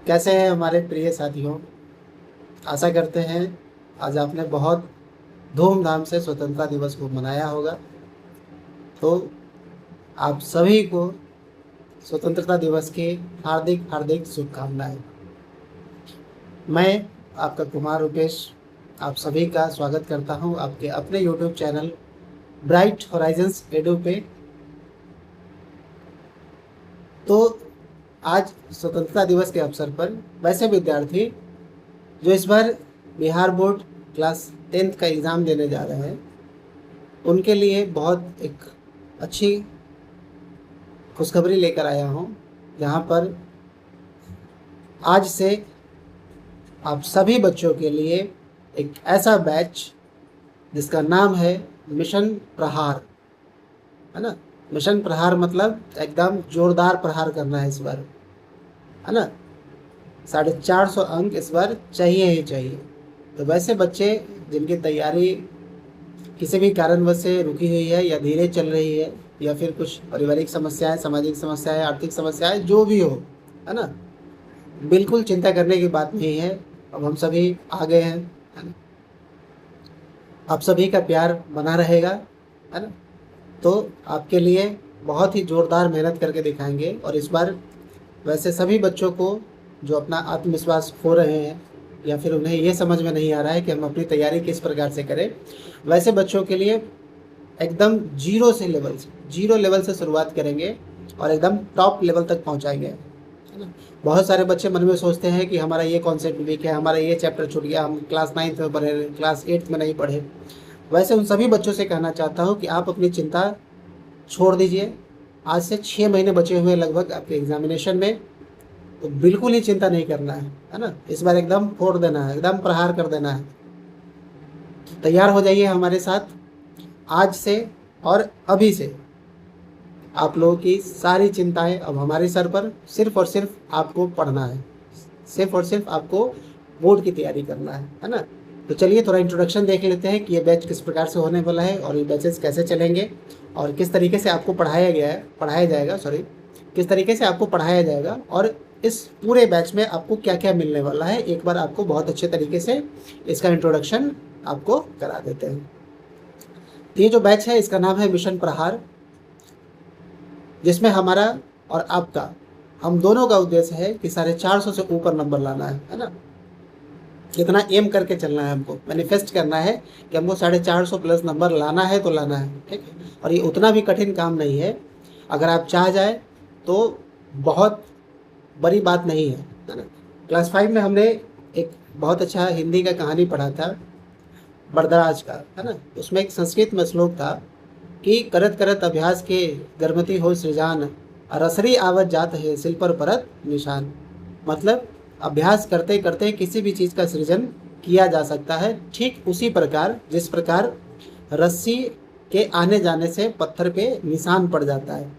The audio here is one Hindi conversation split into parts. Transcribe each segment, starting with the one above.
कैसे हैं हमारे प्रिय साथियों। आशा करते हैं आज आपने बहुत धूमधाम से स्वतंत्रता दिवस को मनाया होगा। तो आप सभी को स्वतंत्रता दिवस की हार्दिक हार्दिक शुभकामनाएं। मैं आपका कुमार रुपेश आप सभी का स्वागत करता हूं आपके अपने YouTube channel bright Horizons edu पे। तो आज स्वतंत्रता दिवस के अवसर पर वैसे विद्यार्थी जो इस बार बिहार बोर्ड क्लास 10th का एग्ज़ाम देने जा रहे हैं उनके लिए बहुत एक अच्छी खुशखबरी लेकर आया हूँ, जहाँ पर आज से आप सभी बच्चों के लिए एक ऐसा बैच जिसका नाम है मिशन प्रहार, है ना। मिशन प्रहार मतलब एकदम जोरदार प्रहार करना है इस बार, है ना। 450 अंक इस बार चाहिए ही चाहिए। तो वैसे बच्चे जिनकी तैयारी किसी भी कारणवश से रुकी हुई है या धीरे चल रही है या फिर कुछ पारिवारिक समस्याएं, सामाजिक समस्याएं, आर्थिक समस्याएं जो भी हो, है ना, बिल्कुल चिंता करने की बात नहीं है। अब हम सभी आ गए हैं, है ना। आप सभी का प्यार बना रहेगा, है ना। तो आपके लिए बहुत ही ज़ोरदार मेहनत करके दिखाएंगे। और इस बार वैसे सभी बच्चों को जो अपना आत्मविश्वास खो रहे हैं या फिर उन्हें ये समझ में नहीं आ रहा है कि हम अपनी तैयारी किस प्रकार से करें, वैसे बच्चों के लिए एकदम जीरो लेवल से शुरुआत करेंगे और एकदम टॉप लेवल तक पहुंचाएंगे, है ना। बहुत सारे बच्चे मन में सोचते हैं कि हमारा ये कॉन्सेप्ट वीक है, हमारा ये चैप्टर छूट गया, हम क्लास 9th में पढ़े, क्लास 8th में नहीं पढ़े। वैसे उन सभी बच्चों से कहना चाहता हूँ कि आप अपनी चिंता छोड़ दीजिए। आज से 6 महीने बचे हुए लगभग आपके एग्जामिनेशन में, तो बिल्कुल ही चिंता नहीं करना है ना। इस बार एकदम फोड़ देना है, एकदम प्रहार कर देना है। तैयार हो जाइए हमारे साथ आज से। और अभी से आप लोगों की सारी चिंताएं अब हमारे सर पर, सिर्फ और सिर्फ आपको पढ़ना है, सिर्फ और सिर्फ आपको बोर्ड की तैयारी करना है ना। तो चलिए थोड़ा इंट्रोडक्शन देख लेते हैं कि ये बैच किस प्रकार से होने वाला है और ये बैचेस कैसे चलेंगे और किस तरीके से आपको पढ़ाया जाएगा किस तरीके से आपको पढ़ाया जाएगा और इस पूरे बैच में आपको क्या क्या मिलने वाला है। एक बार आपको बहुत अच्छे तरीके से इसका इंट्रोडक्शन आपको करा देते हैं। ये जो बैच है इसका नाम है मिशन प्रहार, जिसमें हमारा और आपका, हम दोनों का उद्देश्य है कि 450 से ऊपर नंबर लाना है ना। कितना एम करके चलना है, हमको मैनिफेस्ट करना है कि हमको 450 प्लस नंबर लाना है तो लाना है, ठीक है। और ये उतना भी कठिन काम नहीं है, अगर आप चाह जाए तो बहुत बड़ी बात नहीं है ना। क्लास 5 में हमने एक बहुत अच्छा हिंदी का कहानी पढ़ा था बरदराज का, है ना। उसमें एक संस्कृत में श्लोक था कि करत करत अभ्यास के गर्मती हो सृजान, रसरी आवत जात है सिल पर परत निशान। मतलब अभ्यास करते करते किसी भी चीज़ का सृजन किया जा सकता है, ठीक उसी प्रकार जिस प्रकार रस्सी के आने जाने से पत्थर पे निशान पड़ जाता है।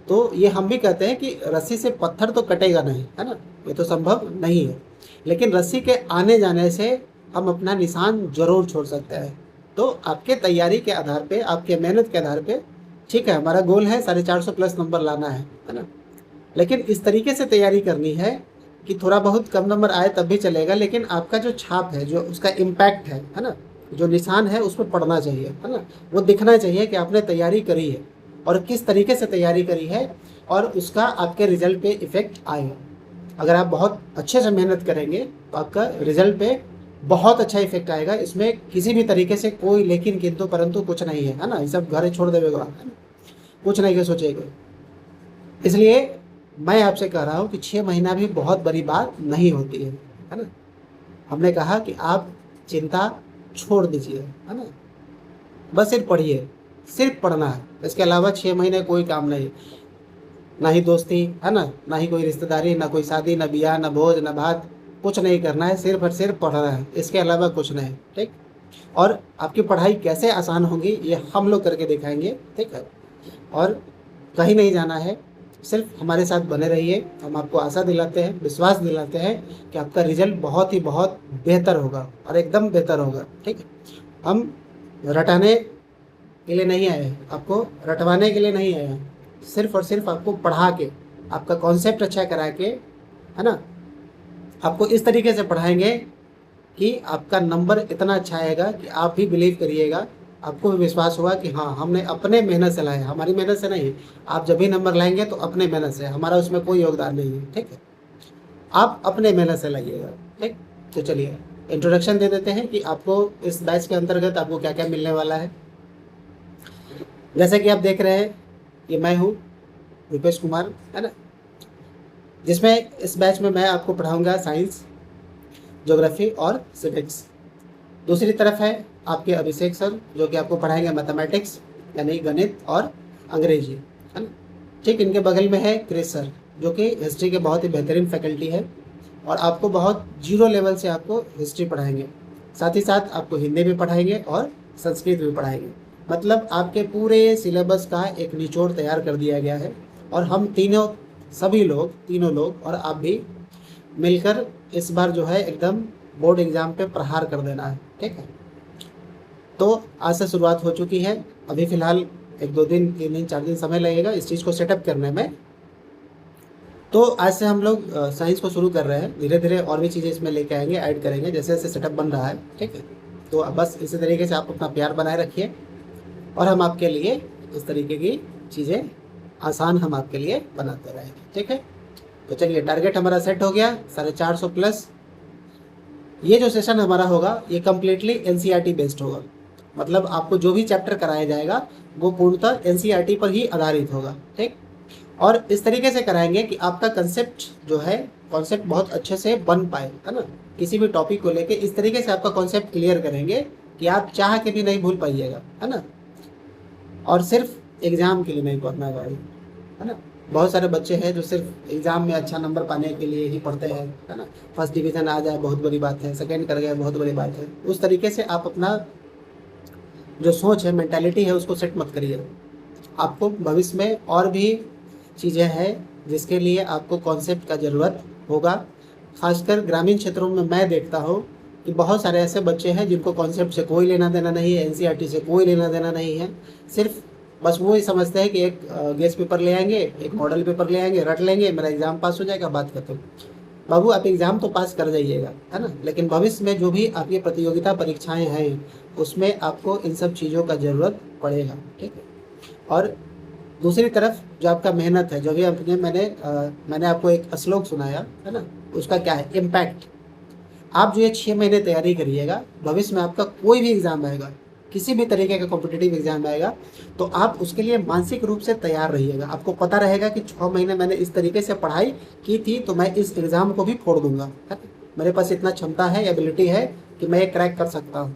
तो ये हम भी कहते हैं कि रस्सी से पत्थर तो कटेगा नहीं, है ना, ये तो संभव नहीं है, लेकिन रस्सी के आने जाने से हम अपना निशान जरूर छोड़ सकते हैं। तो आपके तैयारी के आधार पे, आपके मेहनत के आधार पे, ठीक है, हमारा गोल है 450 प्लस नंबर लाना है ना। लेकिन इस तरीके से तैयारी करनी है कि थोड़ा बहुत कम नंबर आए तब भी चलेगा, लेकिन आपका जो छाप है, जो उसका इम्पैक्ट है ना, जो निशान है उस पर पड़ना चाहिए, है ना। वो दिखना चाहिए कि आपने तैयारी करी है और किस तरीके से तैयारी करी है और उसका आपके रिजल्ट पे इफ़ेक्ट आएगा। अगर आप बहुत अच्छे से मेहनत करेंगे तो आपका रिजल्ट पे बहुत अच्छा इफेक्ट आएगा। इसमें किसी भी तरीके से कोई लेकिन किंतु परंतु कुछ नहीं है ना। ये सब घर छोड़ देगा, कुछ नहीं के सोचेंगे। इसलिए मैं आपसे कह रहा हूँ कि 6 महीना भी बहुत बड़ी बात नहीं होती है ना। हमने कहा कि आप चिंता छोड़ दीजिए, है ना। बस सिर्फ पढ़िए, सिर्फ पढ़ना है, इसके अलावा 6 महीने कोई काम नहीं, ना ही दोस्ती, है ना ही कोई रिश्तेदारी, ना कोई शादी, ना ब्याह, ना भोज, ना भात, कुछ नहीं करना है, सिर्फ और सिर्फ पढ़ना है, इसके अलावा कुछ नहीं, ठीक। और आपकी पढ़ाई कैसे आसान होगी ये हम लोग करके दिखाएंगे, ठीक है। और कहीं नहीं जाना है, सिर्फ हमारे साथ बने रहिए। हम आपको आशा दिलाते हैं, विश्वास दिलाते हैं कि आपका रिजल्ट बहुत ही बहुत बेहतर होगा और एकदम बेहतर होगा, ठीक है। हम रटाने के लिए नहीं आए हैं, आपको रटवाने के लिए नहीं आए हैं, सिर्फ और सिर्फ आपको पढ़ा के, आपका कॉन्सेप्ट अच्छा करा के, है ना, आपको इस तरीके से पढ़ाएंगे कि आपका नंबर इतना अच्छा आएगा कि आप भी बिलीव करिएगा, आपको भी विश्वास होगा कि हाँ हमने अपने मेहनत से लाए, हमारी मेहनत से नहीं। आप जब भी नंबर लाएंगे तो अपने मेहनत से, हमारा उसमें कोई योगदान नहीं है, ठीक है। आप अपने मेहनत से लाइएगा, ठीक। तो चलिए इंट्रोडक्शन दे देते हैं कि आपको इस बैच के अंतर्गत आपको क्या क्या मिलने वाला है। जैसे कि आप देख रहे हैं, ये मैं हूँ रूपेश कुमार, है ना, जिसमें इस बैच में मैं आपको पढ़ाऊँगा साइंस, ज्योग्राफी और सिविक्स। दूसरी तरफ है आपके अभिषेक सर, जो कि आपको पढ़ाएंगे मैथमेटिक्स यानी गणित और अंग्रेजी, है ना। ठीक इनके बगल में है क्रिस सर, जो कि हिस्ट्री के बहुत ही बेहतरीन फैकल्टी है और आपको बहुत जीरो लेवल से आपको हिस्ट्री पढ़ाएंगे, साथ ही साथ आपको हिंदी भी पढ़ाएंगे और संस्कृत भी पढ़ाएंगे। मतलब आपके पूरे सिलेबस का एक निचोड़ तैयार कर दिया गया है और हम तीनों लोग और आप भी मिलकर इस बार जो है एकदम बोर्ड एग्ज़ाम पे प्रहार कर देना है, ठीक है। तो आज से शुरुआत हो चुकी है, अभी फ़िलहाल 1-2 दिन, 3 दिन, 4 दिन समय लगेगा इस चीज़ को सेटअप करने में। तो आज से हम लोग साइंस को शुरू कर रहे हैं, धीरे धीरे और भी चीज़ें इसमें लेके आएंगे, ऐड करेंगे जैसे जैसे सेटअप बन रहा है, ठीक है। तो बस इसी तरीके से आप अपना प्यार बनाए रखिए और हम आपके लिए इस तरीके की चीज़ें आसान हम आपके लिए बनाते रहेंगे, ठीक है। तो चलिए टारगेट हमारा सेट हो गया 450 प्लस। ये जो सेशन हमारा होगा ये कम्प्लीटली एनसीईआरटी बेस्ड होगा, मतलब आपको जो भी चैप्टर कराया जाएगा वो पूर्णतः एनसीईआरटी पर ही आधारित होगा, ठीक। और इस तरीके से कराएंगे कि आपका कॉन्सेप्ट बहुत अच्छे से बन पाए, है ना। किसी भी टॉपिक को लेके इस तरीके से आपका कॉन्सेप्ट क्लियर करेंगे कि आप चाह के भी नहीं भूल पाइएगा, है ना। और सिर्फ एग्ज़ाम के लिए नहीं पढ़ना भाई, है ना। बहुत सारे बच्चे हैं जो सिर्फ एग्ज़ाम में अच्छा नंबर पाने के लिए ही पढ़ते हैं, है ना। फर्स्ट डिवीज़न आ जाए बहुत बड़ी बात है, सेकंड कर गए बहुत बड़ी बात है। उस तरीके से आप अपना जो सोच है, मेंटालिटी है, उसको सेट मत करिए। आपको भविष्य में और भी चीज़ें हैं जिसके लिए आपको कॉन्सेप्ट का ज़रूरत होगा। खासकर ग्रामीण क्षेत्रों में मैं देखता हूँ कि बहुत सारे ऐसे बच्चे हैं जिनको कॉन्सेप्ट से कोई लेना देना नहीं है, एनसीईआरटी से कोई लेना देना नहीं है। सिर्फ बस वो ही समझते हैं कि एक गेस पेपर ले आएंगे, एक मॉडल पेपर ले आएंगे, रट लेंगे, मेरा एग्ज़ाम पास हो जाएगा, बात खत्म। बाबू आप एग्ज़ाम तो पास कर जाइएगा, है ना, लेकिन भविष्य में जो भी आपकी प्रतियोगिता परीक्षाएं हैं उसमें आपको इन सब चीज़ों का ज़रूरत पड़ेगा, ठीक है। और दूसरी तरफ जो आपका मेहनत है, जो भी मैंने आपको एक श्लोक सुनाया, है ना, उसका क्या है इम्पैक्ट। आप जो ये 6 महीने तैयारी करिएगा, भविष्य में आपका कोई भी एग्ज़ाम आएगा, किसी भी तरीके का कॉम्पिटिटिव एग्ज़ाम आएगा, तो आप उसके लिए मानसिक रूप से तैयार रहिएगा। आपको पता रहेगा कि 6 महीने मैंने इस तरीके से पढ़ाई की थी तो मैं इस एग्ज़ाम को भी फोड़ दूंगा, है। मेरे पास इतना क्षमता है, एबिलिटी है कि मैं ये क्रैक कर सकता हूँ।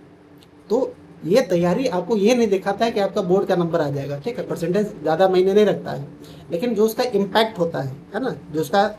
तो ये तैयारी आपको ये नहीं दिखाता है कि आपका बोर्ड का नंबर आ जाएगा, ठीक है, परसेंटेज ज़्यादा मायने नहीं रखता है, लेकिन जो उसका इम्पैक्ट होता है ना, जो उसका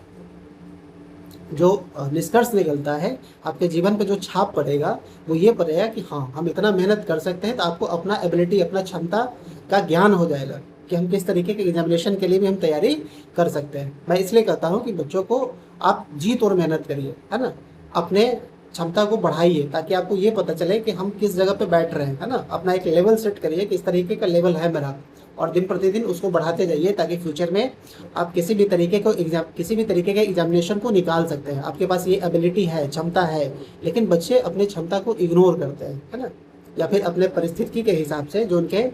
जो निष्कर्ष निकलता है, आपके जीवन पे जो छाप पड़ेगा वो ये पड़ेगा कि हाँ हम इतना मेहनत कर सकते हैं। तो आपको अपना एबिलिटी, अपना क्षमता का ज्ञान हो जाएगा कि हम किस तरीके के एग्जामिनेशन के लिए भी हम तैयारी कर सकते हैं। मैं इसलिए कहता हूँ कि बच्चों को आप जी तोड़ मेहनत करिए, है ना, अपने क्षमता को बढ़ाइए ताकि आपको ये पता चले कि हम किस जगह पे बैठ रहे हैं, है ना। अपना एक लेवल सेट करिए कि इस तरीके का लेवल है मेरा, और दिन प्रतिदिन उसको बढ़ाते जाइए ताकि फ्यूचर में आप किसी भी तरीके के एग्जामिनेशन को निकाल सकते हैं। आपके पास ये एबिलिटी है, क्षमता है, लेकिन बच्चे अपने क्षमता को इग्नोर करते हैं, है ना, या फिर अपने परिस्थिति के हिसाब से जो उनके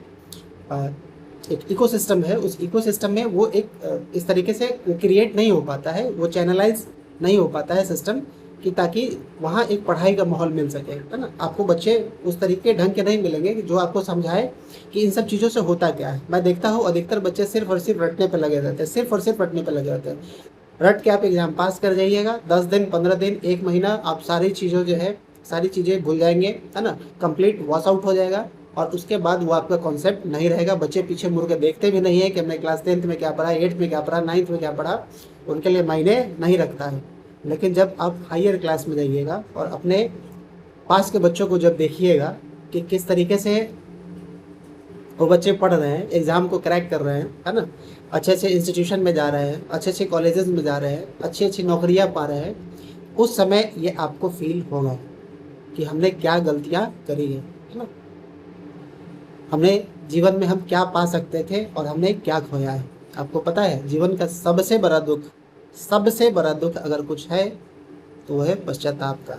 एक इकोसिस्टम है, उस इकोसिस्टम में वो एक इस तरीके से क्रिएट नहीं हो पाता है, वो चैनलाइज नहीं हो पाता है सिस्टम कि ताकि वहाँ एक पढ़ाई का माहौल मिल सके, है ना। आपको बच्चे उस तरीके ढंग के नहीं मिलेंगे कि जो आपको समझाए कि इन सब चीज़ों से होता क्या है। मैं देखता हूँ अधिकतर बच्चे सिर्फ और सिर्फ रटने पे लगे रहते हैं, सिर्फ और सिर्फ रटने पे लगे रहते हैं। रट के आप एग्ज़ाम पास कर जाइएगा, 10 दिन, 15 दिन, 1 महीना आप सारी चीज़ें भूल जाएंगे, है ना, कंप्लीट वॉश आउट हो जाएगा। और उसके बाद वो आपका कॉन्सेप्ट नहीं रहेगा। बच्चे पीछे मुड़ के देखते भी नहीं है कि हमने क्लास 10th में क्या पढ़ा, 8th में क्या पढ़ा, 9th में क्या पढ़ा, उनके लिए मायने नहीं रखता है। लेकिन जब आप हायर क्लास में जाइएगा और अपने पास के बच्चों को जब देखिएगा कि किस तरीके से वो बच्चे पढ़ रहे हैं, एग्ज़ाम को क्रैक कर रहे हैं, है ना, अच्छे अच्छे इंस्टीट्यूशन में जा रहे हैं, अच्छे अच्छे कॉलेजेस में जा रहे हैं, अच्छी अच्छी नौकरियां पा रहे हैं, उस समय ये आपको फील होगा कि हमने क्या गलतियाँ करी है ना, हमने जीवन में हम क्या पा सकते थे और हमने क्या खोया है। आपको पता है जीवन का सबसे बड़ा दुख अगर कुछ है तो वो है पश्चाताप का,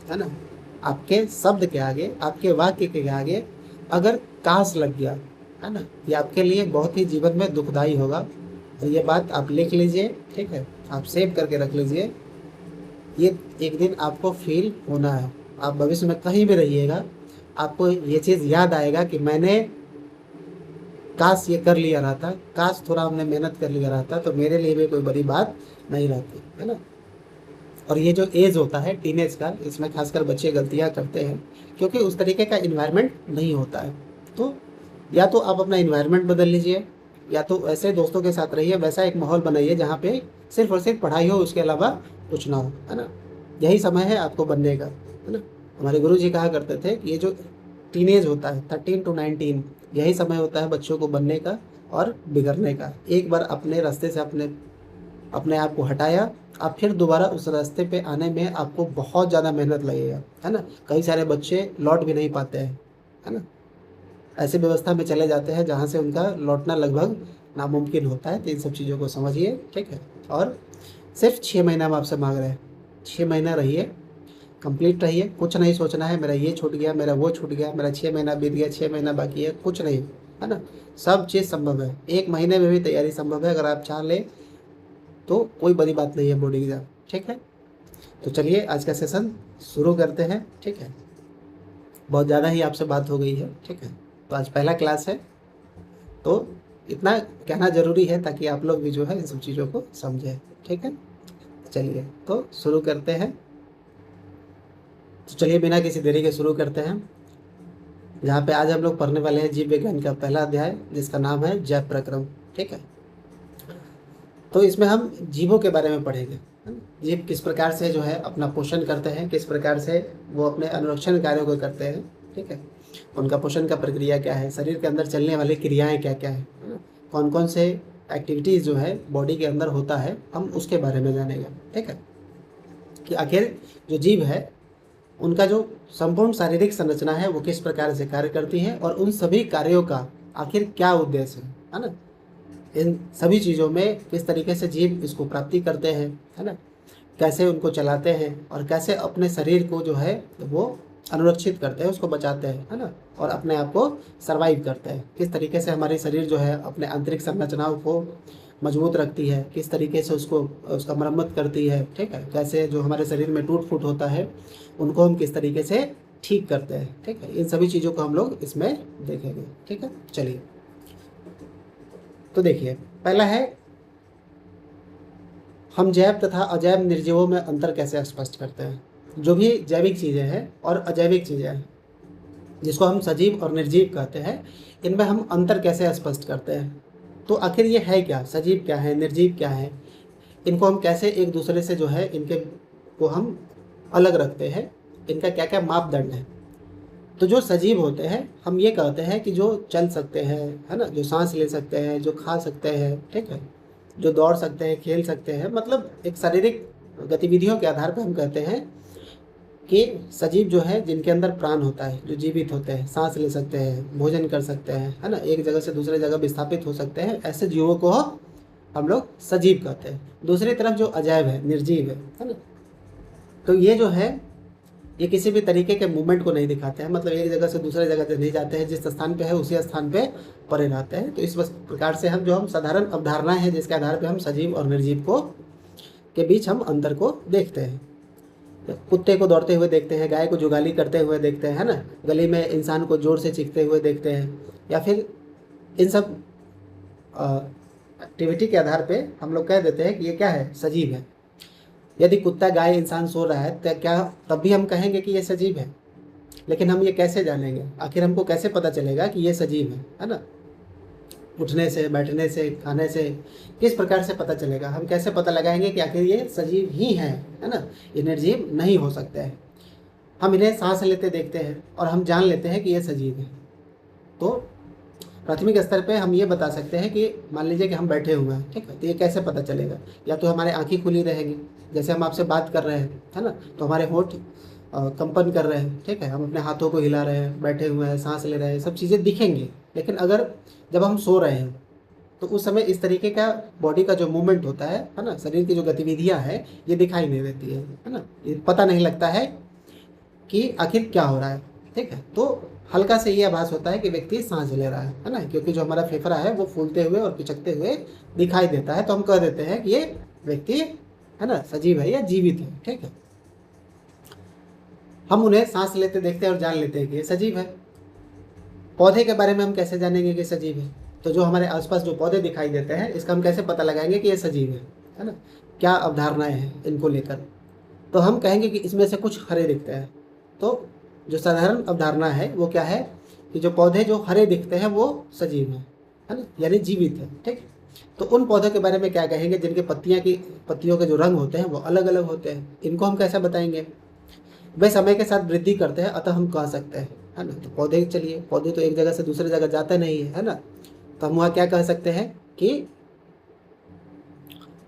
है ना। आपके शब्द के आगे, आपके वाक्य के आगे अगर काश लग गया, है ना, ये आपके लिए बहुत ही जीवन में दुखदाई होगा। और ये बात आप लिख लीजिए, ठीक है, आप सेव करके रख लीजिए। ये एक दिन आपको फील होना है। आप भविष्य में कहीं भी रहिएगा, आपको ये चीज़ याद आएगा कि मैंने काश ये कर लिया रहा था, काश थोड़ा हमने मेहनत कर लिया रहा था, तो मेरे लिए भी कोई बड़ी बात नहीं रहती, है ना। और ये जो एज होता है टीनेज का, इसमें खासकर बच्चे गलतियाँ करते हैं क्योंकि उस तरीके का इन्वायरमेंट नहीं होता है। तो या तो आप अपना इन्वायरमेंट बदल लीजिए, या तो ऐसे दोस्तों के साथ रहिए, वैसा एक माहौल बनाइए जहाँ पे सिर्फ और सिर्फ पढ़ाई हो, उसके अलावा कुछ ना हो, है ना। यही समय है आपको बनने का, है ना। हमारे गुरु जी कहा करते थे कि ये जो टीनेज होता है 13 to 19, यही समय होता है बच्चों को बनने का और बिगड़ने का। एक बार अपने रास्ते से अपने आप को हटाया, आप फिर दोबारा उस रास्ते पे आने में आपको बहुत ज़्यादा मेहनत लगेगा, है ना। कई सारे बच्चे लौट भी नहीं पाते हैं, है ना। ऐसी व्यवस्था में चले जाते हैं जहाँ से उनका लौटना लगभग नामुमकिन होता है। तो इन सब चीज़ों को समझिए, ठीक है। और सिर्फ 6 महीना हम आपसे मांग रहे हैं, 6 महीना रहिए, कंप्लीट रहिए। कुछ नहीं सोचना है मेरा ये छूट गया, मेरा वो छूट गया, मेरा 6 महीना बीत गया, 6 महीना बाकी है, कुछ नहीं, है ना। सब चीज़ संभव है, 1 महीने में भी तैयारी संभव है। अगर आप चाह लें तो कोई बड़ी बात नहीं है बोर्ड एग्जाम, ठीक है। तो चलिए आज का सेशन शुरू करते हैं, ठीक है। बहुत ज़्यादा ही आपसे बात हो गई है, ठीक है। तो आज पहला क्लास है, तो इतना कहना ज़रूरी है ताकि आप लोग भी जो है इन सब चीज़ों को समझें, ठीक है। चलिए तो शुरू करते हैं। तो चलिए बिना किसी देरी के शुरू करते हैं। जहाँ पे आज हम लोग पढ़ने वाले हैं जीव विज्ञान का पहला अध्याय, जिसका नाम है जैव प्रक्रम, ठीक है। तो इसमें हम जीवों के बारे में पढ़ेंगे, है ना। जीव किस प्रकार से जो है अपना पोषण करते हैं, किस प्रकार से वो अपने अनुरक्षण कार्यों को करते हैं, ठीक है। उनका पोषण का प्रक्रिया क्या है, शरीर के अंदर चलने वाली क्रियाएं क्या क्या है ना, कौन कौन से एक्टिविटीज़ जो है बॉडी के अंदर होता है, हम उसके बारे में जानेंगे, ठीक है। कि आखिर जो जीव है उनका जो संपूर्ण शारीरिक संरचना है वो किस प्रकार से कार्य करती है, और उन सभी कार्यों का आखिर क्या उद्देश्य है ना। इन सभी चीज़ों में किस तरीके से जीव इसको प्राप्ति करते हैं, है ना, कैसे उनको चलाते हैं, और कैसे अपने शरीर को जो है वो अनुरक्षित करते हैं, उसको बचाते हैं, है ना, और अपने आप को सर्वाइव करते हैं। किस तरीके से हमारी शरीर जो है अपने आंतरिक संरचनाओं को मजबूत रखती है, किस तरीके से उसका मरम्मत करती है, ठीक है। कैसे जो हमारे शरीर में टूट फूट होता है उनको हम किस तरीके से ठीक करते हैं, ठीक है। इन सभी चीज़ों को हम लोग इसमें देखेंगे, ठीक है। चलिए तो देखिए, पहला है हम जैव तथा अजैव निर्जीवों में अंतर कैसे स्पष्ट करते हैं। जो भी जैविक चीज़ें हैं और अजैविक चीज़ें हैं, जिसको हम सजीव और निर्जीव कहते हैं, इनमें हम अंतर कैसे स्पष्ट करते हैं। तो आखिर ये है क्या, सजीव क्या है, निर्जीव क्या है, इनको हम कैसे एक दूसरे से जो है इनके को हम अलग रखते हैं, इनका क्या क्या मापदंड है। तो जो सजीव होते हैं हम ये कहते हैं कि जो चल सकते हैं, है ना, जो सांस ले सकते हैं, जो खा सकते हैं, ठीक है, जो दौड़ सकते हैं, खेल सकते हैं, मतलब एक शारीरिक गतिविधियों के आधार पर हम कहते हैं कि सजीव जो है जिनके अंदर प्राण होता है, जो जीवित होते हैं, सांस ले सकते हैं, भोजन कर सकते हैं, है ना, एक जगह से दूसरे जगह विस्थापित हो सकते हैं, ऐसे जीवों को हम लोग सजीव कहते हैं। दूसरी तरफ जो अजैव है, निर्जीव है ना, तो ये जो है ये किसी भी तरीके के मूवमेंट को नहीं दिखाते हैं, मतलब एक जगह से दूसरे जगह से नहीं जाते हैं, जिस स्थान पे है उसी स्थान पे पड़े रहते हैं। तो इस प्रकार से हम साधारण अवधारणाएं हैं जिसके आधार पे हम सजीव और निर्जीव को के बीच हम अंतर को देखते हैं। कुत्ते को दौड़ते हुए देखते हैं, गाय को जुगाली करते हुए देखते हैं, है ना, गली में इंसान को जोर से चीखते हुए देखते हैं, या फिर इन सब एक्टिविटी के आधार पे हम लोग कह देते हैं कि ये क्या है, सजीव है। यदि कुत्ता, गाय, इंसान सो रहा है तो क्या तब भी हम कहेंगे कि ये सजीव है। लेकिन हम ये कैसे जानेंगे, आखिर हमको कैसे पता चलेगा कि ये सजीव है ना। उठने से, बैठने से, खाने से किस प्रकार से पता चलेगा, हम कैसे पता लगाएंगे कि आखिर ये सजीव ही है ना, ये निर्जीव नहीं हो सकते हैं। हम इन्हें सांस लेते देखते हैं और हम जान लेते हैं कि ये सजीव है। तो प्राथमिक स्तर पे हम ये बता सकते हैं कि मान लीजिए कि हम बैठे हुए हैं, ठीक है, तो ये कैसे पता चलेगा, या तो हमारे आंखें खुली रहेंगी, जैसे हम आपसे बात कर रहे हैं, है ना, तो हमारे होंठ कंपन कर रहे हैं, ठीक है, हम अपने हाथों को हिला रहे हैं, बैठे हुए हैं, सांस ले रहे हैं, सब चीज़ें दिखेंगी। लेकिन अगर जब हम सो रहे हैं तो उस समय इस तरीके का बॉडी का जो मूवमेंट होता है ना, शरीर की जो गतिविधियां है ये दिखाई नहीं देती है ना, ये पता नहीं लगता है कि आखिर क्या हो रहा है। ठीक है, तो हल्का से ये आभास होता है कि व्यक्ति सांस ले रहा है ना, क्योंकि जो हमारा फेफड़ा है वो फूलते हुए और पिचकते हुए दिखाई देता है, तो हम कह देते हैं कि ये व्यक्ति है ना सजीव है या जीवित है। ठीक है, हम उन्हें सांस लेते देखते हैं और जान लेते हैं कि ये सजीव है। पौधे के बारे में हम कैसे जानेंगे कि सजीव है? तो जो हमारे आसपास जो पौधे दिखाई देते हैं इसका हम कैसे पता लगाएंगे कि ये सजीव है ना? क्या अवधारणाएं हैं इनको लेकर? तो हम कहेंगे कि इसमें से कुछ हरे दिखते हैं। तो जो साधारण अवधारणा है वो क्या है कि जो पौधे जो हरे दिखते हैं वो सजीव है ना, यानी जीवित है। ठीक, तो उन पौधों के बारे में क्या कहेंगे जिनके पत्तियों के जो रंग होते हैं वो अलग अलग होते हैं, इनको हम कैसे बताएंगे? वे समय के साथ वृद्धि करते हैं, अतः हम कह सकते हैं, है ना। तो पौधे चलिए, पौधे तो एक जगह से दूसरी जगह जाते नहीं है ना, तो हम वहाँ क्या कह सकते हैं कि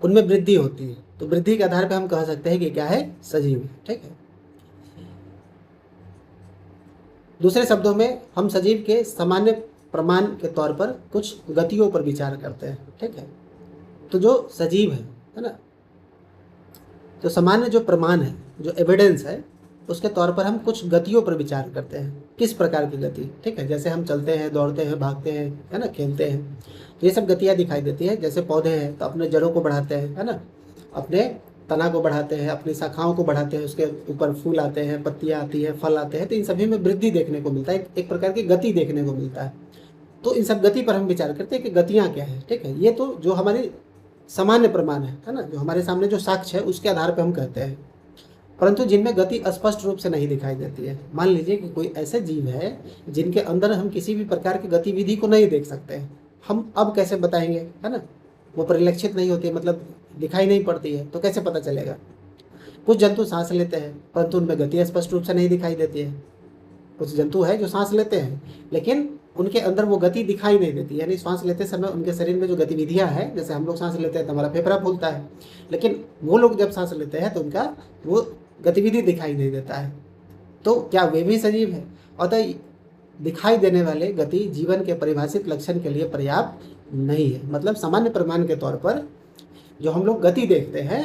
उनमें वृद्धि होती है, तो वृद्धि के आधार पर हम कह सकते हैं कि क्या है, सजीव है। ठीक है, दूसरे शब्दों में हम सजीव के सामान्य प्रमाण के तौर पर कुछ गतियों पर विचार करते हैं। ठीक है, तो जो सजीव है ना, तो सामान्य जो प्रमाण है, जो एविडेंस है, उसके तौर पर हम कुछ गतियों पर विचार करते हैं। किस प्रकार की गति? ठीक है, जैसे हम चलते हैं, दौड़ते हैं, भागते हैं, है ना, खेलते हैं, तो ये सब गतियाँ दिखाई देती है। जैसे पौधे हैं तो अपने जड़ों को बढ़ाते हैं, है ना, अपने तना को बढ़ाते हैं, अपनी शाखाओं को बढ़ाते हैं, उसके ऊपर फूल आते हैं, पत्तियाँ आती हैं, फल आते हैं, तो इन सभी में वृद्धि देखने को मिलता है, एक प्रकार की गति देखने को मिलता है। तो इन सब गति पर हम विचार करते हैं कि गतियाँ क्या है। ठीक है, ये तो जो हमारी सामान्य प्रमाण है ना, जो हमारे सामने जो साक्ष्य है उसके आधार पर हम कहते हैं, परंतु जिनमें गति स्पष्ट रूप से नहीं दिखाई देती है। मान लीजिए कि कोई ऐसे जीव है जिनके अंदर हम किसी भी प्रकार की गतिविधि को नहीं देख सकते हैं, हम अब कैसे बताएंगे, है ना, वो परिलक्षित नहीं होती है, मतलब दिखाई नहीं पड़ती है, तो कैसे पता चलेगा? कुछ जंतु सांस लेते हैं परंतु उनमें गति स्पष्ट रूप से नहीं दिखाई देती है। कुछ जंतु है जो सांस लेते हैं लेकिन उनके अंदर वो गति दिखाई नहीं देती, यानी सांस लेते समय उनके शरीर में जो गतिविधियां हैं, जैसे हम लोग सांस लेते हैं तो हमारा फेफड़ा फूलता है, लेकिन वो लोग जब सांस लेते हैं तो उनका वो गतिविधि दिखाई नहीं देता है। तो क्या वे भी सजीव है? अतः दिखाई देने वाले गति जीवन के परिभाषित लक्षण के लिए पर्याप्त नहीं है। मतलब सामान्य प्रमाण के तौर पर जो हम लोग गति देखते हैं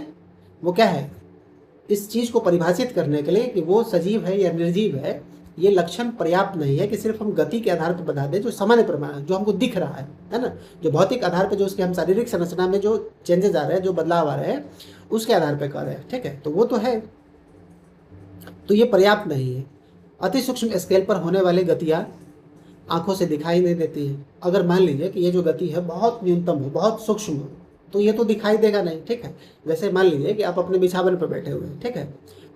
वो क्या है, इस चीज को परिभाषित करने के लिए कि वो सजीव है या निर्जीव है, ये लक्षण पर्याप्त नहीं है कि सिर्फ हम गति के आधार पर बता दें। जो सामान्य प्रमाण जो हमको दिख रहा है ना, जो भौतिक आधार पर जो उसके हम शारीरिक संरचना में जो चेंजेस आ रहे हैं, जो बदलाव आ रहे हैं, उसके आधार पर कर रहे हैं। ठीक है, तो वो तो है, तो ये पर्याप्त नहीं है। अति सूक्ष्म स्केल पर होने वाली गतियाँ आंखों से दिखाई नहीं देती है। अगर मान लीजिए कि ये जो गति है बहुत न्यूनतम हो, बहुत सूक्ष्म हो, तो ये तो दिखाई देगा नहीं। ठीक है, जैसे मान लीजिए कि आप अपने बिछावन पर बैठे हुए हैं, ठीक है,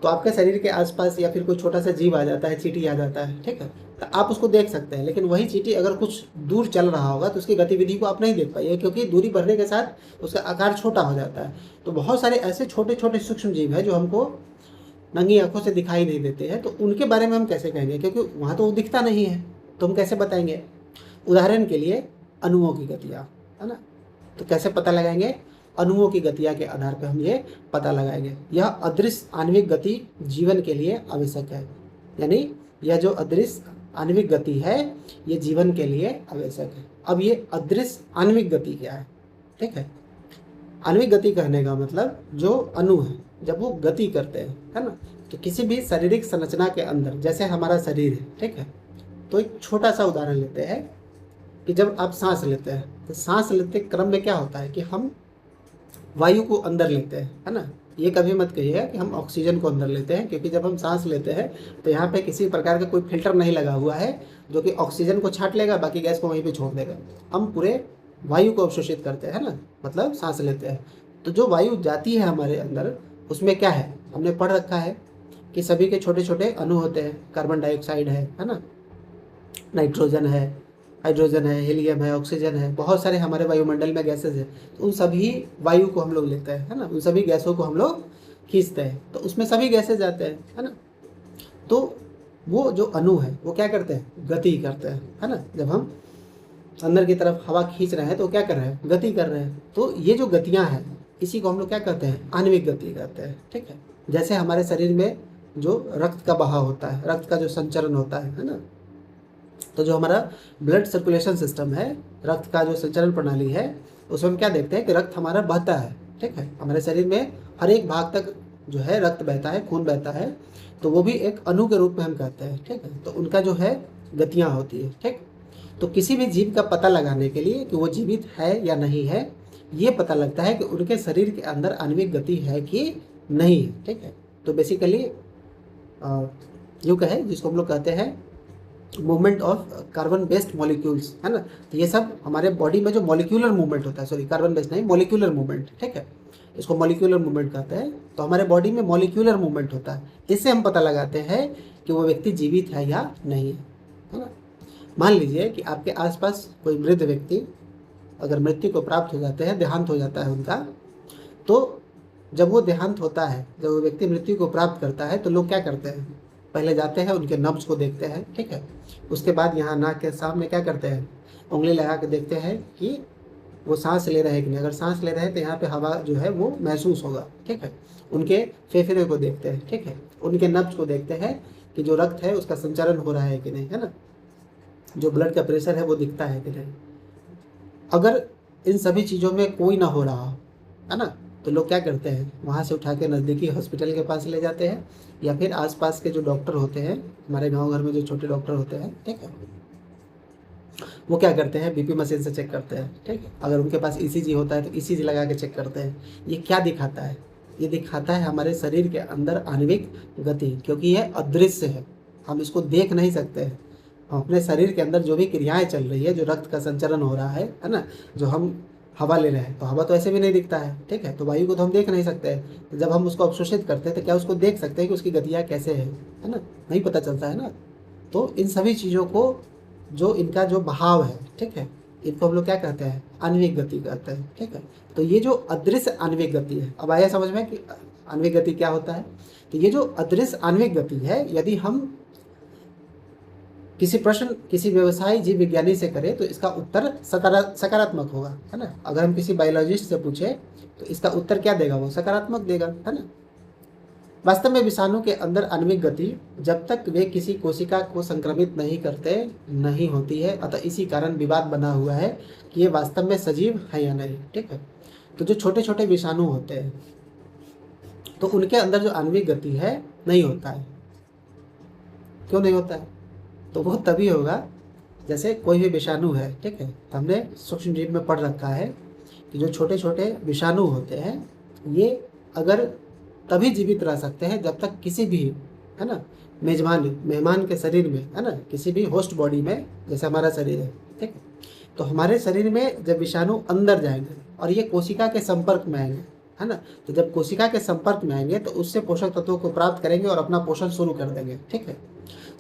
तो आपके शरीर के आसपास या फिर कोई छोटा सा जीव आ जाता है, चींटी आ जाता है, ठीक है, तो आप उसको देख सकते हैं, लेकिन वही चींटी अगर कुछ दूर चल रहा होगा तो उसकी गतिविधि को आप नहीं देख पाइए, क्योंकि दूरी बढ़ने के साथ उसका आकार छोटा हो जाता है। तो बहुत सारे ऐसे छोटे छोटे सूक्ष्म जीव हैं जो हमको नंगी आंखों से दिखाई नहीं देते हैं, तो उनके बारे में हम कैसे कहेंगे, क्योंकि वहाँ तो वो दिखता नहीं है, तो हम कैसे बताएंगे? उदाहरण के लिए अणुओं की गतियाँ, है ना, तो कैसे पता लगाएंगे? अणुओं की गतियाँ के आधार पर हम ये पता लगाएंगे। यह अदृश्य आणविक गति जीवन के लिए आवश्यक है, यानी यह जो अदृश्य आणविक गति है ये जीवन के लिए आवश्यक है। अब ये अदृश्य आणविक गति क्या है? ठीक है, आणविक गति कहने का मतलब जो अणु है जब वो गति करते हैं, है ना, तो किसी भी शारीरिक संरचना के अंदर, जैसे हमारा शरीर है, ठीक है, तो एक छोटा सा उदाहरण लेते हैं कि जब आप सांस लेते हैं तो सांस लेते क्रम में क्या होता है कि हम वायु को अंदर लेते हैं, है ना। ये कभी मत कहिएगा कि हम ऑक्सीजन को अंदर लेते हैं, क्योंकि जब हम सांस लेते हैं तो यहाँ पे किसी प्रकार का कोई फिल्टर नहीं लगा हुआ है जो कि ऑक्सीजन को छांट लेगा, बाकी गैस को वहीं पे छोड़ देगा। हम पूरे वायु को अवशोषित करते हैं ना, मतलब सांस लेते हैं। तो जो वायु जाती है हमारे अंदर उसमें क्या है, हमने पढ़ रखा है कि सभी के छोटे छोटे अणु होते हैं। कार्बन डाइऑक्साइड है ना, नाइट्रोजन है, हाइड्रोजन है, हीलियम है, ऑक्सीजन है, बहुत सारे हमारे वायुमंडल में गैसेज है। तो उन सभी वायु को हम लोग लेते हैं, है ना, उन सभी गैसों को हम लोग खींचते हैं, तो उसमें सभी गैसेज आते हैं, है ना। तो वो जो अणु है वो क्या करते हैं, गति करते हैं, है ना। जब हम अंदर की तरफ हवा खींच रहे हैं तो क्या कर रहे हैं, गति कर रहे हैं। तो ये जो गतियाँ हैं इसी को हम लोग क्या कहते हैं, आणविक गति कहते हैं। ठीक है, जैसे हमारे शरीर में जो रक्त का बहाव होता है, रक्त का जो संचरण होता है ना, तो जो हमारा ब्लड सर्कुलेशन सिस्टम है, रक्त का जो संचरण प्रणाली है, उसमें हम क्या देखते हैं कि रक्त हमारा बहता है, ठीक है। हमारे शरीर में हर एक भाग तक जो है रक्त बहता है, खून बहता है, तो वो भी एक अणु के रूप में हम कहते हैं, ठीक है। तो उनका जो है गतियाँ होती है, ठीक। तो किसी भी जीव का पता लगाने के लिए कि वो जीवित है या नहीं है, ये पता लगता है कि उनके शरीर के अंदर आणविक गति है कि नहीं है, ठीक है। तो बेसिकली यूँ कहे जिसको हम लोग कहते हैं movement of carbon based molecules, है ना। तो ये सब हमारे बॉडी में जो मॉलिक्यूलर मूवमेंट होता है, सॉरी कार्बन बेस्ड नहीं, मॉलिक्यूलर मूवमेंट, ठीक है, इसको मॉलिक्यूलर मूवमेंट कहते हैं। तो हमारे बॉडी में मॉलिक्यूलर मूवमेंट होता है, इससे हम पता लगाते हैं कि वो व्यक्ति जीवित है या नहीं है ना। मान लीजिए कि आपके आसपास कोई वृद्ध व्यक्ति अगर मृत्यु को प्राप्त हो जाते हैं, देहांत हो जाता है उनका, तो जब वो देहांत होता है, जब वो व्यक्ति मृत्यु को प्राप्त करता है, तो लोग क्या करते हैं, पहले जाते हैं उनके नब्ज को देखते हैं, ठीक है। उसके बाद यहाँ नाक के सामने क्या करते हैं, उंगली लगा के देखते हैं कि वो सांस ले रहे हैं कि नहीं। अगर सांस ले रहे हैं तो यहाँ पे हवा जो है वो महसूस होगा, ठीक है। उनके फेफड़े को देखते हैं, ठीक है। उनके नब्ज को देखते हैं कि जो रक्त है उसका संचरण हो रहा है कि नहीं, है ना। जो ब्लड का प्रेशर है वो दिखता है कि नहीं। अगर इन सभी चीज़ों में कोई ना हो रहा है ना, तो लोग क्या करते हैं, वहाँ से उठा के नज़दीकी हॉस्पिटल के पास ले जाते हैं, या फिर आसपास के जो डॉक्टर होते हैं, हमारे गांव घर में जो छोटे डॉक्टर होते हैं, ठीक है, वो क्या करते हैं, बीपी मशीन से चेक करते हैं, ठीक है। अगर उनके पास ईसीजी होता है तो ईसीजी लगा के चेक करते हैं। ये क्या दिखाता है, ये दिखाता है हमारे शरीर के अंदर आणविक गति, क्योंकि यह अदृश्य है, हम इसको देख नहीं सकते हैं। अपने शरीर के अंदर जो भी क्रियाएं चल रही है, जो रक्त का संचरण हो रहा है ना, जो हम हवा ले रहे हैं, तो हवा तो ऐसे भी नहीं दिखता है, ठीक है। तो वायु को तो हम देख नहीं सकते हैं। तो जब हम उसको अवशोषित करते हैं तो क्या उसको देख सकते हैं कि उसकी गतियाँ कैसे है ना, नहीं पता चलता है ना। तो इन सभी चीज़ों को, जो इनका जो बहाव है, ठीक है, इनको हम लोग क्या कहते हैं, आणविक गति कहते हैं, ठीक है। तो ये जो अदृश्य आणविक गति है, अब आया समझ में कि आणविक गति क्या होता है। तो ये जो अदृश्य आणविक गति है, यदि हम किसी प्रश्न किसी व्यवसायी जीव विज्ञानी से करें तो इसका उत्तर सकारात्मक होगा, है ना। अगर हम किसी बायोलॉजिस्ट से पूछे तो इसका उत्तर क्या देगा, वो सकारात्मक देगा, है ना। वास्तव में विषाणु के अंदर आणविक गति जब तक वे किसी कोशिका को संक्रमित नहीं करते नहीं होती है। अतः इसी कारण विवाद बना हुआ है कि ये वास्तव में सजीव है या नहीं, ठीक है। तो जो छोटे छोटे विषाणु होते हैं तो उनके अंदर जो आणविक गति है नहीं होता है। क्यों नहीं होता है, तो वो तभी होगा जैसे कोई भी विषाणु है, ठीक है। तो हमने सूक्ष्म जीव में पढ़ रखा है कि जो छोटे छोटे विषाणु होते हैं ये अगर तभी जीवित रह सकते हैं जब तक किसी भी, है ना, मेहमान के शरीर में, है ना, किसी भी होस्ट बॉडी में, जैसे हमारा शरीर है, ठीक है। तो हमारे शरीर में जब विषाणु अंदर जाएंगे और ये कोशिका के संपर्क में आएंगे, है ना, तो जब कोशिका के संपर्क में आएंगे तो उससे पोषक तत्वों को प्राप्त करेंगे और अपना पोषण शुरू कर देंगे, ठीक है।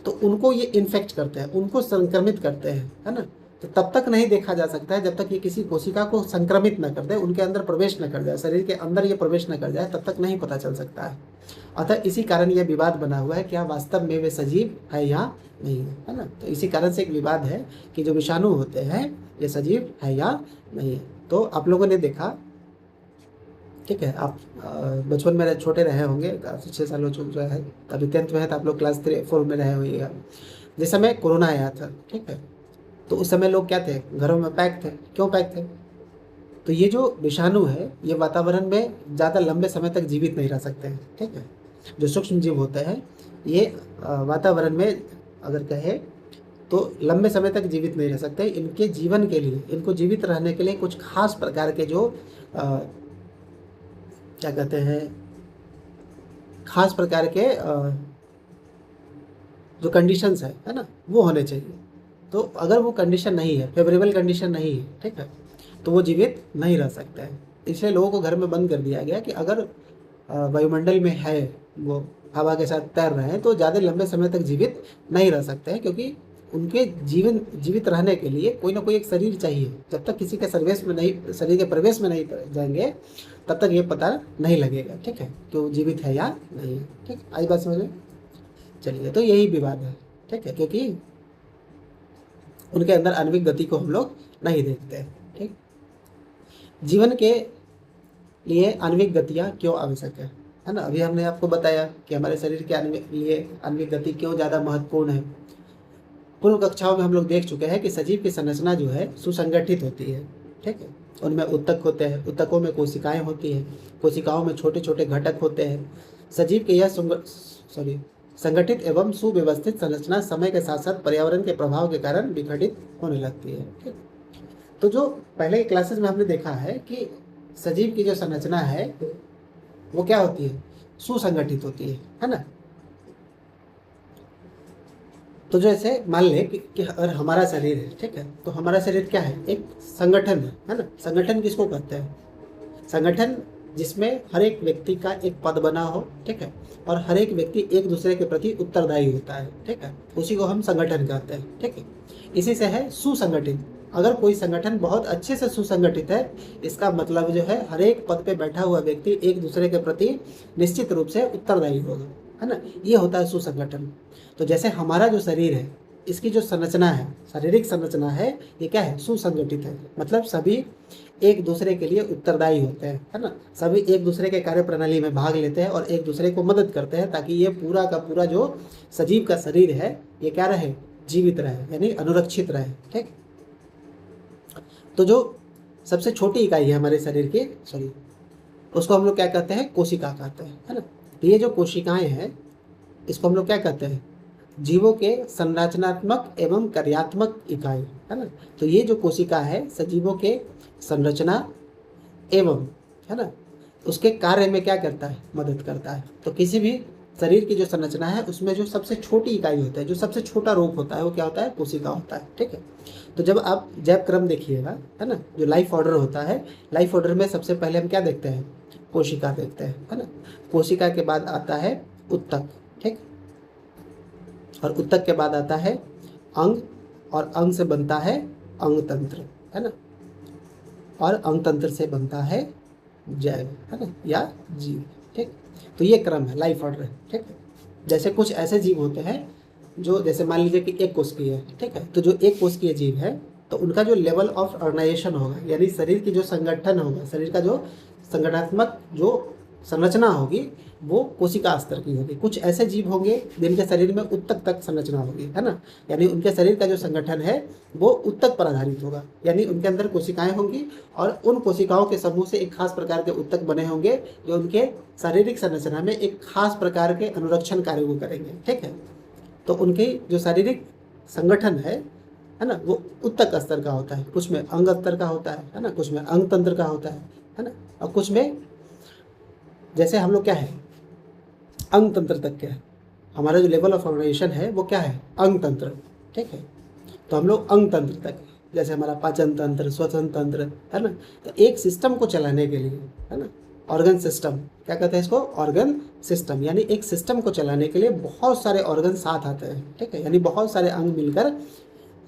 तो उनको ये इन्फेक्ट करते हैं, उनको संक्रमित करते हैं, है ना। तो तब तक नहीं देखा जा सकता है जब तक ये किसी कोशिका को संक्रमित न कर दे, उनके अंदर प्रवेश न कर जाए, शरीर के अंदर ये प्रवेश न कर जाए, तब तक नहीं पता चल सकता है। अतः इसी कारण यह विवाद बना हुआ है, क्या वास्तव में वे सजीव है या नहीं है ना। तो इसी कारण से एक विवाद है कि जो विषाणु होते हैं ये सजीव है या नहीं है। तो आप लोगों ने देखा, ठीक है, आप बचपन में छोटे रहे होंगे, 6 साल हो चुका है, अभी 10th में है तो आप लोग क्लास 3-4 में रहे होइएगा। जिस समय कोरोना आया था, ठीक है, तो उस समय लोग क्या थे, घरों में पैक थे। क्यों पैक थे, तो ये जो विषाणु है ये वातावरण में ज़्यादा लंबे समय तक जीवित नहीं रह सकते हैं, ठीक है। जो सूक्ष्म जीव होते हैं ये वातावरण में अगर कहे तो लंबे समय तक जीवित नहीं रह सकते। इनके जीवन के लिए, इनको जीवित रहने के लिए कुछ खास प्रकार के जो क्या कहते हैं, खास प्रकार के जो कंडीशंस है ना, वो होने चाहिए। तो अगर वो कंडीशन नहीं है, फेवरेबल कंडीशन नहीं है, ठीक है, तो वो जीवित नहीं रह सकता है। इसलिए लोगों को घर में बंद कर दिया गया कि अगर वायुमंडल में है, वो हवा के साथ तैर रहे हैं, तो ज़्यादा लंबे समय तक जीवित नहीं रह सकते हैं, क्योंकि उनके जीवित रहने के लिए कोई ना कोई एक शरीर चाहिए। जब तक किसी के शरीर के प्रवेश में नहीं जाएंगे तब तक ये पता नहीं लगेगा, ठीक है, कि वो जीवित है या नहीं है, ठीक। आई बात समझ में। चलिए, तो यही विवाद है, ठीक है, क्योंकि उनके अंदर आणविक गति को हम लोग नहीं देखते हैं, ठीक। जीवन के लिए आणविक गतियाँ क्यों आवश्यक है ना। अभी हमने आपको बताया कि हमारे शरीर के लिए आणविक गति क्यों ज़्यादा महत्वपूर्ण है। पूर्व कक्षाओं में हम लोग देख चुके हैं कि सजीव की संरचना जो है सुसंगठित होती है, ठीक है। उनमें उत्तक होते हैं, उत्तकों में कोशिकाएं होती हैं, कोशिकाओं में छोटे छोटे घटक होते हैं। सजीव के यह संगठित एवं सुव्यवस्थित संरचना समय के साथ साथ पर्यावरण के प्रभाव के कारण विघटित होने लगती है, ठीक। तो जो पहले की क्लासेस में हमने देखा है कि सजीव की जो संरचना है वो क्या होती है, सुसंगठित होती है ना। तो जैसे मान ले कि अगर हमारा शरीर है, ठीक है, तो हमारा शरीर क्या है, एक संगठन है ना। संगठन किसको कहते हैं, संगठन जिसमें हर एक व्यक्ति का एक पद बना हो, ठीक है, और हर एक व्यक्ति एक दूसरे के प्रति उत्तरदायी होता है, ठीक है, उसी को हम संगठन कहते हैं, ठीक है। इसी से है सुसंगठित। अगर कोई संगठन बहुत अच्छे से सुसंगठित है, इसका मतलब जो है हर एक पद पे बैठा हुआ व्यक्ति एक दूसरे के प्रति निश्चित रूप से उत्तरदायी होगा, है ना। ये होता है सुसंगठन। तो जैसे हमारा जो शरीर है, इसकी जो संरचना है, शारीरिक संरचना है, ये क्या है, सुसंगठित है। मतलब सभी एक दूसरे के लिए उत्तरदायी होते हैं, है ना। सभी एक दूसरे के कार्य प्रणाली में भाग लेते हैं और एक दूसरे को मदद करते हैं, ताकि ये पूरा का पूरा जो सजीव का शरीर है ये क्या रहे, जीवित रहे, यानी अनुरक्षित रहे, ठीक। तो जो सबसे छोटी इकाई है हमारे शरीर की, उसको हम लोग क्या कहते हैं, कोशिका कहते हैं, है ना। तो ये जो कोशिकाएं हैं, इसको हम लोग क्या कहते हैं, जीवों के संरचनात्मक एवं कार्यात्मक इकाई, है ना। तो ये जो कोशिका है सजीवों के संरचना एवं, है ना, उसके कार्य में क्या करता है, मदद करता है। तो किसी भी शरीर की जो संरचना है उसमें जो सबसे छोटी इकाई होता है, जो सबसे छोटा रूप होता है, वो क्या होता है, कोशिका होता है, ठीक है। तो जब आप जैव क्रम देखिएगा, है ना, जो लाइफ ऑर्डर होता है, लाइफ ऑर्डर में सबसे पहले हम क्या देखते हैं, कोशिका देखते हैं, है ना। कोशिका के बाद आता है उत्तक, ठीक, और उत्तक के बाद आता है अंग, और अंग से बनता है अंग तंत्र, है ना, और अंग तंत्र से बनता है जैव, है ना, या जीव, ठीक। तो ये क्रम है, लाइफ ऑर्डर है, ठीक है। जैसे कुछ ऐसे जीव होते हैं जो, जैसे मान लीजिए कि एक कोशिकीय है, ठीक है, तो जो एक कोशिकीय जीव है तो उनका जो लेवल ऑफ ऑर्गेनाइजेशन होगा, यानी शरीर की जो संगठन होगा, शरीर का जो संगठनात्मक जो संरचना होगी वो कोशिका स्तर की होगी। कुछ ऐसे जीव होंगे जिनके शरीर में उत्तक तक संरचना होगी, है ना, यानी उनके शरीर का जो संगठन है वो उत्तक पर आधारित होगा, यानी उनके अंदर कोशिकाएं होंगी और उन कोशिकाओं के समूह से एक खास प्रकार के उत्तक बने होंगे जो उनके शारीरिक संरचना में एक खास प्रकार के अनुरक्षण कार्य को करेंगे, ठीक है। तो उनकी जो शारीरिक संगठन है ना, वो उत्तक स्तर का होता है, कुछ में अंग स्तर का होता है ना, कुछ में अंग तंत्र का होता है ना, और कुछ में जैसे हम लोग क्या है, अंग तंत्र तक के है। हमारा जो लेवल ऑफ ऑर्गेनाइजेशन है वो क्या है, अंग तंत्र, ठीक है। तो हम लोग अंग तंत्र तक, जैसे हमारा पाचन तंत्र, श्वसन तंत्र, है ना। तो एक सिस्टम को चलाने के लिए, है ना, ऑर्गन सिस्टम, क्या कहते हैं इसको, ऑर्गन सिस्टम, यानी एक सिस्टम को चलाने के लिए बहुत सारे ऑर्गन साथ आते हैं, ठीक है, यानी बहुत सारे अंग मिलकर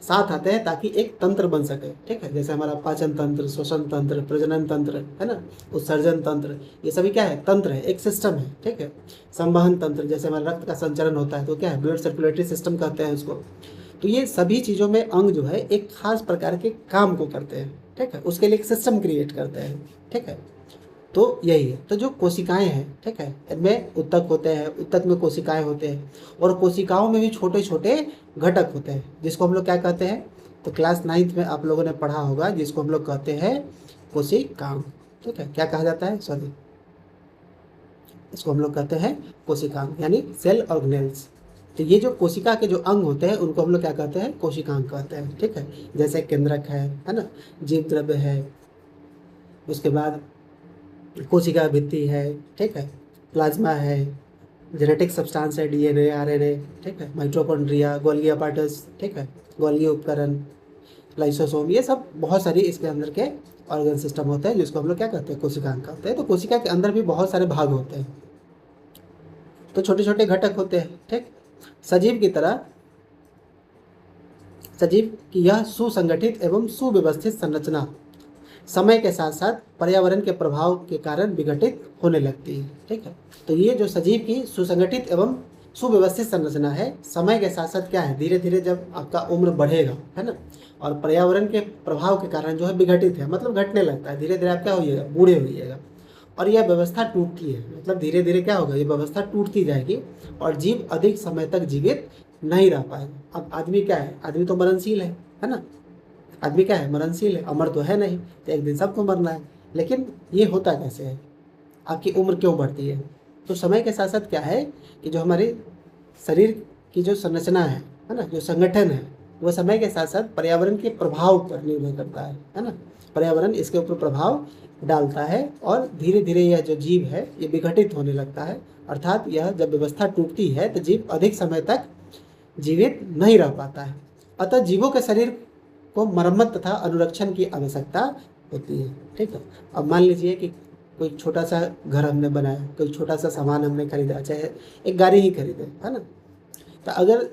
साथ आते हैं ताकि एक तंत्र बन सके, ठीक है। जैसे हमारा पाचन तंत्र, श्वसन तंत्र, प्रजनन तंत्र, है ना, उत्सर्जन तंत्र, ये सभी क्या है, तंत्र है, एक सिस्टम है, ठीक है। संवहन तंत्र, जैसे हमारा रक्त का संचरण होता है तो क्या है, ब्लड सर्कुलेटरी सिस्टम कहते हैं उसको। तो ये सभी चीज़ों में अंग जो है एक खास प्रकार के काम को करते हैं, ठीक है, उसके लिए एक सिस्टम क्रिएट करते हैं, ठीक है। तो यही है। तो जो कोशिकाएं हैं, ठीक है, इनमें उत्तक होते हैं, उत्तक में कोशिकाएं होते हैं, और कोशिकाओं में भी छोटे छोटे घटक होते हैं जिसको हम लोग क्या कहते हैं, तो क्लास 9th में आप लोगों ने पढ़ा होगा, जिसको हम लोग कहते हैं कोशिकांग, ठीक है। क्या कहा जाता है, सॉरी, इसको हम लोग कहते हैं कोशिकांग, यानी सेल ऑर्गेनेल्स। तो ये जो कोशिका के जो अंग होते हैं उनको हम लोग क्या कहते हैं, कोशिकांग कहते हैं, ठीक है। जैसे केंद्रक है ना, जीव द्रव्य है, उसके बाद कोशिका भित्ति है, ठीक है, प्लाज्मा है, जेनेटिक सब्सटेंस है, डीएनए, आरएनए, ठीक है, माइटोकॉन्ड्रिया, गोल्गी अपैरेटस, ठीक है, गोल्गी उपकरण, लाइसोसोम, ये सब बहुत सारी इसके अंदर के ऑर्गन सिस्टम होते हैं जिसको हम लोग क्या कहते हैं, कोशिकांग कहते हैं। तो कोशिका के अंदर भी बहुत सारे भाग होते हैं, तो छोटे छोटे घटक होते हैं, ठीक। सजीव की तरह सजीव की यह सुसंगठित एवं सुव्यवस्थित संरचना समय के साथ साथ पर्यावरण के प्रभाव के कारण विघटित होने लगती है, ठीक है। तो ये जो सजीव की सुसंगठित एवं सुव्यवस्थित संरचना है, समय के साथ साथ क्या है, धीरे धीरे जब आपका उम्र बढ़ेगा, है ना, और पर्यावरण के प्रभाव के कारण जो है विघटित है, मतलब घटने लगता है, धीरे धीरे आप क्या होइएगा, बूढ़े होइएगा, और यह व्यवस्था टूटती है, मतलब धीरे धीरे क्या होगा, ये व्यवस्था टूटती जाएगी और जीव अधिक समय तक जीवित नहीं रह पाएगा। अब आदमी क्या है, आदमी तो मरणशील है ना। आदमी क्या है, मरणशील है, अमर तो है नहीं, तो एक दिन सबको मरना है। लेकिन ये होता कैसे है, आपकी उम्र क्यों बढ़ती है? तो समय के साथ साथ क्या है कि जो हमारे शरीर की जो संरचना है ना, जो संगठन है, वो समय के साथ साथ पर्यावरण के प्रभाव पर निर्भर करता है ना। पर्यावरण इसके ऊपर प्रभाव डालता है और धीरे धीरे यह जो जीव है ये विघटित होने लगता है। अर्थात यह जब व्यवस्था टूटती है तो जीव अधिक समय तक जीवित नहीं रह पाता है। अतः जीवों के शरीर को मरम्मत तथा अनुरक्षण की आवश्यकता होती है। ठीक है। अब मान लीजिए कि कोई छोटा सा घर हमने बनाया, कोई छोटा सा सामान हमने खरीदा, चाहे एक गाड़ी ही खरीदे, है ना। तो अगर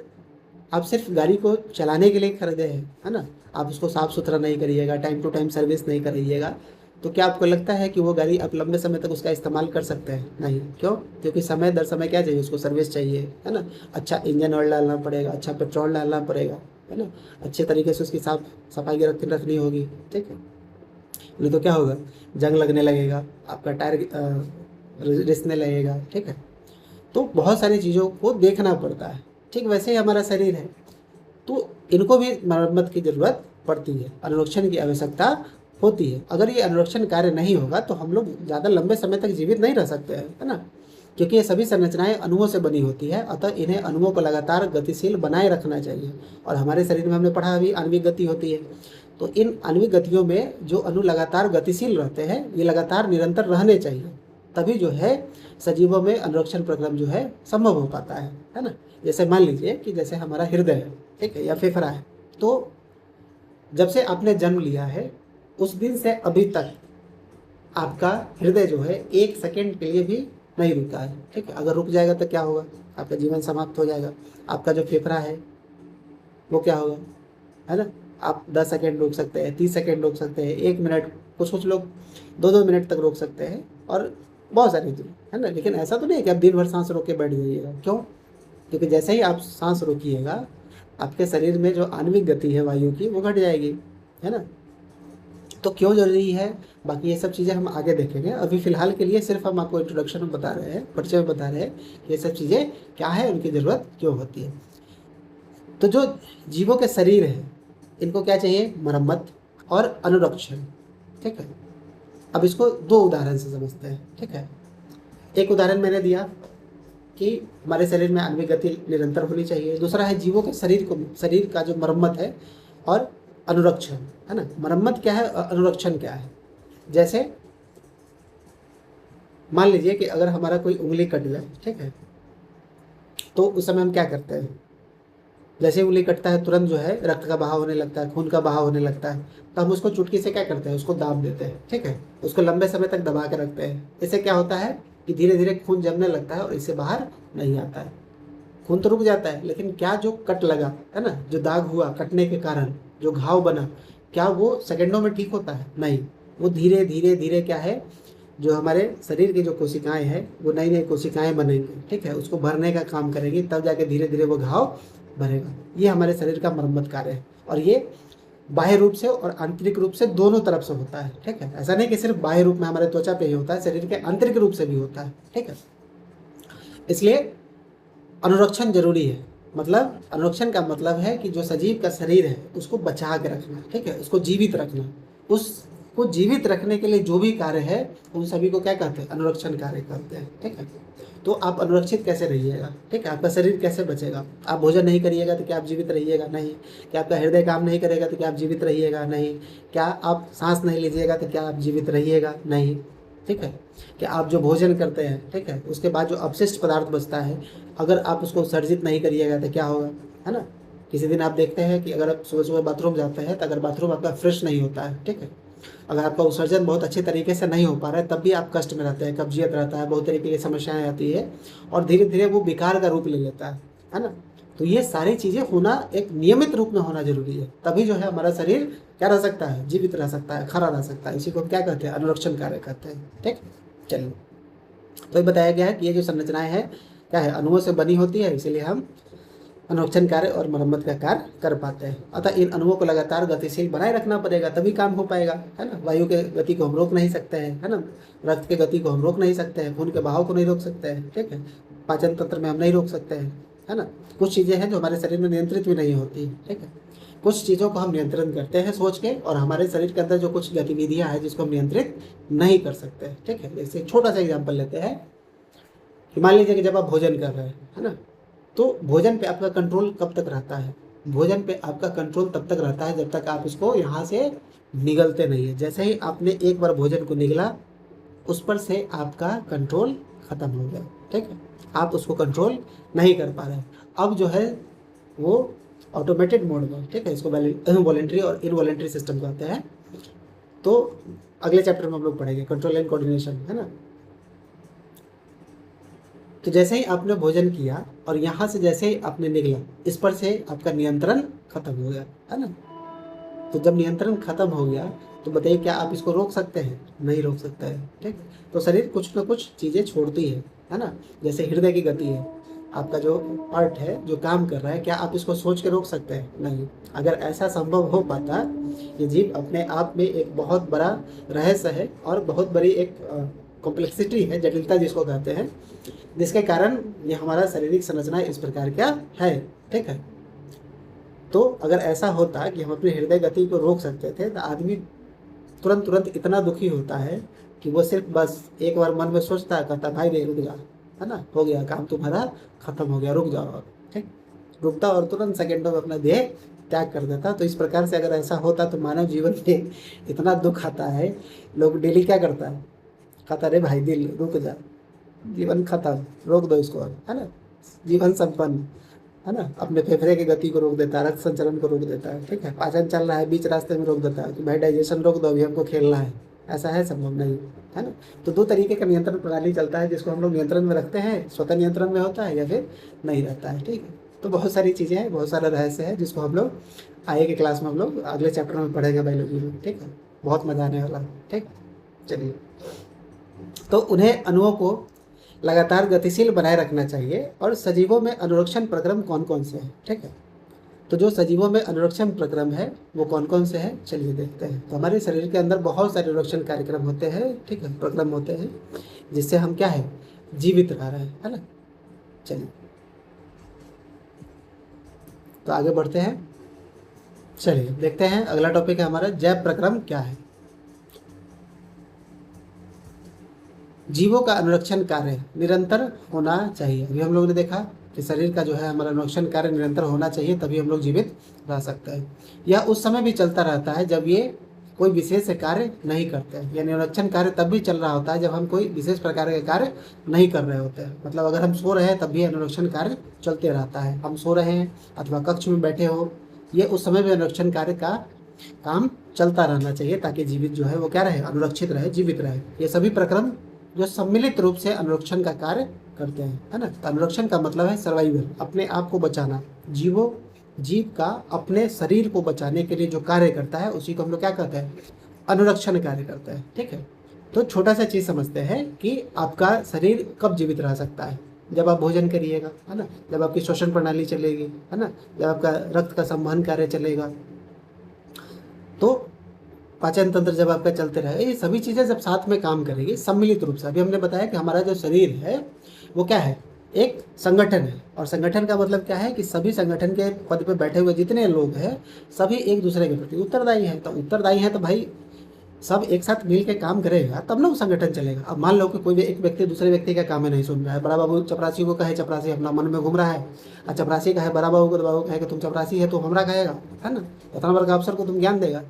आप सिर्फ गाड़ी को चलाने के लिए खरीदे हैं, है ना, आप उसको साफ़ सुथरा नहीं करिएगा, टाइम टू टाइम सर्विस नहीं करिएगा, तो क्या आपको लगता है कि वो गाड़ी आप लंबे समय तक उसका इस्तेमाल कर सकते हैं? नहीं। क्यों? क्योंकि समय दर समय क्या चाहिए, उसको सर्विस चाहिए, है ना। अच्छा इंजन ऑयल डालना पड़ेगा, अच्छा पेट्रोल डालना पड़ेगा, है ना, अच्छे तरीके से उसकी साफ सफाई रखनी होगी। ठीक है। नहीं तो क्या होगा, जंग लगने लगेगा, आपका टायर रिसने लगेगा। ठीक है। तो बहुत सारी चीज़ों को देखना पड़ता है। ठीक वैसे ही हमारा शरीर है, तो इनको भी मरम्मत की ज़रूरत पड़ती है, अनुरक्षण की आवश्यकता होती है। अगर ये अनुरक्षण कार्य नहीं होगा तो हम लोग ज़्यादा लंबे समय तक जीवित नहीं रह सकते हैं, है ना। क्योंकि ये सभी संरचनाएं अणुओं से बनी होती है, अतः इन्हें अणुओं को लगातार गतिशील बनाए रखना चाहिए। और हमारे शरीर में हमने पढ़ा अभी आणविक गति होती है, तो इन आणविक गतियों में जो अणु लगातार गतिशील रहते हैं ये लगातार निरंतर रहने चाहिए, तभी जो है सजीवों में अनुरक्षण प्रक्रम जो है संभव हो पाता है ना। जैसे मान लीजिए कि जैसे हमारा हृदय है, ठीक है, या फेफड़ा है, तो जब से आपने जन्म लिया है उस दिन से अभी तक आपका हृदय जो है 1 सेकंड के लिए भी नहीं रुका है। ठीक है। अगर रुक जाएगा तो क्या होगा, आपका जीवन समाप्त हो जाएगा। आपका जो फेफड़ा है वो क्या होगा, है ना। आप 10 सेकंड रोक सकते हैं, 30 सेकंड रोक सकते हैं, 1 मिनट, कुछ लोग 2-2 मिनट तक रोक सकते हैं, और बहुत सारी चीज़, है ना। लेकिन ऐसा तो नहीं है कि आप दिन भर सांस रोक के बैठ जाइएगा। क्यों? क्योंकि जैसे ही आप सांस रोकिएगा आपके शरीर में जो आणविक गति है वायु की वो घट जाएगी, है ना। तो क्यों जरूरी है, बाकी ये सब चीज़ें हम आगे देखेंगे। अभी फ़िलहाल के लिए सिर्फ हम आपको इंट्रोडक्शन में बता रहे हैं, परिचय में बता रहे हैं कि ये सब चीज़ें क्या है, उनकी ज़रूरत क्यों होती है। तो जो जीवों के शरीर है इनको क्या चाहिए, मरम्मत और अनुरक्षण। ठीक है। अब इसको 2 उदाहरण से समझते हैं। ठीक है। एक उदाहरण मैंने दिया कि हमारे शरीर में आणविक गति निरंतर होनी चाहिए। दूसरा है जीवों के शरीर का जो मरम्मत है और अनुरक्षण, है ना। मरम्मत क्या है, अनुरक्षण क्या है। जैसे मान लीजिए कि अगर हमारा कोई उंगली कट जाए, ठीक है, तो उस समय हम क्या करते हैं, जैसे ही उंगली कटता है तुरंत जो है रक्त का बहाव होने लगता है, खून का बहाव होने लगता है, तो हम उसको चुटकी से क्या करते हैं, उसको दाब देते हैं। ठीक है। उसको लंबे समय तक दबा के रखते हैं। इससे क्या होता है कि धीरे धीरे खून जमने लगता है और इससे बाहर नहीं आता है। खून तो रुक जाता है, लेकिन क्या जो कट लगा है ना, जो दाग हुआ कटने के कारण जो घाव बना, क्या वो सेकंडों में ठीक होता है? नहीं। वो धीरे धीरे धीरे क्या है, जो हमारे शरीर की जो कोशिकाएं हैं वो नई नई कोशिकाएं बनेंगी। ठीक है। उसको भरने का काम करेंगी, तब जाके धीरे धीरे वो घाव भरेगा। ये हमारे शरीर का मरम्मत कार्य है, और ये बाह्य रूप से और आंतरिक रूप से दोनों तरफ से होता है। ठीक है। ऐसा नहीं कि सिर्फ बाह्य रूप में हमारे त्वचा पे ही होता है, शरीर के आंतरिक रूप से भी होता है। ठीक है। इसलिए अनुरक्षण जरूरी है। मतलब अनुरक्षण का मतलब है कि जो सजीव का शरीर है उसको बचा के रखना। ठीक है। उसको जीवित रखना। उसको जीवित रखने के लिए जो भी कार्य है उन सभी को क्या कहते हैं, अनुरक्षण कार्य कहते हैं। ठीक है। तो आप अनुरक्षित कैसे रहिएगा, ठीक है, आपका शरीर कैसे बचेगा। आप भोजन नहीं करिएगा तो क्या आप जीवित रहिएगा? नहीं। क्या आपका हृदय काम नहीं करेगा तो क्या आप जीवित रहिएगा? नहीं। क्या आप सांस नहीं लीजिएगा तो क्या आप जीवित रहिएगा? नहीं। ठीक है। कि आप जो भोजन करते हैं, ठीक है, उसके बाद जो अपशिष्ट पदार्थ बचता है, अगर आप उसको सर्जित नहीं करिएगा तो क्या होगा, है ना। किसी दिन आप देखते हैं कि अगर आप सुबह सुबह बाथरूम जाते हैं तो अगर बाथरूम आपका फ्रेश नहीं होता है, ठीक है, अगर आपका उत्सर्जन बहुत अच्छे तरीके से नहीं हो पा रहा है, तब भी आप कष्ट में रहते हैं, कब्जियत रहता है, बहुत तरीके की समस्याएं आती है, और धीरे धीरे वो विकार का रूप ले लेता है ना। तो ये सारी चीज़ें होना एक नियमित रूप में होना जरूरी है, तभी जो है हमारा शरीर क्या रह सकता है, जीवित रह सकता है, खड़ा रह सकता है। इसी को हम क्या कहते हैं, अनुरक्षण कार्य कहते हैं। ठीक। चलिए, तो ये बताया गया है कि ये जो संरचनाएं हैं क्या है, अणुओं से बनी होती है, इसीलिए हम अनुरक्षण कार्य और मरम्मत का कार्य कर पाते हैं। अतः इन अणुओं को लगातार गतिशील बनाए रखना पड़ेगा, तभी काम हो पाएगा, है ना। वायु के गति को हम रोक नहीं सकते हैं, है ना। रक्त के गति को हम रोक नहीं सकते हैं, खून के बहाव को नहीं रोक सकते हैं, ठीक है। पाचन तंत्र में हम नहीं रोक सकते हैं, है ना। कुछ चीज़ें हैं जो हमारे शरीर में नियंत्रित भी नहीं होती, ठीक है। कुछ चीज़ों को हम नियंत्रण करते हैं सोच के, और हमारे शरीर के अंदर जो कुछ गतिविधियां हैं जिसको हम नियंत्रित नहीं कर सकते, ठीक है। जैसे छोटा सा एग्जाम्पल लेते हैं कि मान लीजिए कि जब आप भोजन कर रहे हैं, है ना, तो भोजन पे आपका कंट्रोल कब तक रहता है? भोजन पे आपका कंट्रोल तब तक रहता है जब तक आप उसको यहाँ से निगलते नहीं है। जैसे ही आपने एक बार भोजन को निगला, उस पर से आपका कंट्रोल खत्म हो गया, ठीक है। आप उसको कंट्रोल नहीं कर पा रहे। अब जो है वो ऑटोमेटेड मोड में, ठीक है। इसको वॉलेंट्री और इनवॉलेंट्री सिस्टम कहते हैं। तो अगले चैप्टर में हम लोग पढ़ेंगे कंट्रोल एंड कोऑर्डिनेशन, है ना। तो जैसे ही आपने भोजन किया और यहाँ से जैसे ही आपने निकला, इस पर से आपका नियंत्रण खत्म हो गया, है ना। तो जब नियंत्रण खत्म हो गया तो बताइए क्या आप इसको रोक सकते हैं? नहीं रोक सकते हैं, ठीक। तो शरीर कुछ ना कुछ चीज़ें छोड़ती है ना। जैसे हृदय की गति है, आपका जो पार्ट है जो काम कर रहा है, क्या आप इसको सोच के रोक सकते हैं? नहीं। अगर ऐसा संभव हो पाता, ये जीव अपने आप में एक बहुत बड़ा रहस्य है और बहुत बड़ी एक कॉम्प्लेक्सिटी है, जटिलता जिसको कहते हैं, जिसके कारण ये हमारा शारीरिक संरचना इस प्रकार का है, ठीक है। तो अगर ऐसा होता कि हम अपनी हृदय गति को रोक सकते थे तो आदमी तुरंत तुरंत इतना दुखी होता है कि वो सिर्फ बस एक बार मन में सोचता है, कहता भाई रे रुक जा, है ना, हो गया काम तुम्हारा खत्म हो गया, रुक जाओ, ठीक। रुकता और तुरंत सेकेंडों में अपना देह त्याग कर देता। तो इस प्रकार से अगर ऐसा होता तो मानव जीवन में इतना दुख आता है, लोग डेली क्या करता है, कहता रे भाई दिल रुक जा, जीवन खत्म, रोक दो इसको, है ना। जीवन संपन्न, है ना। अपने फेफड़े की गति को रोक देता है, रक्त संचलन को रोक देता है, ठीक है। पाचन चल रहा है, बीच रास्ते में रोक देता है कि भाई डाइजेशन रोक दो, अभी हमको खेलना है। ऐसा है? संभव नहीं, है ना। तो दो तरीके का नियंत्रण प्रणाली चलता है जिसको हम लोग नियंत्रण में रखते हैं, स्वतः नियंत्रण में होता है या फिर नहीं रहता है, ठीक है। तो बहुत सारी चीज़ें हैं, बहुत सारा रहस्य है जिसको हम लोग आगे के क्लास में हम लोग अगले चैप्टर में पढ़ेंगे बायोलॉजी में, ठीक है। बहुत मजा आने वाला है, ठीक। चलिए, तो उन्हें अणुओं को लगातार गतिशील बनाए रखना चाहिए। और सजीवों में अनुरक्षण प्रक्रम कौन कौन से हैं, ठीक है। तो जो सजीवों में अनुरक्षण प्रक्रम है वो कौन कौन से हैं, चलिए देखते हैं। तो हमारे शरीर के अंदर बहुत सारे अनुरक्षण कार्यक्रम होते हैं, ठीक है, प्रक्रम होते हैं, जिससे हम क्या है, जीवित रह रहे हैं, है ना। चलिए तो आगे बढ़ते हैं। चलिए देखते हैं, अगला टॉपिक है हमारा जैव प्रक्रम क्या है। जीवों का अनुरक्षण कार्य निरंतर होना चाहिए। अभी हम लोगों ने देखा कि शरीर का जो है हमारा अनुरक्षण कार्य निरंतर होना चाहिए, तभी हम लोग जीवित रह सकते हैं। यह उस समय भी चलता रहता है जब ये कोई विशेष कार्य नहीं करते हैं। यानी अनुरक्षण कार्य तब भी चल रहा होता है जब हम कोई विशेष प्रकार के कार्य नहीं कर रहे होते हैं। मतलब अगर हम सो रहे हैं तब भी अनुरक्षण कार्य चलते रहता है। हम सो रहे हैं अथवा कक्ष में बैठे हो, ये उस समय भी अनुरक्षण कार्य का काम चलता रहना चाहिए ताकि जीवित जो है वो क्या रहे, अनुरक्षित रहे, जीवित रहे। ये सभी प्रक्रम जो सम्मिलित रूप से अनुरक्षण का कार्य करते हैं, है ना। तो अनुरक्षण का मतलब है सर्वाइवल, अपने आप को बचाना। जीव का अपने शरीर को बचाने के लिए जो कार्य करता है उसी को हम लोग क्या कहते हैं, अनुरक्षण कार्य करते हैं, ठीक है। तो छोटा सा चीज़ समझते हैं कि आपका शरीर कब जीवित रह सकता है, जब आप भोजन करिएगा, है ना, जब आपकी श्वसन प्रणाली चलेगी, है ना, जब आपका रक्त का संवहन कार्य चलेगा, तो पाचन तंत्र जब आपका चलते रहे, ये सभी चीज़ें जब साथ में काम करेगी सम्मिलित रूप से। अभी हमने बताया कि हमारा जो शरीर है वो क्या है, एक संगठन है। और संगठन का मतलब क्या है कि सभी संगठन के पद पे बैठे हुए जितने लोग हैं सभी एक दूसरे के प्रति उत्तरदायी हैं। तो उत्तरदायी हैं तो भाई सब एक साथ मिल के काम करेगा तब ना वो संगठन चलेगा। अब मान लो कि कोई भी एक व्यक्ति दूसरे व्यक्ति का काम है नहीं सुन रहा है, बड़ा बाबू चपरासी को कहे, चपरासी अपना मन में घूम रहा है, और चपरासी कहे बड़ा बाबू को, तो बाबू कहे कि तुम चपरासी है तो हमरा कहेगा, है ना, इतना बड़ा अफसर को तुम ज्ञान देगा,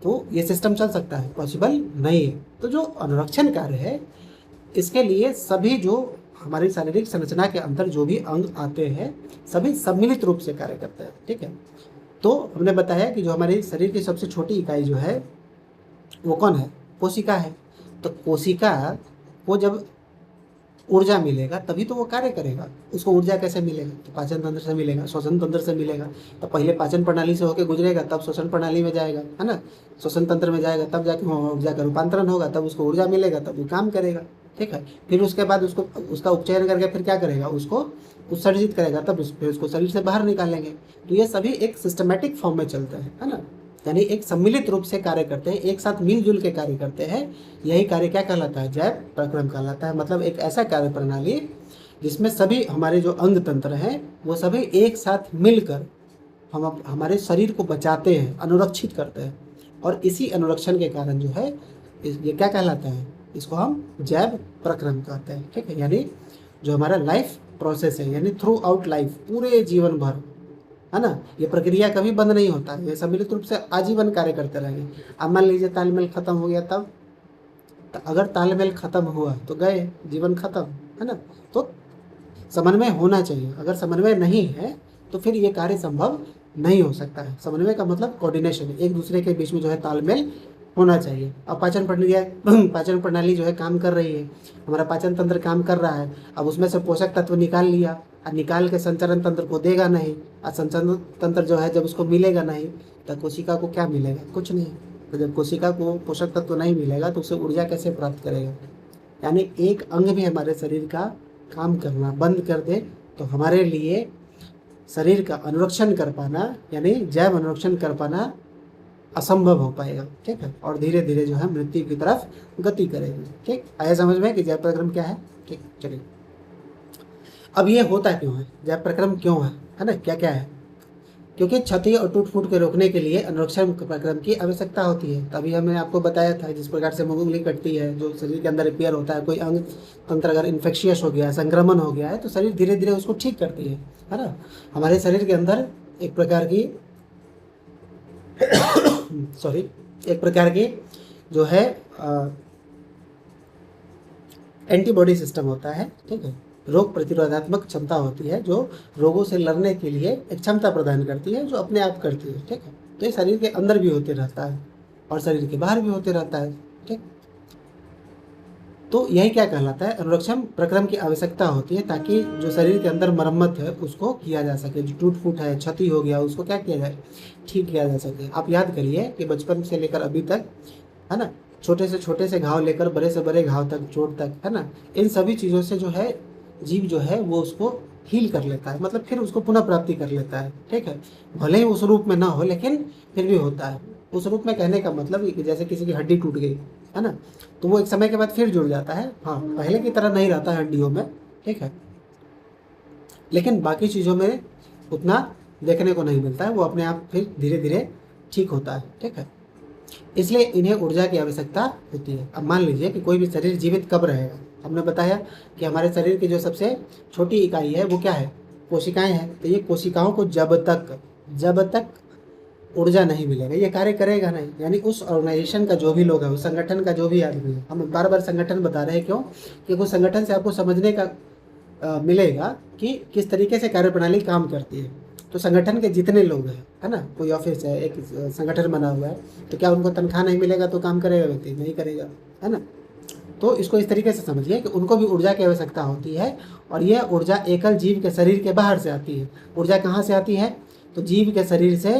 तो ये सिस्टम चल सकता है? पॉसिबल नहीं है। तो जो अनुरक्षण कार्य है इसके लिए सभी जो हमारी शारीरिक संरचना के अंदर जो भी अंग आते हैं सभी सम्मिलित रूप से कार्य करते हैं, ठीक है। तो हमने बताया कि जो हमारे शरीर की सबसे छोटी इकाई जो है वो कौन है, कोशिका है। तो कोशिका को जब ऊर्जा मिलेगा तभी तो वो कार्य करेगा। उसको ऊर्जा कैसे मिलेगा, तो पाचन तंत्र से मिलेगा, श्वसन तंत्र से मिलेगा। तो पहले पाचन प्रणाली से होकर गुजरेगा तब श्वसन प्रणाली में जाएगा, है ना, श्वसन तंत्र में जाएगा तब जाके ऊर्जा का रूपांतरण होगा, तब उसको ऊर्जा मिलेगा तब वो काम करेगा, ठीक है। फिर उसके बाद उसको उसका उपचयन करके फिर क्या करेगा, उसको उत्सर्जित करेगा, तब फिर उसको शरीर से बाहर निकालेंगे। तो ये सभी एक सिस्टमेटिक फॉर्म में चलते हैं, है ना, यानी एक सम्मिलित रूप से कार्य करते हैं, एक साथ मिलजुल के कार्य करते हैं। यही कार्य क्या कहलाता है, जैव प्रक्रम कहलाता है। मतलब एक ऐसा कार्य प्रणाली जिसमें सभी हमारे जो अंग तंत्र हैं वो सभी एक साथ मिलकर हमारे शरीर को बचाते हैं, अनुरक्षित करते हैं। और इसी अनुरक्षण के कारण जो है ये क्या कहलाता है, इसको हम जैव प्रक्रम कहते हैं। ठीक है, यानी जो हमारा लाइफ प्रोसेस है, यानी थ्रू आउट लाइफ, पूरे जीवन भर, है ना, ये प्रक्रिया कभी बंद नहीं होता, ये सम्मिलित रूप से आजीवन कार्य करते रहेंगे। अब मान लीजिए तालमेल खत्म हो गया, तब तो अगर तालमेल खत्म हुआ तो गए, जीवन खत्म, है ना। तो समन्वय होना चाहिए, अगर समन्वय नहीं है तो फिर ये कार्य संभव नहीं हो सकता है। समन्वय का मतलब कोऑर्डिनेशन, एक दूसरे के बीच में जो है तालमेल होना चाहिए। अब पाचन प्रणाली जो है काम कर रही है, हमारा पाचन तंत्र काम कर रहा है, अब उसमें से पोषक तत्व निकाल लिया, और निकाल के संचरण तंत्र को देगा नहीं, और संचरण तंत्र जो है जब उसको मिलेगा नहीं तो कोशिका को क्या मिलेगा, कुछ नहीं। तो जब कोशिका को पोषक तत्व नहीं मिलेगा तो उसे ऊर्जा कैसे प्राप्त करेगा। यानी एक अंग भी हमारे शरीर का काम करना बंद कर दे तो हमारे लिए शरीर का अनुरक्षण कर पाना, यानी जैव अनुरक्षण कर पाना असंभव हो पाएगा। ठीक है, और धीरे धीरे जो है मृत्यु की तरफ गति करेगी। ठीक, आया समझ में कि जैव प्रक्रम क्या है। ठीक, चलिए अब ये होता क्यों है, जैव प्रक्रम क्यों है ना, क्या क्या है। क्योंकि क्षति और टूट फूट के रोकने के लिए अनुरक्षण प्रक्रम की आवश्यकता होती है। तभी हमने आपको बताया था, जिस प्रकार से उंगली कटती है, जो शरीर के अंदर रिपेयर होता है, कोई अंग तंत्र अगर इन्फेक्शियस हो गया है, संक्रमण हो गया है, तो शरीर धीरे धीरे उसको ठीक करती है ना। हमारे शरीर के अंदर एक प्रकार की एक प्रकार की जो है एंटीबॉडी सिस्टम होता है। ठीक है, रोग प्रतिरोधात्मक क्षमता होती है, जो रोगों से लड़ने के लिए एक क्षमता प्रदान करती है, जो अपने आप करती है। ठीक है, तो ये शरीर के अंदर भी होते रहता है और शरीर के बाहर भी होते रहता है। ठीक, तो यही क्या कहलाता है, अनुरक्षण प्रक्रम की आवश्यकता होती है, ताकि जो शरीर के अंदर मरम्मत है उसको किया जा सके, जो टूट फूट है, क्षति हो गया, उसको क्या किया जाए, ठीक किया जा सके। आप याद करिए कि बचपन से लेकर अभी तक, है ना, छोटे से घाव लेकर बड़े से बड़े घाव तक, चोट तक, है ना, इन सभी चीज़ों से जो है जीव जो है वो उसको हील कर लेता है, मतलब फिर उसको पुनः प्राप्ति कर लेता है। ठीक है, भले ही उस रूप में ना हो लेकिन फिर भी होता है। उस रूप में कहने का मतलब कि जैसे किसी की हड्डी टूट गई, है ना, तो वो एक समय के बाद फिर जुड़ जाता है। हाँ, पहले की तरह नहीं रहता है हड्डियों में, ठीक है, लेकिन बाकी चीज़ों में उतना देखने को नहीं मिलता है, वो अपने आप फिर धीरे धीरे ठीक होता है। ठीक है, इसलिए इन्हें ऊर्जा की आवश्यकता होती है। अब मान लीजिए कि कोई भी शरीर जीवित कब रहेगा, हमने बताया कि हमारे शरीर की जो सबसे छोटी इकाई है वो क्या है, कोशिकाएं हैं। तो ये कोशिकाओं को जब तक ऊर्जा नहीं मिलेगा ये कार्य करेगा नहीं। यानी उस ऑर्गेनाइजेशन का जो भी लोग है, उस संगठन का जो भी आदमी है, हम बार बार संगठन बता रहे हैं क्यों, कि उस संगठन से आपको समझने का मिलेगा कि किस तरीके से कार्यप्रणाली काम करती है। तो संगठन के जितने लोग हैं, है ना, कोई ऑफिस है, एक संगठन बना हुआ है, तो क्या उनको तनख्वाह नहीं मिलेगा तो काम करेगा व्यक्ति, नहीं करेगा, है ना। तो इसको इस तरीके से समझिए कि उनको भी ऊर्जा की आवश्यकता होती है, और यह ऊर्जा एकल जीव के शरीर के बाहर से आती है। ऊर्जा कहाँ से आती है, तो जीव के शरीर से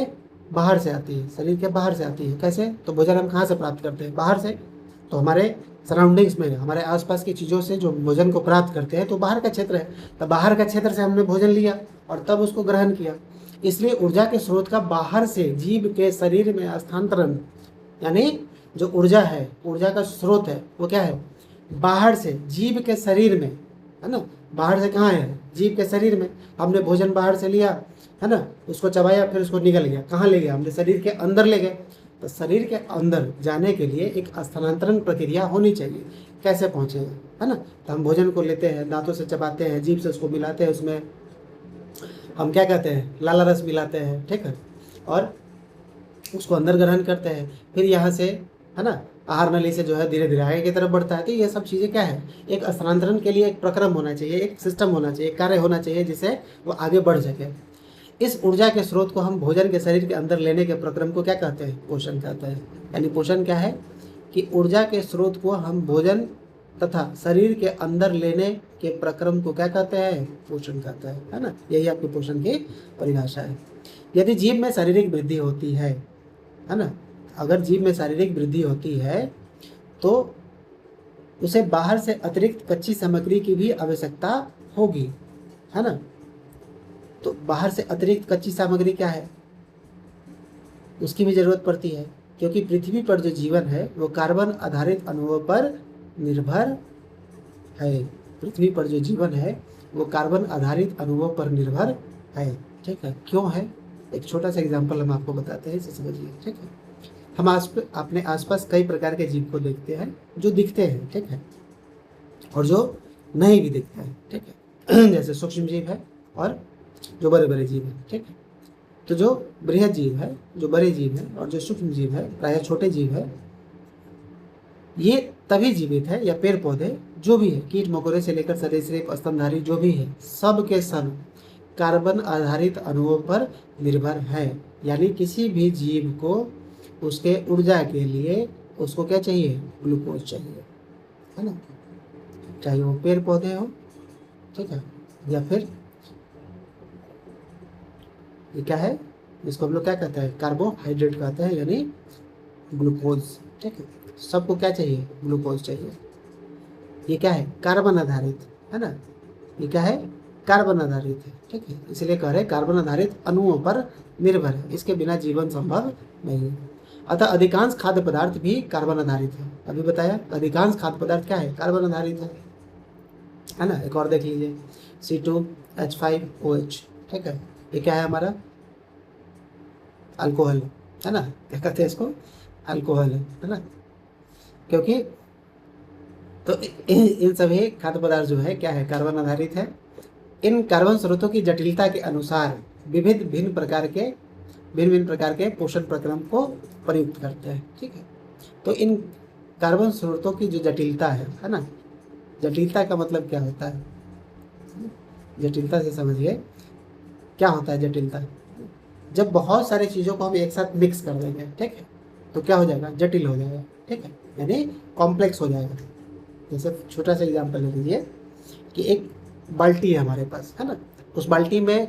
बाहर से आती है, शरीर के बाहर से आती है। कैसे, तो भोजन हम कहाँ से प्राप्त करते हैं, बाहर से। तो हमारे सराउंडिंग्स में, हमारे आसपास की चीज़ों से जो भोजन को प्राप्त करते हैं, तो बाहर का क्षेत्र है, तो बाहर का क्षेत्र से हमने भोजन लिया और तब उसको ग्रहण किया। इसलिए ऊर्जा के स्रोत का बाहर से जीव के शरीर में स्थानांतरण, यानी जो ऊर्जा है, ऊर्जा का स्रोत है वो क्या है, बाहर से जीव के शरीर में, है ना। बाहर से कहाँ है, जीव के शरीर में। हमने भोजन बाहर से लिया, है ना, उसको चबाया, फिर उसको निकल गया, कहाँ ले गया, हमने शरीर के अंदर ले गए। तो शरीर के अंदर जाने के लिए एक स्थानांतरण प्रक्रिया होनी चाहिए, कैसे पहुँचेगा, है ना। तो हम भोजन को लेते हैं, दांतों से चबाते हैं, जीभ से उसको मिलाते हैं, उसमें हम क्या कहते हैं, लाला रस मिलाते हैं, ठीक है, और उसको अंदर ग्रहण करते हैं। फिर यहाँ से, है ना, आहार नली से जो है धीरे धीरे आगे की तरफ बढ़ता है। तो ये सब चीज़ें क्या है, एक स्थानांतरण के लिए एक प्रक्रम होना चाहिए, एक सिस्टम होना चाहिए, एक कार्य होना चाहिए, जिससे वो आगे बढ़ सके। इस ऊर्जा के स्रोत को हम भोजन के शरीर के अंदर लेने के प्रक्रम को क्या कहते हैं, पोषण कहते हैं। यानी पोषण क्या है, कि ऊर्जा के स्रोत को हम भोजन तथा शरीर के अंदर लेने के प्रक्रम को क्या कहते हैं, पोषण कहते हैं, है ना। यही आपकी पोषण की परिभाषा है। यदि जीव में शारीरिक वृद्धि होती है ना, अगर जीव में शारीरिक वृद्धि होती है तो उसे बाहर से अतिरिक्त कच्ची सामग्री की भी आवश्यकता होगी, है ना। तो बाहर से अतिरिक्त कच्ची सामग्री क्या है, उसकी भी जरूरत पड़ती है, क्योंकि पृथ्वी पर जो जीवन है वो कार्बन आधारित अणुओं पर निर्भर है। पृथ्वी पर जो जीवन है वो कार्बन आधारित अणुओं पर निर्भर है। ठीक है, क्यों है? एक छोटा सा एग्जाम्पल हम आपको बताते हैं, इसे समझिए। ठीक है, हम अपने आसपास कई प्रकार के जीव को देखते हैं जो दिखते हैं, ठीक है, और जो नहीं भी दिखते हैं। ठीक है जैसे सूक्ष्म जीव है और जो बड़े बड़े जीव हैं। ठीक है, तो जो बृहद जीव है, जो बड़े जीव है, और जो सूक्ष्म जीव है, प्रायः छोटे जीव है, ये तभी जीवित है, या पेड़ पौधे जो भी है, कीट मकोड़े से लेकर सरीसृप स्तनधारी जो भी है, सब के सब कार्बन आधारित अणुओं पर निर्भर है। यानी किसी भी जीव को उसके ऊर्जा के लिए उसको क्या चाहिए? ग्लूकोज चाहिए, है ना, चाहे वो पेड़ पौधे हो, ठीक है, या फिर ये क्या है, जिसको हम लोग क्या कहते हैं? कार्बोहाइड्रेट कहते हैं, यानी ग्लूकोज। ठीक है, सबको क्या चाहिए? ग्लूकोज चाहिए। ये क्या है? कार्बन आधारित, है ना, ये क्या है? कार्बन आधारित है। ठीक है, इसलिए कह रहे कार्बन आधारित अणुओं पर निर्भर है, इसके बिना जीवन संभव नहीं है। अतः अधिकांश खाद्य पदार्थ भी कार्बन आधारित है। अभी बताया अधिकांश खाद्य पदार्थ क्या है? कार्बन आधारित है ना। एक और देख लीजिए, C2H5OH। ठीक है, ये क्या है? हमारा अल्कोहल, है ना, क्या कहते हैं इसको? अल्कोहल है ना, क्योंकि तो इन सभी खाद्य पदार्थ जो है क्या है? कार्बन आधारित है। इन कार्बन स्रोतों की जटिलता के अनुसार भिन्न भिन्न प्रकार के पोषण प्रक्रम को प्रयुक्त करते हैं। ठीक है, तो इन कार्बन स्रोतों की जो जटिलता है ना, जटिलता का मतलब क्या होता है? जटिलता से समझिए क्या होता है जटिलता। जब बहुत सारी चीज़ों को हम एक साथ मिक्स कर देंगे, ठीक है, तो क्या हो जाएगा? जटिल हो जाएगा। ठीक है, यानी कॉम्प्लेक्स हो जाएगा। जैसे छोटा सा एग्जांपल ले लीजिए कि एक बाल्टी है हमारे पास, है ना, उस बाल्टी में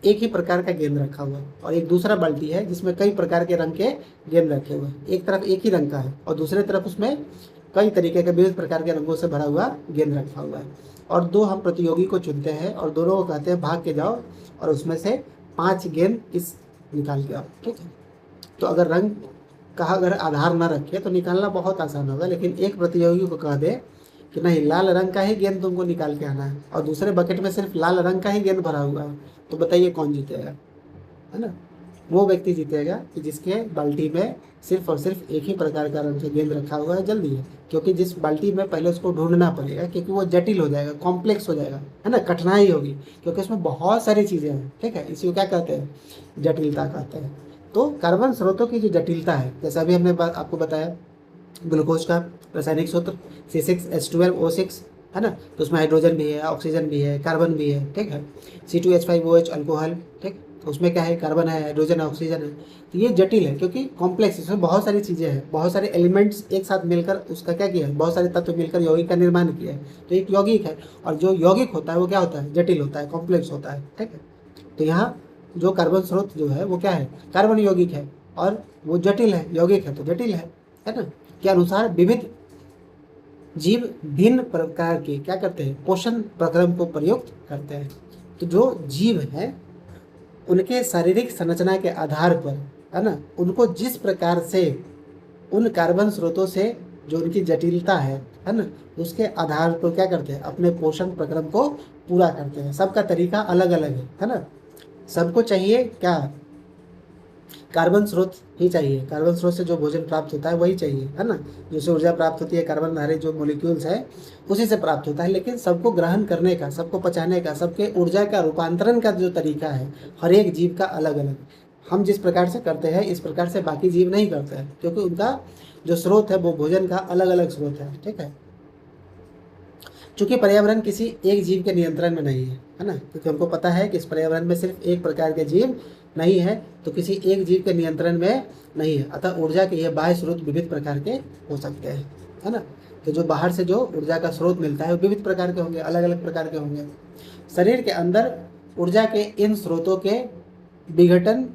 एक ही प्रकार का गेंद रखा हुआ है, और एक दूसरा बाल्टी है जिसमें कई प्रकार के रंग के गेंद रखे हुए हैं। एक तरफ एक ही रंग का है और दूसरे तरफ उसमें कई तरीके के विविध प्रकार के रंगों से भरा हुआ गेंद रखा हुआ है, और दो हम प्रतियोगी को चुनते हैं और दोनों को कहते हैं भाग के जाओ और उसमें से 5 गेंद इस निकाल के आओ। ठीक है, तो अगर रंग का अगर आधार न रखे तो निकालना बहुत आसान होगा, लेकिन एक प्रतियोगी को कह दे कि नहीं, लाल रंग का ही गेंद तुमको निकाल के आना है, और दूसरे बकेट में सिर्फ लाल रंग का ही गेंद भरा हुआ है, तो बताइए कौन जीतेगा? है ना, वो व्यक्ति जीतेगा कि जिसके बाल्टी में सिर्फ और सिर्फ एक ही प्रकार का रंग का गेंद रखा हुआ है। जल्दी है, क्योंकि जिस बाल्टी में पहले उसको ढूंढना पड़ेगा, क्योंकि वो जटिल हो जाएगा, कॉम्प्लेक्स हो जाएगा, है ना, कठिनाई होगी, क्योंकि उसमें बहुत सारी चीज़ें हैं। ठीक है, इसी को क्या कहते हैं? जटिलता कहते हैं। तो कार्बन स्रोतों की जो जटिलता है, जैसा अभी हमने आपको बताया ग्लूकोज का रासायनिक सूत्र C6H12O6, है ना, तो उसमें हाइड्रोजन भी है, ऑक्सीजन भी है, कार्बन भी है। ठीक है, C2H5OH अल्कोहल, ठीक, तो उसमें क्या है? कार्बन है, हाइड्रोजन है, ऑक्सीजन है। तो ये जटिल है क्योंकि कॉम्प्लेक्स, इसमें बहुत सारी चीज़ें हैं, बहुत सारे एलिमेंट्स एक साथ मिलकर उसका क्या किया है? बहुत सारे तत्व मिलकर यौगिक का निर्माण किया है। तो एक यौगिक है, और जो यौगिक होता है वो क्या होता है? जटिल होता है, कॉम्प्लेक्स होता है। ठीक है, तो यहाँ जो कार्बन स्रोत जो है वो क्या है? कार्बन यौगिक है, और वो जटिल है, यौगिक है तो जटिल है ना, के अनुसार विविध जीव भिन्न प्रकार के क्या करते हैं? पोषण प्रक्रम को प्रयुक्त करते हैं। तो जो जीव हैं उनके शारीरिक संरचना के आधार पर, है ना, उनको जिस प्रकार से उन कार्बन स्रोतों से जो उनकी जटिलता है ना, उसके आधार पर क्या करते हैं? अपने पोषण प्रक्रम को पूरा करते हैं। सबका तरीका अलग अलग है ना, सबको चाहिए क्या? कार्बन स्रोत ही चाहिए। कार्बन स्रोत से जो भोजन प्राप्त होता है वही चाहिए, है ना, जिससे ऊर्जा प्राप्त होती है, कार्बन आधारित जो मॉलिक्यूल्स है उसी से प्राप्त होता है। लेकिन सबको ग्रहण करने का, सबको पचाने का, सबके ऊर्जा का रूपांतरण का जो तरीका है हर एक जीव का अलग अलग। हम जिस प्रकार से करते हैं इस प्रकार से बाकी जीव नहीं करते हैं, क्योंकि उनका जो स्रोत है वो भोजन का अलग अलग स्रोत है। ठीक है, चूंकि पर्यावरण किसी एक जीव के नियंत्रण में नहीं है ना, क्योंकि हमको पता है कि इस पर्यावरण में सिर्फ एक प्रकार के जीव नहीं है, तो किसी एक जीव के नियंत्रण में नहीं है। अतः ऊर्जा के यह बाह्य स्रोत विविध प्रकार के हो सकते हैं, है ना, तो जो बाहर से जो ऊर्जा का स्रोत मिलता है वो विविध प्रकार के होंगे, अलग अलग प्रकार के होंगे। शरीर के अंदर ऊर्जा के इन स्रोतों के विघटन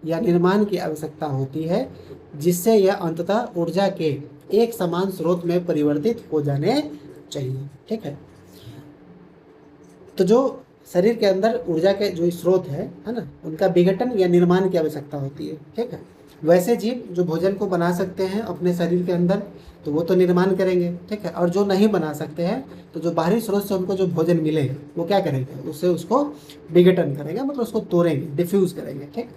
या निर्माण की आवश्यकता होती है, जिससे यह अंततः ऊर्जा के एक समान स्रोत में परिवर्तित हो जाने चाहिए। ठीक है, तो जो शरीर के अंदर ऊर्जा के जो स्रोत है ना, उनका विघटन या निर्माण की आवश्यकता होती है। ठीक है, वैसे जीव जो भोजन को बना सकते हैं अपने शरीर के अंदर, तो वो तो निर्माण करेंगे, ठीक है। और जो नहीं बना सकते हैं, तो जो बाहरी स्रोत से उनको जो भोजन मिलेगा वो क्या करेंगे, उससे उसको विघटन करेंगे, मतलब उसको तोड़ेंगे, डिफ्यूज करेंगे, ठीक।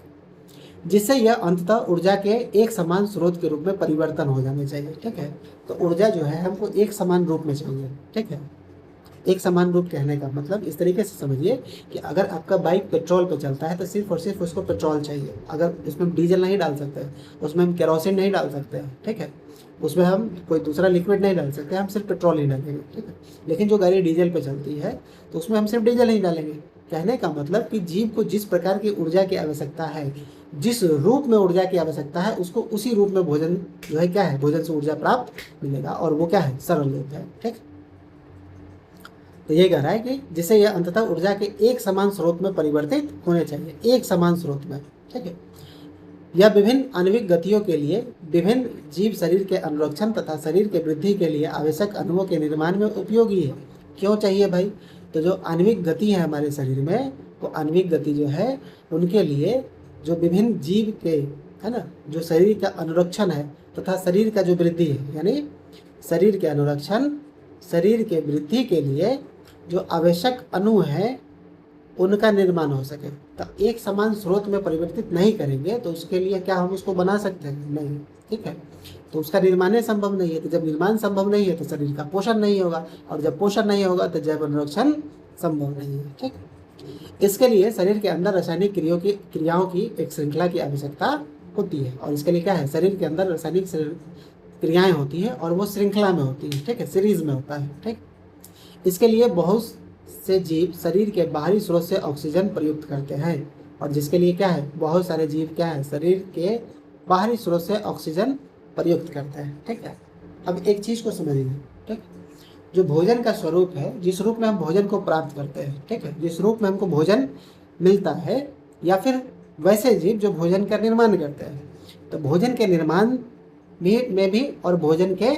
जिससे यह अंततः ऊर्जा के एक समान स्रोत के रूप में परिवर्तन हो जाने चाहिए, ठीक है। तो ऊर्जा जो है हमको एक समान रूप में चाहिए, ठीक है। एक समान रूप कहने का मतलब इस तरीके से समझिए कि अगर आपका बाइक पेट्रोल पे चलता है तो सिर्फ और सिर्फ उसको पेट्रोल चाहिए, अगर उसमें हम डीजल नहीं डाल सकते, उसमें हम केरोसिन नहीं डाल सकते हैं, ठीक है, उसमें हम कोई दूसरा लिक्विड नहीं डाल सकते, हम सिर्फ पेट्रोल ही डालेंगे, ठीक है। लेकिन जो गाड़ी डीजल पे चलती है तो उसमें हम सिर्फ डीजल ही डालेंगे। कहने का मतलब कि जीव को जिस प्रकार की ऊर्जा की आवश्यकता है, जिस रूप में ऊर्जा की आवश्यकता है, उसको उसी रूप में भोजन जो है क्या है, भोजन से ऊर्जा प्राप्त मिलेगा, और वो क्या है, सरल रूप है, ठीक। तो ये कह रहा है कि जिसे यह अंततः ऊर्जा के एक समान स्रोत में परिवर्तित होने चाहिए, एक समान स्रोत में, ठीक है। यह विभिन्न आणविक गतियों के लिए, विभिन्न जीव शरीर के अनुरक्षण तथा शरीर के वृद्धि के लिए आवश्यक अणुओं के निर्माण में उपयोगी है। क्यों चाहिए भाई? तो जो आणविक गति है हमारे शरीर में, वो आणविक गति जो है उनके लिए जो विभिन्न जीव के, है ना, जो शरीर का अनुरक्षण है तथा शरीर का जो वृद्धि है, यानी शरीर के अनुरक्षण, शरीर के वृद्धि के लिए जो आवश्यक अणु हैं उनका निर्माण हो सके। तो एक समान स्रोत में परिवर्तित नहीं करेंगे तो उसके लिए क्या हम उसको बना सकते हैं? नहीं, ठीक है। तो उसका निर्माण संभव नहीं है। तो जब निर्माण संभव नहीं है तो शरीर का पोषण नहीं होगा, और जब पोषण नहीं होगा तो जैव अनुरक्षण संभव नहीं है, ठीक। इसके लिए शरीर के अंदर रासायनिक क्रियाओं की एक श्रृंखला की आवश्यकता होती है। और इसके लिए क्या है, शरीर के अंदर रासायनिक क्रियाएं होती है और वो श्रृंखला में होती है, ठीक है, सीरीज में होता है, ठीक। इसके लिए बहुत से जीव शरीर के बाहरी स्रोत से ऑक्सीजन प्रयुक्त करते हैं, और जिसके लिए क्या है, बहुत सारे जीव क्या है, शरीर के बाहरी स्रोत से ऑक्सीजन प्रयुक्त करते हैं, ठीक है। अब एक चीज को समझिए, ठीक, जो भोजन का स्वरूप है, जिस रूप में हम भोजन को प्राप्त करते हैं, ठीक है, जिस रूप में हमको भोजन मिलता है, या फिर वैसे जीव जो भोजन का निर्माण करते हैं, तो भोजन के निर्माण में भी और भोजन के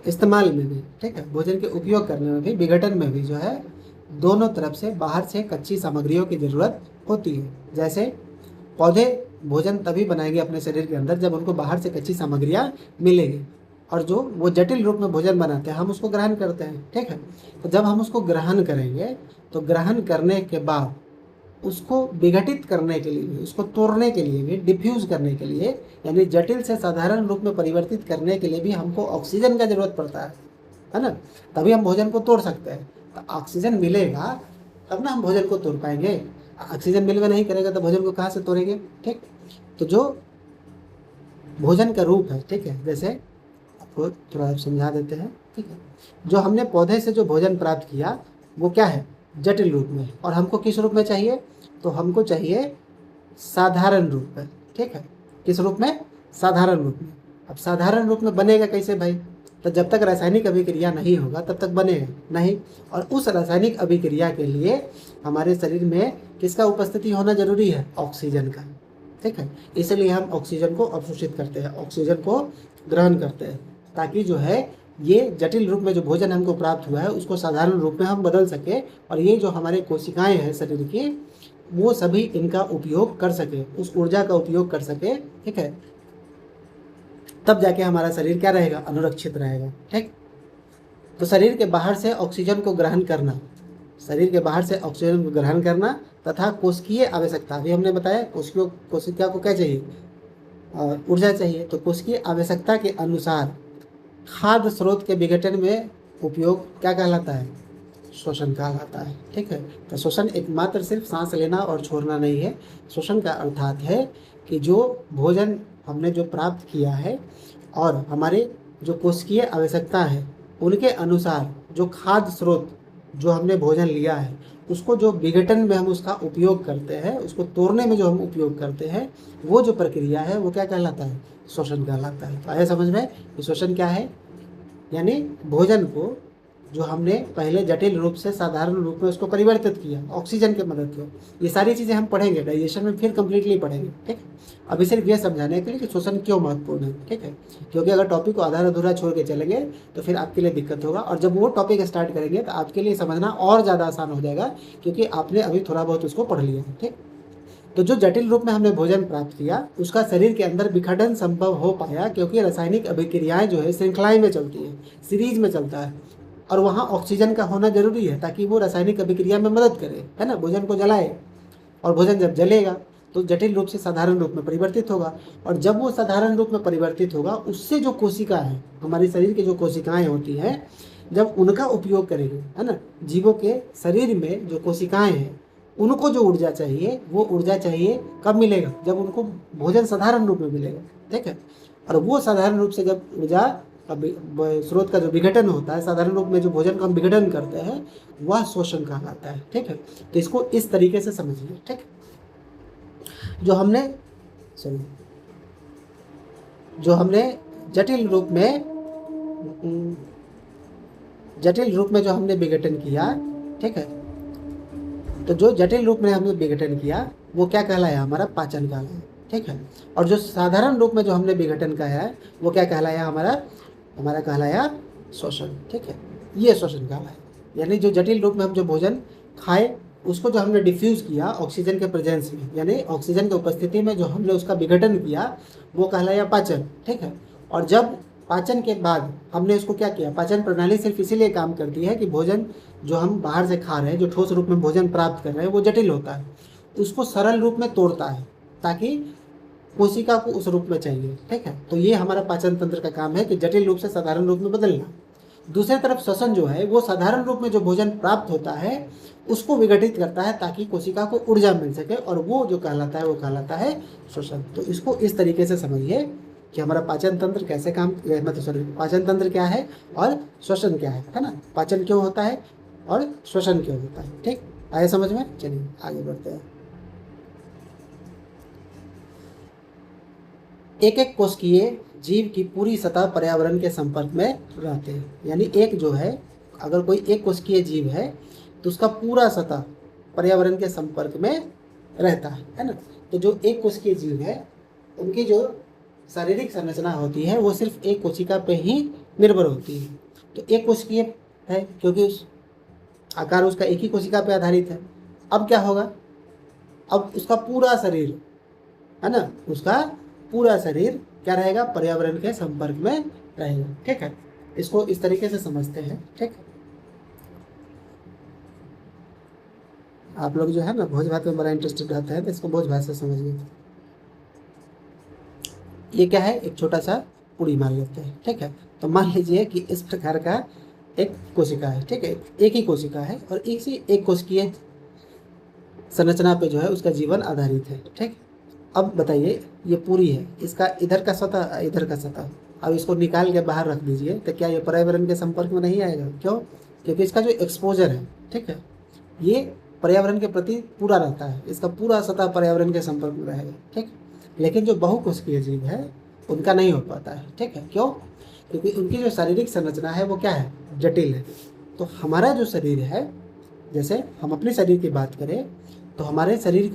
इस्तेमाल में भी, ठीक है, भोजन के उपयोग करने में भी, विघटन में भी जो है, दोनों तरफ से बाहर से कच्ची सामग्रियों की ज़रूरत होती है। जैसे पौधे भोजन तभी बनाएंगे अपने शरीर के अंदर जब उनको बाहर से कच्ची सामग्रियाँ मिलेगी, और जो वो जटिल रूप में भोजन बनाते हैं हम उसको ग्रहण करते हैं, ठीक है। तो जब हम उसको ग्रहण करेंगे तो ग्रहण करने के बाद उसको विघटित करने के लिए भी, उसको तोड़ने के लिए भी, डिफ्यूज करने के लिए, यानी जटिल से साधारण रूप में परिवर्तित करने के लिए भी हमको ऑक्सीजन का जरूरत पड़ता है ना। तभी हम भोजन को तोड़ सकते हैं। तो ऑक्सीजन मिलेगा तब ना हम भोजन को तोड़ पाएंगे। ऑक्सीजन मिलवे नहीं करेगा तो भोजन को कहाँ से तोड़ेंगे, ठीक। तो जो भोजन का रूप है, ठीक है, जैसे आपको थोड़ा समझा देते हैं, ठीक है। जो हमने पौधे से जो भोजन प्राप्त किया वो क्या है, जटिल रूप में, और हमको किस रूप में चाहिए, तो हमको चाहिए साधारण रूप में, ठीक है। किस रूप में, साधारण रूप में। अब साधारण रूप में बनेगा कैसे भाई, तो जब तक रासायनिक अभिक्रिया नहीं होगा तब तक बनेगा नहीं, और उस रासायनिक अभिक्रिया के लिए हमारे शरीर में किसका उपस्थिति होना जरूरी है, ऑक्सीजन का, ठीक है। इसलिए हम ऑक्सीजन को अवशोषित करते हैं, ऑक्सीजन को ग्रहण करते हैं, ताकि जो है ये जटिल रूप में जो भोजन हमको प्राप्त हुआ है उसको साधारण रूप में हम बदल सके, और ये जो हमारे कोशिकाएं हैं शरीर की, वो सभी इनका उपयोग कर सके, उस ऊर्जा का उपयोग कर सके, ठीक है। तब जाके हमारा शरीर क्या रहेगा, अनुरक्षित रहेगा, ठीक। तो शरीर के बाहर से ऑक्सीजन को ग्रहण करना, शरीर के बाहर से ऑक्सीजन को ग्रहण करना तथा कोशिकीय आवश्यकता, अभी हमने बताया कोशिका को क्या चाहिए, ऊर्जा चाहिए। तो कोशिकीय आवश्यकता के अनुसार खाद्य स्रोत के विघटन में उपयोग क्या कहलाता है, श्वसन कहलाता है, ठीक है। तो श्वसन एकमात्र सिर्फ सांस लेना और छोड़ना नहीं है। श्वसन का अर्थात है कि जो भोजन हमने जो प्राप्त किया है और हमारे जो कोशिकीय आवश्यकता है उनके अनुसार जो खाद्य स्रोत जो हमने भोजन लिया है उसको जो विघटन में हम उसका उपयोग करते हैं, उसको तोड़ने में जो हम उपयोग करते हैं, वो जो प्रक्रिया है वो क्या कहलाता है, श्वसन कहलाता है। तो आया समझ में कि श्वसन क्या है, यानी भोजन को जो हमने पहले जटिल रूप से साधारण रूप में उसको परिवर्तित किया ऑक्सीजन की मदद से। ये सारी चीज़ें हम पढ़ेंगे डाइजेशन में, फिर कंप्लीटली पढ़ेंगे, ठीक। अभी सिर्फ ये समझाने के लिए कि श्वसन क्यों महत्वपूर्ण है, ठीक है। क्योंकि अगर टॉपिक को आधा अधूरा छोड़ के चलेंगे तो फिर आपके लिए दिक्कत होगा, और जब वो टॉपिक स्टार्ट करेंगे तो आपके लिए समझना और ज़्यादा आसान हो जाएगा, क्योंकि आपने अभी थोड़ा बहुत उसको पढ़ लिया है, ठीक। तो जो जटिल रूप में हमने भोजन प्राप्त किया उसका शरीर के अंदर विघटन संभव हो पाया, क्योंकि रासायनिक अभिक्रियाएं जो है श्रृंखलाएं में चलती है, सीरीज में चलता है, और वहाँ ऑक्सीजन का होना जरूरी है ताकि वो रासायनिक अभिक्रिया में मदद करे, है ना, भोजन को जलाए। और भोजन जब जलेगा तो जटिल रूप से साधारण रूप में परिवर्तित होगा, और जब वो साधारण रूप में परिवर्तित होगा उससे जो कोशिका है, हमारे शरीर की जो कोशिकाएं होती हैं, जब उनका उपयोग करेंगे, है ना, जीवों के शरीर में जो कोशिकाएं हैं उनको जो ऊर्जा चाहिए वो ऊर्जा चाहिए कब मिलेगा, जब उनको भोजन साधारण रूप में मिलेगा, ठीक है। और वो साधारण रूप से जब ऊर्जा स्रोत का जो विघटन होता है, साधारण रूप में जो भोजन का हम विघटन करते हैं वह शोषण कहलाता है, ठीक है। तो इसको इस तरीके से समझिए, ठीक। जो हमने जटिल रूप में जो हमने विघटन किया, ठीक है, तो जो जटिल रूप में हमने विघटन किया वो क्या कहलाया, हमारा पाचन कहलाया, ठीक है। और जो साधारण रूप में जो हमने विघटन किया है वो क्या कहलाया, हमारा कहलाया शोषण, ठीक है। ये शोषण कहलाया, यानी जो जटिल रूप में हम जो भोजन खाए उसको जो हमने डिफ्यूज़ किया ऑक्सीजन के प्रेजेंस में, यानी ऑक्सीजन की उपस्थिति में जो हमने उसका विघटन किया वो कहलाया पाचन, ठीक है। और जब पाचन के बाद हमने उसको क्या किया, पाचन प्रणाली सिर्फ इसीलिए काम करती है कि भोजन जो हम बाहर से खा रहे हैं, जो ठोस रूप में भोजन प्राप्त कर रहे हैं वो जटिल होता है, उसको सरल रूप में तोड़ता है ताकि कोशिका को उस रूप में चाहिए, ठीक है। तो ये हमारा पाचन तंत्र का काम है कि जटिल रूप से साधारण रूप में बदलना। दूसरी तरफ श्वसन जो है वो साधारण रूप में जो भोजन प्राप्त होता है उसको विघटित करता है ताकि कोशिका को ऊर्जा मिल सके, और वो जो कहलाता है वो कहलाता है श्वसन। तो इसको इस तरीके से समझिए कि हमारा पाचन तंत्र कैसे काम, मतलब पाचन तंत्र क्या है और श्वसन क्या है ना, पाचन क्यों होता है और श्वसन क्यों होता है, ठीक। आए समझ में, चलिए आगे बढ़ते हैं। एक एक कोशिकीय जीव की पूरी सतह पर्यावरण के संपर्क में रहते हैं, यानी एक जो है, अगर कोई एक कोशिकीय जीव है तो उसका पूरा सतह पर्यावरण के संपर्क में रहता है ना। तो जो एक कोशिकीय जीव है उनकी जो शारीरिक संरचना होती है वो सिर्फ एक कोशिका पे ही निर्भर होती है। तो एक कोशिकीय है क्योंकि उस आकार उसका एक ही कोशिका पे आधारित है। अब क्या होगा, अब उसका पूरा शरीर, है ना, उसका पूरा शरीर क्या रहेगा, पर्यावरण के संपर्क में रहेगा, ठीक है। इसको इस तरीके से समझते हैं, ठीक। आप लोग जो है ना भोज भात में बड़ा इंटरेस्टेड रहते हैं तो इसको भोज भात से समझिए। ये क्या है, एक छोटा सा पूरी मान लेते हैं, ठीक है। तो मान लीजिए कि इस प्रकार का एक कोशिका है, ठीक है, एक ही कोशिका है और इसी एक कोशिकीय संरचना पे जो है उसका जीवन आधारित है, ठीक। अब बताइए, ये पूरी है, इसका इधर का सतह इधर का सतह, अब इसको निकाल के बाहर रख दीजिए तो क्या ये पर्यावरण के संपर्क में नहीं आएगा? क्यों? क्योंकि इसका जो एक्सपोजर है, ठीक है, ये पर्यावरण के प्रति पूरा रहता है, इसका पूरा सतह पर्यावरण के संपर्क में रहेगा, ठीक। लेकिन जो बहुकोशिकीय जीव है उनका नहीं हो पाता है, ठीक है। क्यों? क्योंकि उनकी जो शारीरिक संरचना है वो क्या है, जटिल है। तो हमारा जो शरीर है, जैसे हम अपने शरीर की बात करें तो हमारे शरीर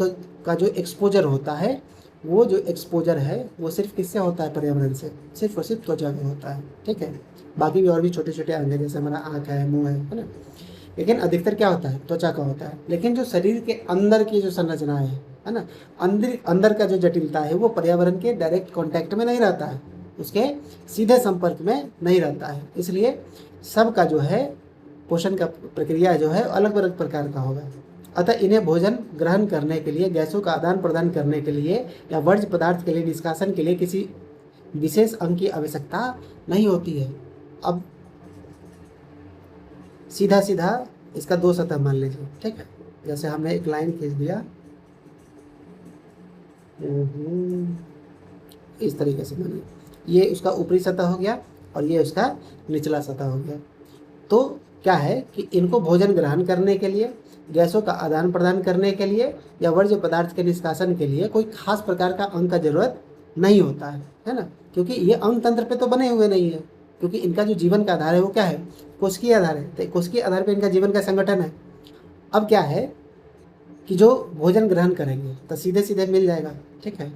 का जो एक्सपोजर होता है, वो जो एक्सपोजर है वो सिर्फ किससे होता है, पर्यावरण से, सिर्फ और सिर्फ त्वचा में होता है, ठीक है। बाकी भी और भी छोटे छोटे अंग है, जैसे हमारा आँख है, मुँह है ना, लेकिन अधिकतर क्या होता है, त्वचा का होता है। लेकिन जो शरीर के अंदर की जो संरचनाएं है ना, अंदर का जो जटिलता है वो पर्यावरण के डायरेक्ट कांटेक्ट में नहीं रहता है, उसके सीधे संपर्क में नहीं रहता है। इसलिए सबका जो है पोषण का प्रक्रिया जो है अलग अलग प्रकार का होगा। अतः इन्हें भोजन ग्रहण करने के लिए, गैसों का आदान प्रदान करने के लिए या वर्ज्य पदार्थ के लिए निष्कासन के लिए किसी विशेष अंग की आवश्यकता नहीं होती है। अब सीधा सीधा इसका दो सतह मान लीजिए, ठीक है। जैसे हमने एक लाइन खींच दिया इस तरीके से, मानिए ये उसका ऊपरी सतह हो गया और ये उसका निचला सतह हो गया। तो क्या है कि इनको भोजन ग्रहण करने के लिए, गैसों का आदान प्रदान करने के लिए या वर्ज्य पदार्थ के निष्कासन के लिए कोई खास प्रकार का अंग का जरूरत नहीं होता है ना, क्योंकि ये अंग तंत्र पे तो बने हुए नहीं है, क्योंकि इनका जो जीवन का आधार है वो क्या है, कोशिकीय आधार है। तो कोशिकीय आधार पे इनका जीवन का संगठन है। अब क्या है कि जो भोजन ग्रहण करेंगे तो सीधे सीधे मिल जाएगा, ठीक है।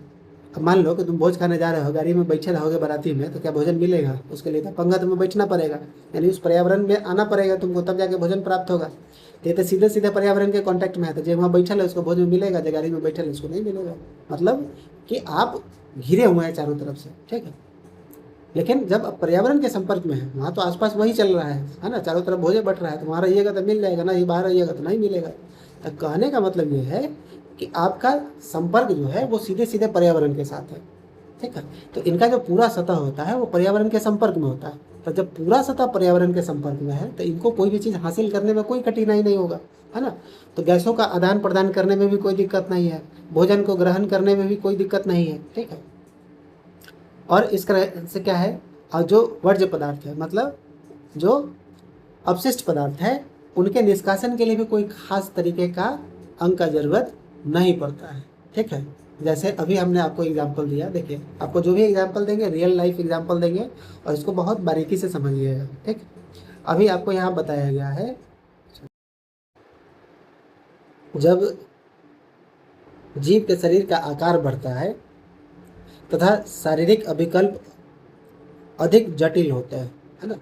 अब मान लो कि तुम भोज खाने जा रहे हो, गाड़ी में बैठे रहोगे बाराती में, तो क्या भोजन मिलेगा? उसके लिए तो पंगा तुम्हें बैठना पड़ेगा, यानी उस पर्यावरण में आना पड़ेगा तुमको, तब जाके भोजन प्राप्त होगा। तो ये तो सीधे सीधे पर्यावरण के कांटेक्ट में है, तो जो वहाँ बैठल है उसको भोजन मिलेगा, जो गाड़ी में बैठल है उसको नहीं मिलेगा। मतलब कि आप घिरे हुए हैं चारों तरफ से, ठीक है। लेकिन जब आप पर्यावरण के संपर्क में है, वहाँ तो आसपास वही चल रहा है ना, चारों तरफ भोजन बट रहा है, तो वहाँ रहिएगा तो मिल जाएगा ना, ये बाहर रहिएगा तो नहीं मिलेगा। तो कहने का मतलब ये है कि आपका संपर्क जो है वो सीधे सीधे पर्यावरण के साथ है, ठीक है। तो इनका जो पूरा सतह होता है वो पर्यावरण के संपर्क में होता है। तो जब पूरा सतह पर्यावरण के संपर्क में है तो इनको कोई भी चीज़ हासिल करने में कोई कठिनाई नहीं होगा, है ना। तो गैसों का आदान प्रदान करने में भी कोई दिक्कत नहीं है, भोजन को ग्रहण करने में भी कोई दिक्कत नहीं है, ठीक है। और इस तरह से क्या है, और जो वर्ज्य पदार्थ है, मतलब जो अपशिष्ट पदार्थ है, उनके निष्कासन के लिए भी कोई खास तरीके का अंग का जरूरत नहीं पड़ता है, ठीक है। जैसे अभी हमने आपको एग्जाम्पल दिया, देखिए आपको जो भी एग्जाम्पल देंगे रियल लाइफ एग्जाम्पल देंगे और इसको बहुत बारीकी से समझिएगा, ठीक। अभी आपको यहाँ बताया गया है, जब जीव के शरीर का आकार बढ़ता है तथा शारीरिक अभिकल्प अधिक जटिल होते हैं, है ना।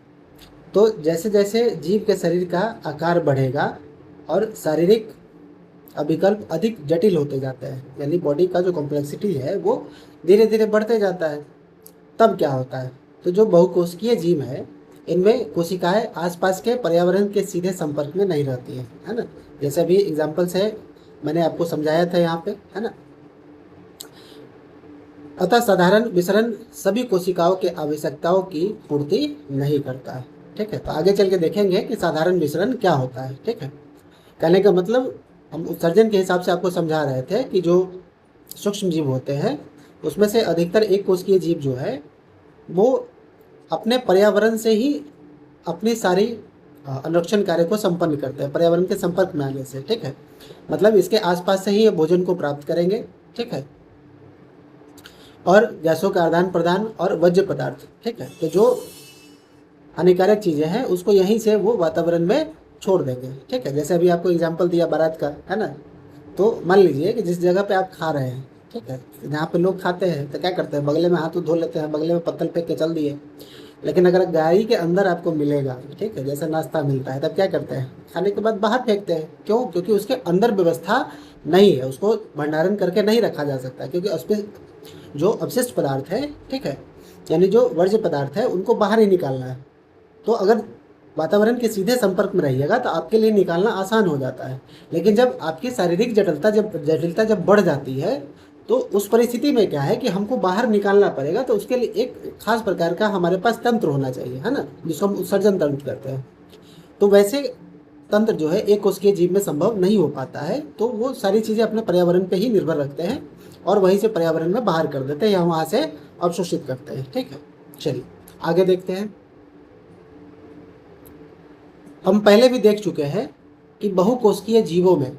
तो जैसे जैसे जीव के शरीर का आकार बढ़ेगा और शारीरिक अभिकल्प अधिक जटिल होते जाते हैं, यानी बॉडी का जो कॉम्प्लेक्सिटी है वो धीरे धीरे बढ़ते जाता है, तब क्या होता है, तो जो बहुकोशिकीय जीव है इनमें कोशिकाएं आसपास के पर्यावरण के सीधे संपर्क में नहीं रहती है ना। जैसे अभी एग्जाम्पल से मैंने आपको समझाया था यहाँ पे, है ना। अतः साधारण विसरण सभी कोशिकाओं के आवश्यकताओं की पूर्ति नहीं करता है, ठीक है। तो आगे चल के देखेंगे कि साधारण विसरण क्या होता है, ठीक है। कहने का मतलब हम उत्सर्जन के हिसाब से आपको समझा रहे थे कि जो सूक्ष्म जीव होते हैं उसमें से अधिकतर एक कोशिकीय जीव जो है वो अपने पर्यावरण से ही अपनी सारी अनुरक्षण कार्य को संपन्न करते हैं, पर्यावरण के संपर्क में आने से, ठीक है। मतलब इसके आसपास से ही ये भोजन को प्राप्त करेंगे, ठीक है। और गैसों का आदान प्रदान और वर्ज्य पदार्थ, ठीक है। तो जो हानिकारक चीज़ें हैं उसको यहीं से वो वातावरण में छोड़ देंगे, ठीक है। जैसे अभी आपको एग्जांपल दिया बारात का, है ना। तो मान लीजिए कि जिस जगह पे आप खा रहे हैं, ठीक है, जहाँ पे लोग खाते हैं तो क्या करते हैं, बगले में हाथ धो लेते हैं, बगले में पत्तल फेंक के चल दिए। लेकिन अगर गाड़ी के अंदर आपको मिलेगा, ठीक है, जैसा नाश्ता मिलता है, तब क्या करते हैं, खाने के बाद बाहर फेंकते हैं। क्यों? क्योंकि उसके अंदर व्यवस्था नहीं है, उसको भंडारण करके नहीं रखा जा सकता, क्योंकि उस पर जो अवशिष्ट पदार्थ है, ठीक है, यानी जो वर्ज्य पदार्थ है उनको बाहर ही निकालना है। तो अगर वातावरण के सीधे संपर्क में रहिएगा तो आपके लिए निकालना आसान हो जाता है। लेकिन जब आपकी शारीरिक जटिलता जब बढ़ जाती है तो उस परिस्थिति में क्या है कि हमको बाहर निकालना पड़ेगा। तो उसके लिए एक खास प्रकार का हमारे पास तंत्र होना चाहिए, है ना, जिसको हम उत्सर्जन तंत्र कहते हैं। तो वैसे तंत्र जो है एक कोशिकीय जीव में संभव नहीं हो पाता है। तो वो सारी चीज़ें अपने पर्यावरण पे ही निर्भर रखते हैं और वहीं से पर्यावरण में बाहर कर देते हैं या वहाँ से अवशोषित करते हैं, ठीक है। चलिए आगे देखते हैं। हम पहले भी देख चुके हैं कि बहुकोशिकीय जीवों में,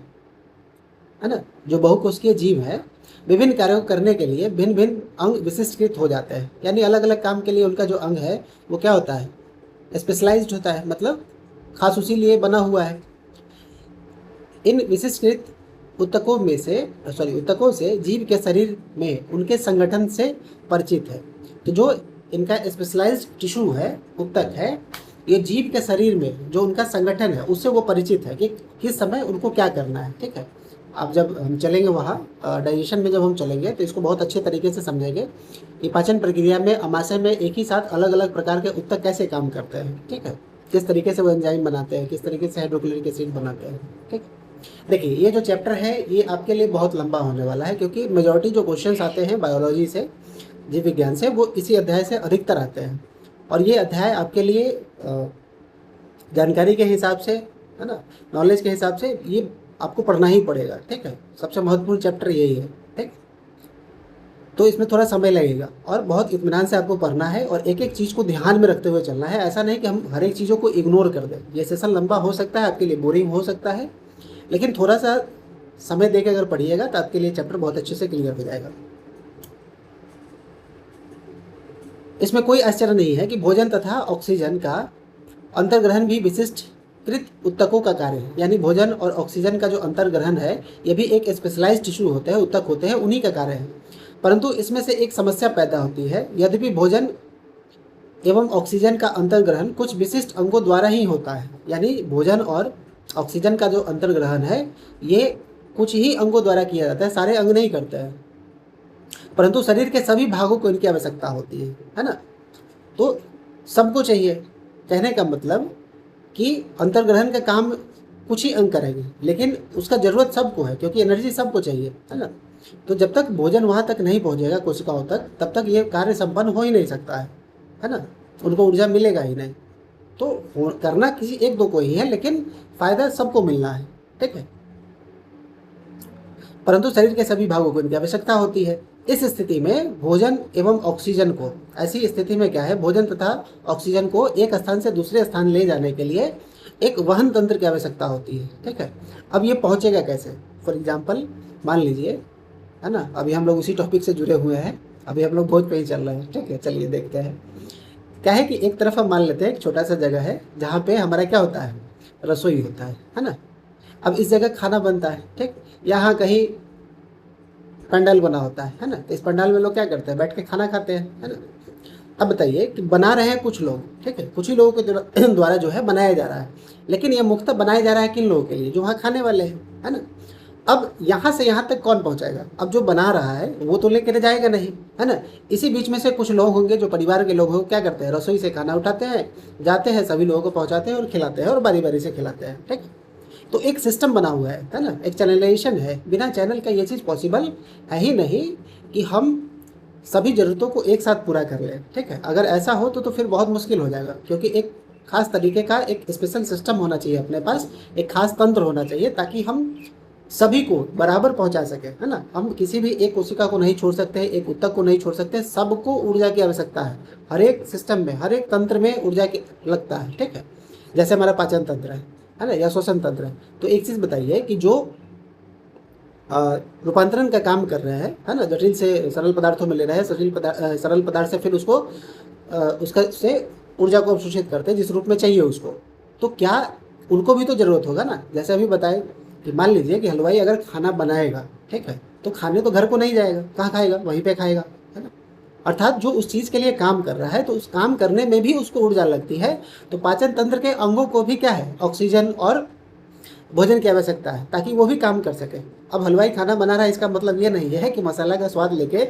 है ना, जो बहुकोशिकीय जीव है विभिन्न कार्यों को करने के लिए भिन्न भिन्न अंग विशिष्टकृत हो जाते हैं, यानी अलग अलग काम के लिए उनका जो अंग है वो क्या होता है, स्पेशलाइज्ड होता है, मतलब खास उसी लिए बना हुआ है। इन विशिष्टकृत ऊतकों से जीव के शरीर में उनके संगठन से परिचित है। तो जो इनका स्पेशलाइज्ड टिश्यू है, ऊतक है, ये जीव के शरीर में जो उनका संगठन है उससे वो परिचित है कि किस समय उनको क्या करना है, ठीक है। अब जब हम चलेंगे वहाँ डाइजेशन में, जब हम चलेंगे तो इसको बहुत अच्छे तरीके से समझेंगे कि पाचन प्रक्रिया में आमाशय में एक ही साथ अलग अलग प्रकार के ऊतक कैसे काम करते हैं, ठीक है, किस तरीके से वो एंजाइम बनाते हैं, किस तरीके से हाइड्रोक्लोरिक एसिड बनाते हैं, ठीक। देखिए ये जो चैप्टर है ये आपके लिए बहुत लंबा होने वाला है, क्योंकि मेजॉरिटी जो क्वेश्चंस आते हैं बायोलॉजी से, जीव विज्ञान से, वो इसी अध्याय से अधिकतर आते हैं। और ये अध्याय आपके लिए जानकारी के हिसाब से, है ना, नॉलेज के हिसाब से ये आपको पढ़ना ही पड़ेगा, ठीक है। सबसे महत्वपूर्ण चैप्टर यही है, ठीक। तो इसमें थोड़ा समय लगेगा और बहुत इत्मीनान से आपको पढ़ना है और एक एक चीज़ को ध्यान में रखते हुए चलना है। ऐसा नहीं कि हम हर एक चीज़ों को इग्नोर कर दें। ये सेशन लंबा हो सकता है, आपके लिए बोरिंग हो सकता है, लेकिन थोड़ा सा समय देकर अगर पढ़िएगा तो आपके लिए चैप्टर बहुत अच्छे से क्लियर हो जाएगा। इसमें कोई आश्चर्य नहीं है कि भोजन तथा ऑक्सीजन का अंतर्ग्रहण भी विशिष्टकृत ऊतकों का कार्य है, यानी भोजन और ऑक्सीजन का जो अंतर्ग्रहण है ये भी एक स्पेशलाइज्ड टिश्यू होते हैं, ऊतक होते हैं, उन्हीं का कार्य है। परंतु इसमें से एक समस्या पैदा होती है। यद्यपि भोजन एवं ऑक्सीजन का अंतर्ग्रहण कुछ विशिष्ट अंगों द्वारा ही होता है, यानी भोजन और ऑक्सीजन का जो अंतर्ग्रहण है ये कुछ ही अंगों द्वारा किया जाता है, सारे अंग नहीं करते हैं, परंतु शरीर के सभी भागों को इनकी आवश्यकता होती है ना। तो सबको चाहिए, कहने का मतलब कि अंतर्ग्रहण का काम कुछ ही अंग करेंगे, लेकिन उसका जरूरत सबको है क्योंकि एनर्जी सबको चाहिए, है ना। तो जब तक भोजन वहाँ तक नहीं पहुँचेगा कोशिकाओं तक, तब तक ये कार्य संपन्न हो ही नहीं सकता है ना। उनको ऊर्जा मिलेगा ही नहीं। तो करना किसी एक दो को ही है, लेकिन फायदा सबको मिलना है, ठीक है। परंतु शरीर के सभी भागों को इनकी आवश्यकता होती है। इस स्थिति में भोजन एवं ऑक्सीजन को, ऐसी स्थिति में क्या है, भोजन तथा ऑक्सीजन को एक स्थान से दूसरे स्थान ले जाने के लिए एक वहन तंत्र की आवश्यकता होती है, ठीक है। अब ये पहुंचेगा कैसे? फॉर एग्जाम्पल मान लीजिए, है ना, अभी हम लोग उसी टॉपिक से जुड़े हुए हैं, अभी हम लोग भोज पे ही चल रहे हैं, ठीक है। चलिए देखते हैं क्या है कि एक तरफ हम मान लेते हैं एक छोटा सा जगह है जहाँ पे हमारा क्या होता है, रसोई होता है ना। अब इस जगह खाना बनता है, ठीक। यहाँ कहीं पंडाल बना होता है ना। तो इस पंडाल में लोग क्या करते हैं, बैठ के खाना खाते हैं, है ना। अब बताइए कि बना रहे हैं कुछ लोग, ठीक है, कुछ ही लोगों के द्वारा जो है बनाया जा रहा है, लेकिन ये मुफ्त बनाया जा रहा है किन लोगों के लिए, जो वहाँ खाने वाले हैं, है ना। अब यहाँ से यहाँ तक कौन पहुँचाएगा? अब जो बना रहा है वो तो लेकर जाएगा नहीं, है ना। इसी बीच में से कुछ लोग होंगे जो परिवार के लोग होंगे, क्या करते हैं, रसोई से खाना उठाते हैं, जाते हैं, सभी लोगों को पहुँचाते हैं और खिलाते हैं और बारी बारी से खिलाते हैं, ठीक। तो एक सिस्टम बना हुआ है ना, एक चैनलाइजेशन है। बिना चैनल का ये चीज़ पॉसिबल है ही नहीं कि हम सभी ज़रूरतों को एक साथ पूरा कर लें, ठीक है। अगर ऐसा हो तो फिर बहुत मुश्किल हो जाएगा, क्योंकि एक खास तरीके का एक स्पेशल सिस्टम होना चाहिए अपने पास, एक खास तंत्र होना चाहिए ताकि हम सभी को बराबर पहुंचा सके, है ना। हम किसी भी एक कोशिका को नहीं छोड़ सकते, एक ऊतक को नहीं छोड़ सकते, सबको ऊर्जा की आवश्यकता है। हर एक सिस्टम में, हर एक तंत्र में ऊर्जा की लगता है, ठीक है। जैसे हमारा पाचन तंत्र है ना, या श्वसन तंत्र है। तो एक चीज़ बताइए कि जो रूपांतरण का काम कर रहे हैं, है ना, जटिल से सरल पदार्थों में ले रहे हैं, सरल पदार्थ से फिर उसको उसका से ऊर्जा को अवशोषित करते हैं जिस रूप में चाहिए उसको, तो क्या उनको भी तो ज़रूरत होगा ना। जैसे अभी बताए कि मान लीजिए कि हलवाई अगर खाना बनाएगा, ठीक है, तो खाने तो घर को नहीं जाएगा, कहाँ खाएगा, वहीं पे खाएगा, है ना। अर्थात जो उस चीज़ के लिए काम कर रहा है तो उस काम करने में भी उसको ऊर्जा लगती है। तो पाचन तंत्र के अंगों को भी क्या है, ऑक्सीजन और भोजन की आवश्यकता है ताकि वो भी काम कर सके। अब हलवाई खाना बना रहा है, इसका मतलब ये नहीं है कि मसाला का स्वाद लेके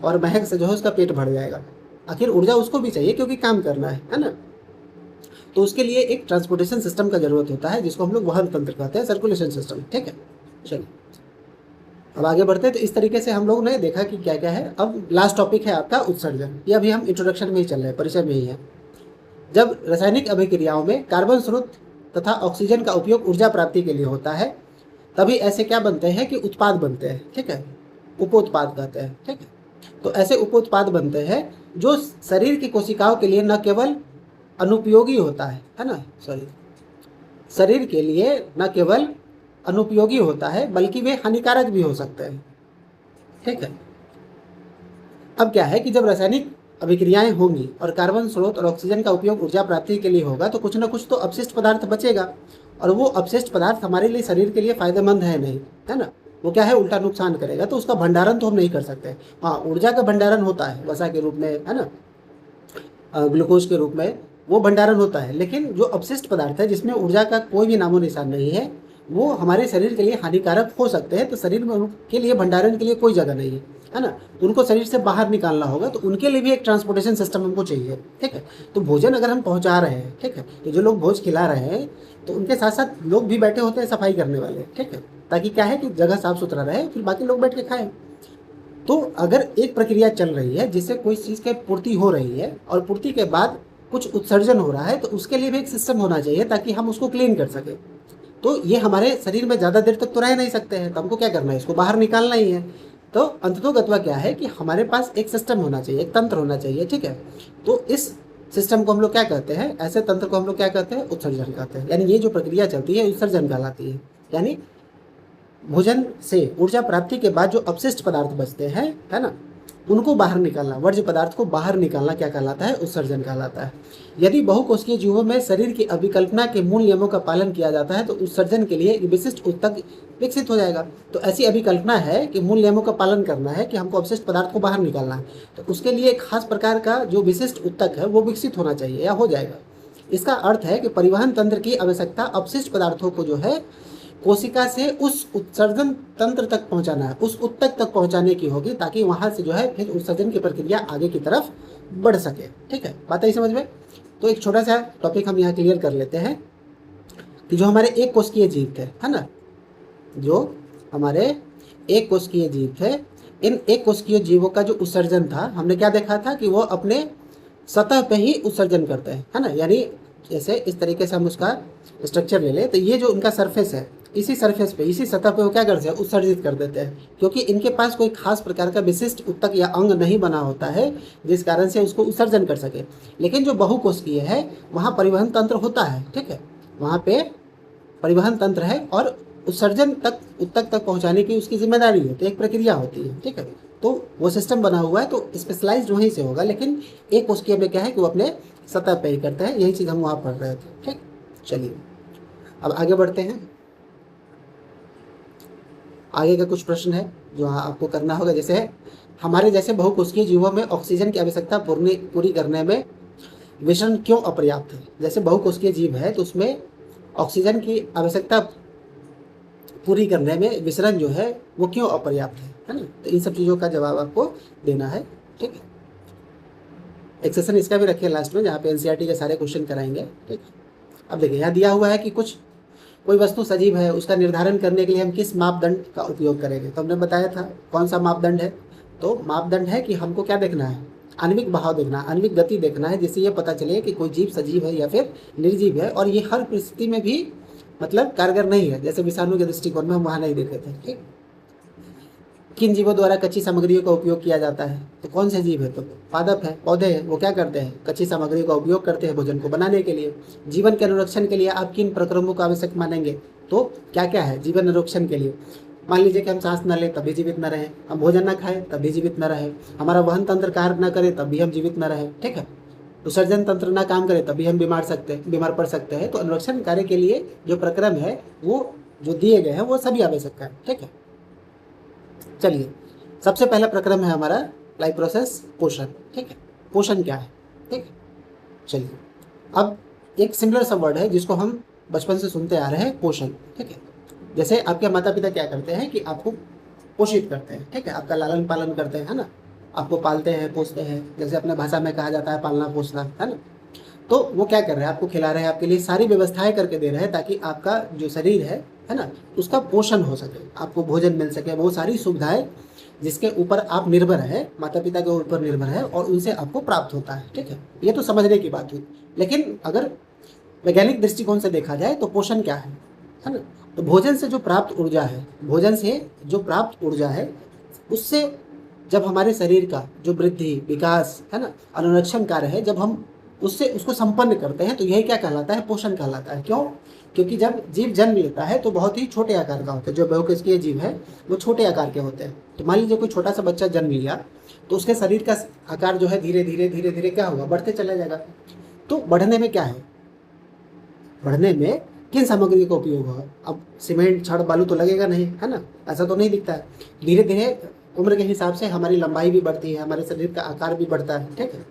और महक से जो है उसका पेट भर जाएगा। आखिर ऊर्जा उसको भी चाहिए क्योंकि काम करना है ना। तो उसके लिए एक ट्रांसपोर्टेशन सिस्टम का जरूरत होता है जिसको हम लोग वहन तंत्र कहते हैं, सर्कुलेशन सिस्टम, ठीक है। चलिए अब आगे बढ़ते हैं। तो इस तरीके से हम लोग ने देखा कि क्या क्या है। अब लास्ट टॉपिक है आपका उत्सर्जन। ये अभी हम इंट्रोडक्शन में ही चल रहे हैं, परिचय में ही है। जब रासायनिक अभिक्रियाओं में कार्बन स्रोत तथा ऑक्सीजन का उपयोग ऊर्जा प्राप्ति के लिए होता है, तभी ऐसे क्या बनते हैं कि उत्पाद बनते हैं, ठीक है, उपोत्पाद कहते हैं, ठीक है। तो ऐसे उपोत्पाद बनते हैं जो शरीर की कोशिकाओं के लिए न केवल अनुपयोगी होता है ना, शरीर के लिए न केवल अनुपयोगी होता है बल्कि वे हानिकारक भी हो सकते हैं, ठीक है। अब क्या है कि जब रासायनिक अभिक्रियाएं होंगी और कार्बन स्रोत और ऑक्सीजन का उपयोग ऊर्जा प्राप्ति के लिए होगा, तो कुछ ना कुछ तो अपशिष्ट पदार्थ बचेगा, और वो अपशिष्ट पदार्थ हमारे लिए, शरीर के लिए फायदेमंद है नहीं, है ना। वो क्या है, उल्टा नुकसान करेगा। तो उसका भंडारण तो हम नहीं कर सकते। हाँ, ऊर्जा का भंडारण होता है वसा के रूप में, है ना, ग्लूकोज के रूप में वो भंडारण होता है, लेकिन जो अपशिष्ट पदार्थ है जिसमें ऊर्जा का कोई भी नामो निशान नहीं है, वो हमारे शरीर के लिए हानिकारक हो सकते हैं। तो शरीर में के लिए भंडारण के लिए कोई जगह नहीं है ना। उनको शरीर से बाहर निकालना होगा, तो उनके लिए भी एक ट्रांसपोर्टेशन सिस्टम हमको चाहिए, ठीक है। तो भोजन अगर हम पहुंचा रहे हैं, ठीक है, तो जो लोग भोज खिला रहे हैं तो उनके साथ साथ लोग भी बैठे होते हैं सफाई करने वाले, ठीक है, ताकि क्या है कि जगह साफ सुथरा रहे, फिर बाकी लोग बैठ के खाएं। तो अगर एक प्रक्रिया चल रही है जिससे कोई चीज़ की पूर्ति हो रही है और पूर्ति के बाद कुछ उत्सर्जन हो रहा है, तो उसके लिए भी एक सिस्टम होना चाहिए ताकि हम उसको क्लीन कर सकें। तो ये हमारे शरीर में ज़्यादा देर तक तो रह नहीं सकते हैं, तो हमको क्या करना है, इसको बाहर निकालना ही है। तो अंततोगत्वा क्या है कि हमारे पास एक सिस्टम होना चाहिए, एक तंत्र होना चाहिए, ठीक है। तो इस सिस्टम को हम लोग क्या कहते हैं, ऐसे तंत्र को हम लोग क्या कहते हैं, उत्सर्जन कहते हैं। यानी ये जो प्रक्रिया चलती है उत्सर्जन कहलाती है। यानी भोजन से ऊर्जा प्राप्ति के बाद जो अपशिष्ट पदार्थ बचते हैं, है ना, उनको बाहर निकालना, वर्ज्य पदार्थ को बाहर निकालना क्या कहलाता है? उत्सर्जन कहलाता है। यदि बहुकोशिकीय जीवों में शरीर की अभिकल्पना के मूल नियमों का पालन किया जाता है तो उत्सर्जन के लिए विशिष्ट ऊतक विकसित हो जाएगा। तो ऐसी अभिकल्पना है कि मूल नियमों का पालन करना है कि हमको अवशिष्ट पदार्थ को बाहर निकालना है, तो उसके लिए एक खास प्रकार का जो विशिष्ट ऊतक है वो विकसित होना चाहिए या हो जाएगा। इसका अर्थ है कि परिवहन तंत्र की आवश्यकता अवशिष्ट पदार्थों को जो है कोशिका से उस उत्सर्जन तंत्र तक पहुंचाना है, उस ऊतक तक पहुंचाने की होगी, ताकि वहां से जो है फिर उत्सर्जन की प्रक्रिया आगे की तरफ बढ़ सके। ठीक है, बात आई समझ में? तो एक छोटा सा टॉपिक हम यहाँ क्लियर कर लेते हैं कि जो हमारे एक कोशिकीय जीव थे, है ना, जो हमारे एक कोशिकीय जीव थे, इन एक कोशिकीय जीवों का जो उत्सर्जन था, हमने क्या देखा था कि वो अपने सतह पे ही उत्सर्जन करते हैं, है ना। यानी जैसे इस तरीके से हम उसका स्ट्रक्चर ले लें तो ये जो उनका सरफेस है, इसी सरफेस पे, इसी सतह पे वो क्या करते हैं? उत्सर्जित कर देते हैं, क्योंकि इनके पास कोई खास प्रकार का विशिष्ट ऊतक या अंग नहीं बना होता है जिस कारण से उसको उत्सर्जन कर सके। लेकिन जो बहुकोशिकीय है वहाँ परिवहन तंत्र होता है। ठीक है, वहाँ पे परिवहन तंत्र है और उत्सर्जन तक, ऊतक तक पहुँचाने की उसकी जिम्मेदारी है, तो एक प्रक्रिया होती है। ठीक है, तो वो सिस्टम बना हुआ है, तो स्पेशलाइज्ड वहीं से होगा। लेकिन एक कोशिकीय में क्या है कि वो अपने सतह पे ही करते हैं, यही चीज़ हम वहाँ पढ़ रहे थे। ठीक, चलिए अब आगे बढ़ते हैं। आगे का कुछ प्रश्न है जो आपको करना होगा, जैसे हमारे जैसे बहुकोशिकीय जीवों में ऑक्सीजन की आवश्यकता पूरी करने में विषण क्यों अपर्याप्त है? जैसे बहुकोशिकीय जीव है तो उसमें ऑक्सीजन की आवश्यकता पूरी करने में विसरण जो है वो क्यों अपर्याप्त है ना। तो इन सब चीज़ों का जवाब आपको देना है। ठीक है, एक सेशन इसका भी रखिए लास्ट में, जहाँ पे एनसीईआरटी के सारे क्वेश्चन कराएंगे। ठीक, अब देखिए यहाँ दिया हुआ है कि कोई वस्तु सजीव है, उसका निर्धारण करने के लिए हम किस मापदंड का उपयोग करेंगे। तो हमने बताया था कौन सा मापदंड है। तो मापदंड है कि हमको क्या देखना है? आणविक बहाव देखना, आणविक गति देखना है, जिससे ये पता चले कि कोई जीव सजीव है या फिर निर्जीव है। और ये हर परिस्थिति में भी मतलब कारगर नहीं है, जैसे विषाणु के दृष्टिकोण में हम वहाँ नहीं देखे थे। ठीक, किन जीवों द्वारा कच्ची सामग्रियों का उपयोग किया जाता है? तो कौन से जीव है? तो पादप है, पौधे हैं, वो क्या करते हैं? कच्ची सामग्रियों का उपयोग करते हैं भोजन को बनाने के लिए। जीवन के अनुरक्षण के लिए आप किन प्रक्रमों को आवश्यक मानेंगे? तो क्या क्या है जीवन अनुरक्षण के लिए? मान लीजिए कि हम सांस न लें तभी जीवित न रहें, हम भोजन न खाएं तभी जीवित न रहें, हमारा वहन तंत्र कार्य न करे तब भी हम जीवित न रहें। ठीक है, विसर्जन तंत्र ना काम करे तभी हम बीमार पड़ सकते हैं। तो अनुरक्षण कार्य के लिए जो प्रक्रम है वो जो दिए गए हैं वो सभी आवश्यक है। ठीक है, चलिए सबसे पहला प्रक्रम है हमारा लाइफ प्रोसेस, पोषण। ठीक है, पोषण क्या है? ठीक है, चलिए अब एक सिमिलर सा वर्ड है जिसको हम बचपन से सुनते आ रहे हैं, पोषण। ठीक है, जैसे आपके माता पिता क्या करते हैं कि आपको पोषित करते हैं। ठीक है, आपका लालन पालन करते हैं, है ना, आपको पालते हैं, पोसते हैं, जैसे अपने भाषा में कहा जाता है पालना पोसना, है ना। तो वो क्या कर रहे हैं? आपको खिला रहे हैं, आपके लिए सारी व्यवस्थाएं करके दे रहे हैं ताकि आपका जो शरीर है ना, उसका पोषण हो सके, आपको भोजन मिल सके, वो सारी सुविधाएं जिसके ऊपर आप निर्भर है, माता पिता के ऊपर निर्भर है और उनसे आपको प्राप्त होता है। ठीक है, ये तो समझने की बात हुई। लेकिन अगर वैज्ञानिक दृष्टिकोण से देखा जाए तो पोषण क्या है ना, तो भोजन से जो प्राप्त ऊर्जा है, भोजन से जो प्राप्त ऊर्जा है उससे जब हमारे शरीर का जो वृद्धि, विकास, है ना, अनुरक्षण कार्य है, जब हम उससे उसको संपन्न करते हैं तो यही क्या कहलाता है? पोषण कहलाता है। क्यों? क्योंकि जब जीव जन्म लेता है तो बहुत ही छोटे आकार का होता है। जो बहुकोशिकीय जीव है वो छोटे आकार के होते हैं। तो मान लीजिए कोई छोटा सा बच्चा जन्म लिया तो उसके शरीर का आकार जो है धीरे धीरे धीरे धीरे क्या होगा? बढ़ते चला जाएगा। तो बढ़ने में क्या है? बढ़ने में किन सामग्री का उपयोग होगा? अब सीमेंट, छड़, बालू तो लगेगा नहीं, है ना, ऐसा तो नहीं दिखता है। धीरे धीरे उम्र के हिसाब से हमारी लंबाई भी बढ़ती है, हमारे शरीर का आकार भी बढ़ता है। ठीक है,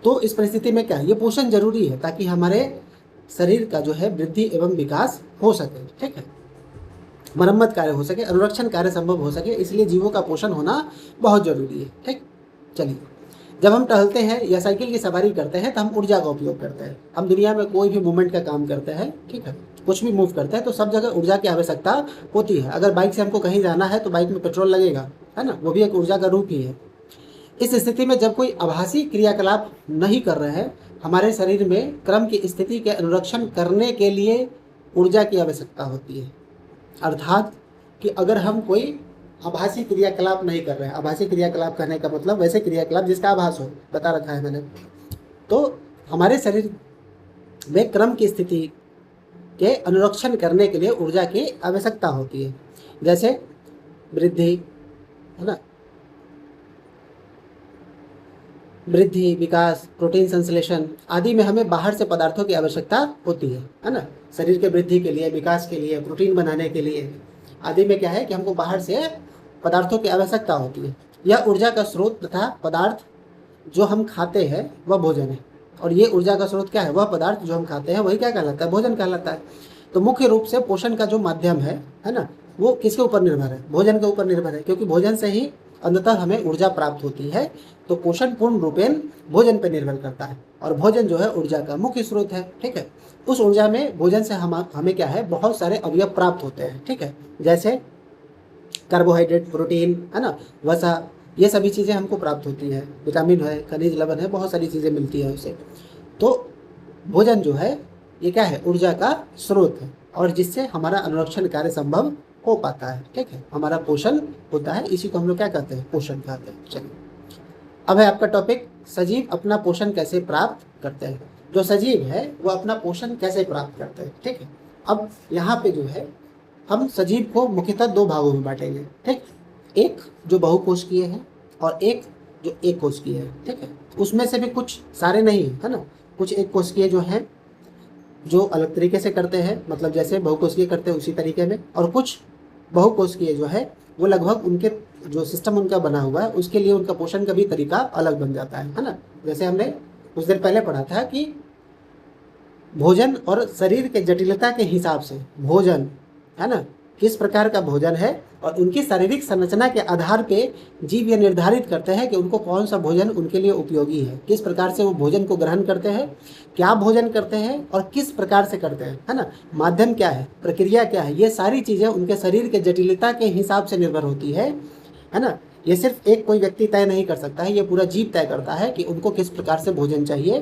तो इस परिस्थिति में क्या है? ये पोषण जरूरी है ताकि हमारे शरीर का जो है वृद्धि एवं विकास हो सके। ठीक है, मरम्मत कार्य हो सके, अनुरक्षण कार्य संभव हो सके, इसलिए जीवों का पोषण होना बहुत जरूरी है। ठीक, चलिए जब हम टहलते हैं या साइकिल की सवारी करते हैं तो हम ऊर्जा का उपयोग करते हैं। हम दुनिया में कोई भी मूवमेंट का काम करते हैं, ठीक है, कुछ भी मूव करते हैं तो सब जगह ऊर्जा की आवश्यकता होती है। अगर बाइक से हमको कहीं जाना है तो बाइक में पेट्रोल लगेगा, है ना, वो भी एक ऊर्जा का रूप ही है। इस स्थिति में जब कोई आभासी क्रियाकलाप नहीं कर रहे हैं, हमारे शरीर में क्रम की स्थिति के अनुरक्षण करने के लिए ऊर्जा की आवश्यकता होती है। अर्थात कि अगर हम कोई आभासी क्रियाकलाप नहीं कर रहे हैं, आभासी क्रियाकलाप करने का मतलब वैसे क्रियाकलाप जिसका आभास हो, बता रखा है मैंने, तो हमारे शरीर में क्रम की स्थिति के अनुरक्षण करने के लिए ऊर्जा की आवश्यकता होती है। जैसे वृद्धि, है ना, वृद्धि, विकास, प्रोटीन संश्लेषण आदि में हमें बाहर से पदार्थों की आवश्यकता होती है ना। शरीर के वृद्धि के लिए, विकास के लिए, प्रोटीन बनाने के लिए आदि में क्या है कि हमको बाहर से पदार्थों की आवश्यकता होती है। यह ऊर्जा का स्रोत तथा पदार्थ जो हम खाते हैं वह भोजन है। और ये ऊर्जा का स्रोत क्या है? वह पदार्थ जो हम खाते हैं वही क्या कहलाता है? भोजन कहलाता है। तो मुख्य रूप से पोषण का जो माध्यम है ना, वो किसके ऊपर निर्भर है? भोजन के ऊपर निर्भर है, क्योंकि भोजन से ही अंततः हमें ऊर्जा प्राप्त होती है। तो पोषण पूर्ण रूपेण भोजन पर निर्भर करता है, और भोजन जो है ऊर्जा का मुख्य स्रोत है। ठीक है, उस ऊर्जा में भोजन से हमें क्या है, बहुत सारे अवयव प्राप्त होते हैं। ठीक है, जैसे कार्बोहाइड्रेट, प्रोटीन, है ना, वसा, ये सभी चीज़ें हमको प्राप्त होती है। विटामिन है, खनिज लवण है, बहुत सारी चीज़ें मिलती है उससे। तो भोजन जो है ये क्या है? ऊर्जा का स्रोत है, और जिससे हमारा अनुरक्षण कार्य संभव हो पाता है। ठीक है, हमारा पोषण होता है, इसी को हम लोग क्या कहते हैं? पोषण कहते हैं। चलिए, अब है आपका टॉपिक, सजीव अपना पोषण कैसे प्राप्त करते हैं। जो सजीव है वो अपना पोषण कैसे प्राप्त करते हैं। ठीक है, अब यहाँ पे जो है हम सजीव को मुख्यतः दो भागों में बांटेंगे। ठीक, एक जो बहुकोशिकीय है और एक जो एक कोशिकीय है। ठीक है, उसमें से भी कुछ सारे नहीं है ना, कुछ एक कोशिकीय जो है जो अलग तरीके से करते हैं, मतलब जैसे बहुकोशिकीय करते हैं उसी तरीके में, और कुछ बहुकोशिकीय जो है वो लगभग उनके जो सिस्टम उनका बना हुआ है उसके लिए उनका पोषण का भी तरीका अलग बन जाता है ना। जैसे हमने कुछ देर पहले पढ़ा था कि भोजन और शरीर के जटिलता के हिसाब से भोजन, है ना, किस प्रकार का भोजन है, और उनकी शारीरिक संरचना के आधार पे जीव ये निर्धारित करते हैं कि उनको कौन सा भोजन उनके लिए उपयोगी है, किस प्रकार से वो भोजन को ग्रहण करते हैं, क्या भोजन करते हैं और किस प्रकार से करते हैं, है ना, माध्यम क्या है, प्रक्रिया क्या है, ये सारी चीज़ें उनके शरीर के जटिलता के हिसाब से निर्भर होती है ना। ये सिर्फ एक कोई व्यक्ति तय नहीं कर सकता है, ये पूरा जीव तय करता है कि उनको किस प्रकार से भोजन चाहिए,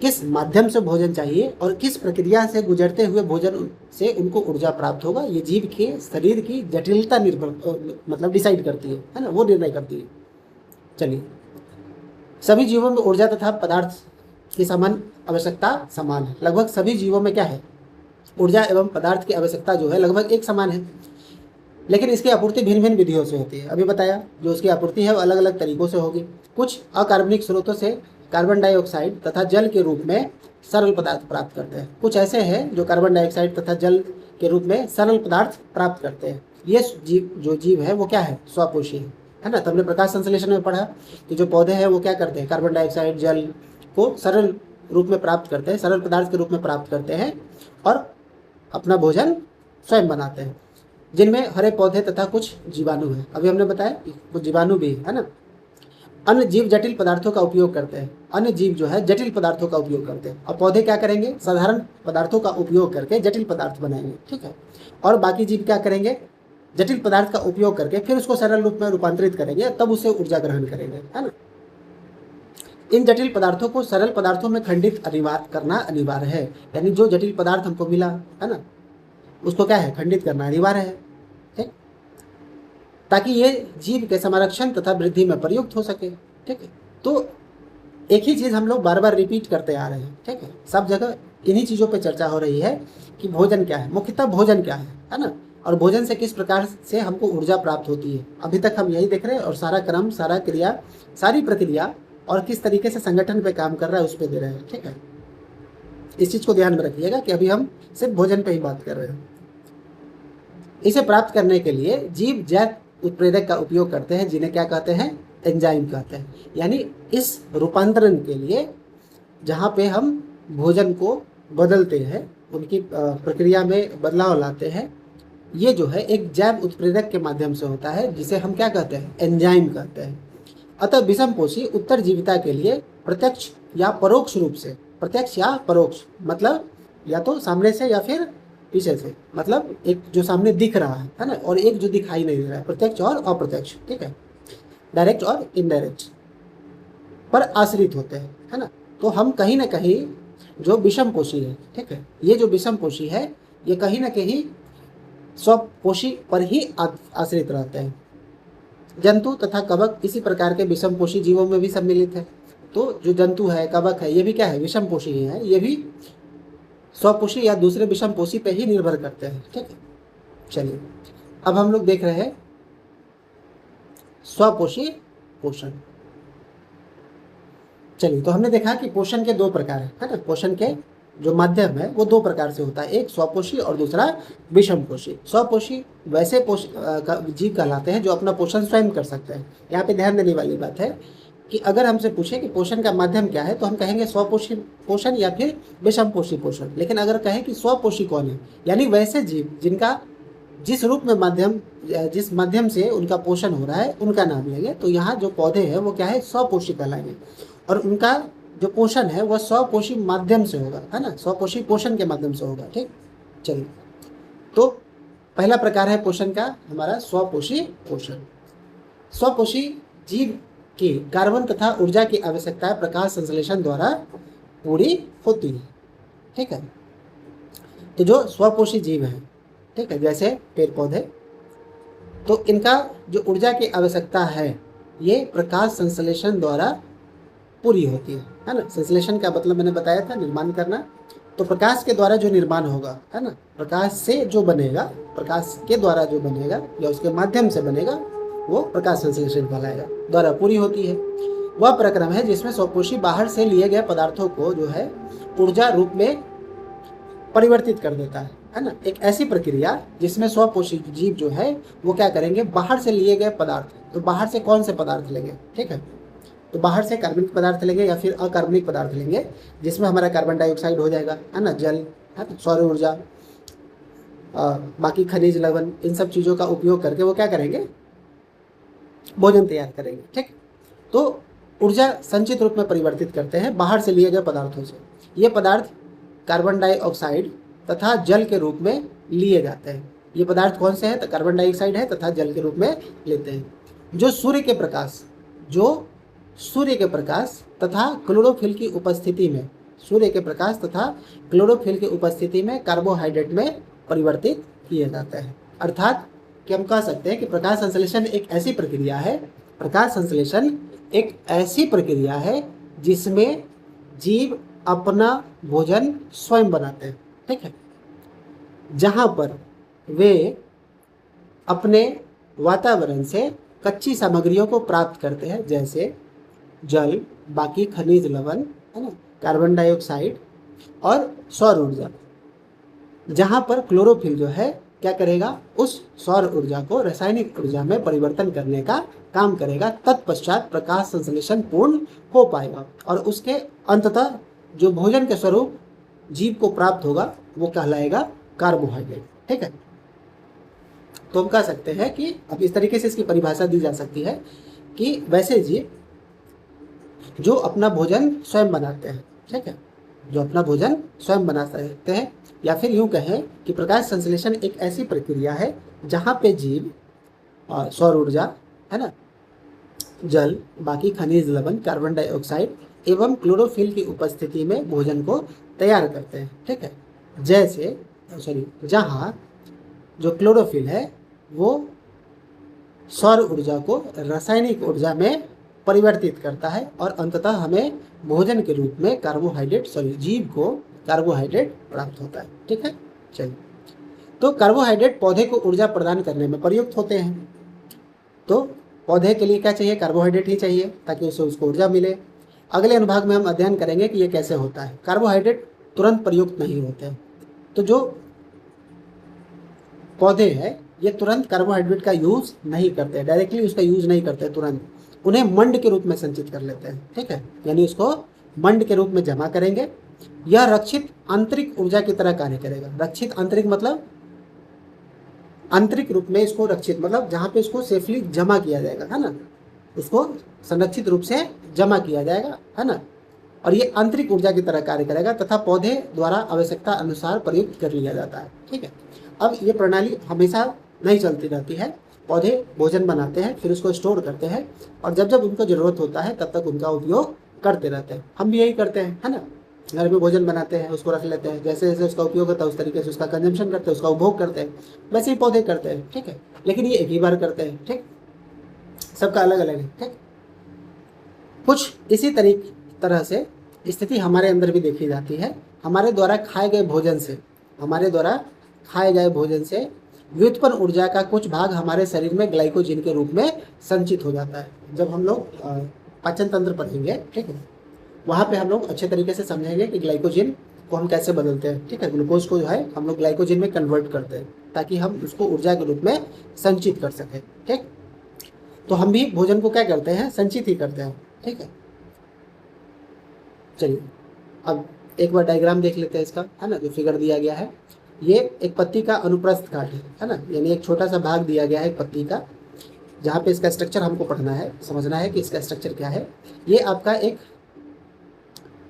किस माध्यम से भोजन चाहिए, और किस प्रक्रिया से गुजरते हुए भोजन से उनको ऊर्जा प्राप्त होगा। ये जीव के शरीर की जटिलता निर्भर मतलब डिसाइड करती है ना, वो निर्णय करती है। चलिए, सभी जीवों में ऊर्जा तथा पदार्थ की समान आवश्यकता समान है। लगभग सभी जीवों में क्या है? ऊर्जा एवं पदार्थ की आवश्यकता जो है लगभग एक समान है, लेकिन इसकी आपूर्ति भिन्न भिन्न विधियों से होती है। अभी बताया, जो उसकी आपूर्ति है वो अलग अलग तरीकों से होगी। कुछ अकार्बनिक स्रोतों से कार्बन डाइऑक्साइड तथा जल के रूप में सरल पदार्थ प्राप्त करते हैं। कुछ ऐसे हैं जो कार्बन डाइऑक्साइड तथा जल के रूप में सरल पदार्थ प्राप्त करते हैं। ये जो जीव है वो क्या है? स्वपोषी है ना। तो हमने प्रकाश संश्लेषण में पढ़ा कि जो पौधे हैं वो क्या करते हैं? कार्बन डाइऑक्साइड, जल को सरल रूप में प्राप्त करते हैं, सरल पदार्थ के रूप में प्राप्त करते हैं और अपना भोजन स्वयं बनाते हैं, जिनमें हरे पौधे तथा कुछ जीवाणु हैं। अभी हमने बताया कुछ जीवाणु भी है ना। अन्य जीव जटिल पदार्थों का उपयोग करते हैं। अन्य जीव जो है जटिल पदार्थों का उपयोग करते हैं, और पौधे क्या करेंगे? साधारण पदार्थों का उपयोग करके जटिल पदार्थ बनाएंगे। ठीक है, और बाकी जीव क्या करेंगे? जटिल पदार्थ का उपयोग करके फिर उसको सरल रूप में रूपांतरित करेंगे, तब उससे ऊर्जा ग्रहण करेंगे, है ना। इन जटिल पदार्थों को सरल पदार्थों में खंडित करना अनिवार्य है। यानी जो जटिल पदार्थ हमको मिला है ना, उसको क्या है? खंडित करना अनिवार्य है, ठीक, ताकि ये जीव के संरक्षण तथा वृद्धि में प्रयुक्त हो सके। ठीक है, तो एक ही चीज़ हम लोग बार बार रिपीट करते आ रहे हैं। ठीक है, सब जगह इन्हीं चीज़ों पे चर्चा हो रही है कि भोजन क्या है, मुख्यतः भोजन क्या है ना, और भोजन से किस प्रकार से हमको ऊर्जा प्राप्त होती है। अभी तक हम यही देख रहे हैं, और सारा क्रम, सारा क्रिया, सारी प्रक्रिया और किस तरीके से संगठन पे काम कर रहा है उस पर दे रहे हैं। ठीक है, इस चीज़ को ध्यान में रखिएगा कि अभी हम सिर्फ भोजन पे ही बात कर रहे हैं। इसे प्राप्त करने के लिए जीव जैव उत्प्रेरक का उपयोग करते हैं, जिन्हें क्या कहते हैं? एंजाइम कहते हैं। यानी इस रूपांतरण के लिए जहाँ पे हम भोजन को बदलते हैं, उनकी प्रक्रिया में बदलाव लाते हैं, ये जो है एक जैव उत्प्रेरक के माध्यम से होता है, जिसे हम क्या कहते हैं? एंजाइम कहते हैं। अतः विषमपोषी उत्तरजीविता के लिए प्रत्यक्ष या परोक्ष रूप से, प्रत्यक्ष या परोक्ष मतलब या तो सामने से या फिर पीछे से, मतलब एक जो सामने दिख रहा है ना, और एक जो दिखाई नहीं दे रहा है, प्रत्यक्ष और अप्रत्यक्ष, ठीक है, डायरेक्ट और इनडायरेक्ट पर आश्रित होते हैं, है ना। तो हम कहीं ना कहीं जो विषमपोषी है, ठीक है, ये जो विषमपोषी है ये कहीं ना कहीं स्वपोषी पर ही आश्रित रहते हैं। जंतु तथा कवक इसी प्रकार के विषमपोषी जीवों में भी सम्मिलित है। तो जो जंतु है, कवक है, ये भी क्या है? विषमपोषी है। ये भी स्वपोषी या दूसरे विषमपोषी पे ही निर्भर करते हैं। ठीक है, चलिए अब हम लोग देख रहे हैं स्वपोषी पोषण। चलिए, तो हमने देखा कि पोषण के दो प्रकार है ना। पोषण के जो माध्यम है वो दो प्रकार से होता है, एक स्वपोषी और दूसरा विषमपोषी। स्वपोषी वैसे जीव कहलाते हैं जो अपना पोषण स्वयं कर सकते हैं। यहाँ पे ध्यान देने वाली बात है कि अगर हमसे पूछे कि पोषण का माध्यम क्या है, तो हम कहेंगे स्वपोषी पोषण या फिर विषमपोषी पोषण। लेकिन अगर कहें कि स्वपोषी कौन है, यानी वैसे जीव जिनका जिस रूप में जिस माध्यम से उनका पोषण हो रहा है उनका नाम लेंगे। तो यहाँ जो पौधे हैं वो क्या है, स्वपोषी कहलाएंगे, और उनका जो पोषण है वह स्वपोषी माध्यम से होगा, है ना, स्वपोषी पोषण के माध्यम से होगा। ठीक, चलिए, तो पहला प्रकार है पोषण का हमारा स्वपोषी पोषण। स्वपोषी जीव की कार्बन तथा ऊर्जा की आवश्यकताएं प्रकाश संश्लेषण द्वारा पूरी होती है। ठीक है, तो जो स्वपोषी जीव है, ठीक है, जैसे पेड़ पौधे, तो इनका जो ऊर्जा की आवश्यकता है ये प्रकाश संश्लेषण द्वारा पूरी होती है ना। संश्लेषण का मतलब मैंने बताया था निर्माण करना। तो प्रकाश के द्वारा जो निर्माण होगा, है ना, प्रकाश से जो बनेगा, प्रकाश के द्वारा जो बनेगा या उसके माध्यम से बनेगा वो प्रकाश संश्लेषण कहलाएगा, द्वारा पूरी होती है। वह प्रक्रम है जिसमें स्वपोषी बाहर से लिए गए पदार्थों को जो है ऊर्जा रूप में परिवर्तित कर देता है ना। एक ऐसी प्रक्रिया जिसमें स्वपोषी जीव जो है वो क्या करेंगे, बाहर से लिए गए पदार्थ, तो बाहर से कौन से पदार्थ लेंगे, ठीक है, तो बाहर से कार्बनिक पदार्थ लेंगे या फिर अकार्बनिक पदार्थ लेंगे, जिसमें हमारा कार्बन डाइऑक्साइड हो जाएगा, है ना, जल, है ना, सौर ऊर्जा, बाकी खनिज लवण, इन सब चीज़ों का उपयोग करके वो क्या करेंगे, भोजन तैयार करेंगे। ठीक, तो ऊर्जा संचित रूप में परिवर्तित करते हैं बाहर से लिए गए पदार्थों से। ये पदार्थ कार्बन डाइऑक्साइड तथा जल के रूप में लिए जाते हैं। ये पदार्थ कौन से हैं, तो कार्बन डाइऑक्साइड है तथा जल के रूप में लेते हैं। जो सूर्य के प्रकाश तथा क्लोरोफिल की उपस्थिति में, सूर्य के प्रकाश तथा क्लोरोफिल की उपस्थिति में कार्बोहाइड्रेट में परिवर्तित किए जाते हैं। अर्थात कि हम कह सकते हैं कि प्रकाश संश्लेषण एक ऐसी प्रक्रिया है, प्रकाश संश्लेषण एक ऐसी प्रक्रिया है जिसमें जीव अपना भोजन स्वयं बनाते हैं। ठीक है, जहाँ पर वे अपने वातावरण से कच्ची सामग्रियों को प्राप्त करते हैं, जैसे जल, बाकी खनिज लवण, है ना, कार्बन डाइऑक्साइड और सौर ऊर्जा। जहाँ पर क्लोरोफिल जो है क्या करेगा, उस सौर ऊर्जा को रासायनिक ऊर्जा में परिवर्तन करने का काम करेगा। तत्पश्चात प्रकाश संश्लेषण पूर्ण हो पाएगा और उसके अंततः जो भोजन के स्वरूप जीव को प्राप्त होगा वो कहलाएगा कार्बोहाइड्रेट। ठीक है, तो हम कह सकते हैं कि अब इस तरीके से इसकी परिभाषा दी जा सकती है कि वैसे जीव जो अपना भोजन स्वयं बनाते हैं, ठीक है, जो अपना भोजन स्वयं बना सकते हैं, या फिर यूं कहें कि प्रकाश संश्लेषण एक ऐसी प्रक्रिया है जहाँ पे जीव सौर ऊर्जा, है ना, जल, बाकी खनिज लवण, कार्बन डाइऑक्साइड एवं क्लोरोफिल की उपस्थिति में भोजन को तैयार करते हैं। ठीक है, जैसे जहाँ जो क्लोरोफिल है वो सौर ऊर्जा को रासायनिक ऊर्जा में परिवर्तित करता है और अंततः हमें भोजन के रूप में जीव को कार्बोहाइड्रेट प्राप्त होता है। ठीक है, चलिए, तो कार्बोहाइड्रेट पौधे को ऊर्जा प्रदान करने में प्रयुक्त होते हैं। तो पौधे के लिए क्या चाहिए, कार्बोहाइड्रेट ही चाहिए ताकि उसको ऊर्जा मिले। अगले अनुभाग में हम अध्ययन करेंगे कि ये कैसे होता है। कार्बोहाइड्रेट तुरंत प्रयुक्त नहीं होते हैं, तो जो पौधे हैं ये तुरंत कार्बोहाइड्रेट का यूज नहीं करते, डायरेक्टली उसका यूज नहीं करते तुरंत, उन्हें मंड के रूप में संचित कर लेते हैं। ठीक है, यानी उसको मंड के रूप में जमा करेंगे। यह रक्षित आंतरिक ऊर्जा की तरह कार्य करेगा। रक्षित आंतरिक मतलब आंतरिक रूप में इसको रक्षित मतलब जहाँ पे इसको सेफली जमा किया जाएगा, है ना, उसको संरक्षित रूप से जमा किया जाएगा, है ना, और ये आंतरिक ऊर्जा की तरह कार्य करेगा तथा पौधे द्वारा आवश्यकता अनुसार प्रयुक्त कर लिया जाता है। ठीक है, अब ये प्रणाली हमेशा नहीं चलती रहती है। पौधे भोजन बनाते हैं, फिर उसको स्टोर करते हैं और जब जब उनको ज़रूरत होता है तब तक उनका उपयोग करते रहते हैं। हम भी यही करते हैं, है ना, घर में भोजन बनाते हैं, उसको रख लेते हैं, जैसे जैसे उसका उपयोग होता है उस तरीके से उसका कंजम्पशन करते हैं, उसका उपभोग करते हैं। वैसे ही पौधे करते हैं। ठीक है, लेकिन ये एक ही बार करते हैं। ठीक, सबका अलग अलग है। ठीक, कुछ इसी तरह से स्थिति हमारे अंदर भी देखी जाती है। हमारे द्वारा खाए गए भोजन से व्युत्पन्न ऊर्जा का कुछ भाग हमारे शरीर में ग्लाइकोजन के रूप में संचित हो जाता है। जब हम लोग पाचन तंत्र पढ़ेंगे, ठीक है, वहाँ पे हम लोग अच्छे तरीके से समझेंगे कि ग्लाइकोजन को हम कैसे बदलते हैं, ठीक है। ग्लूकोज को जो है हम लोग ग्लाइकोजन में कन्वर्ट करते हैं ताकि हम उसको ऊर्जा के रूप में संचित कर सकें, ठीक। तो हम भी भोजन को क्या करते हैं, संचित ही करते हैं, ठीक है। चलिए अब एक बार डायग्राम देख लेते हैं इसका, है ना, जो फिगर दिया गया है। ये एक पत्ती का अनुप्रस्थ काट है ना, यानी एक छोटा सा भाग दिया गया है पत्ती का, जहाँ पे इसका स्ट्रक्चर हमको पढ़ना है, समझना है कि इसका स्ट्रक्चर क्या है। ये आपका एक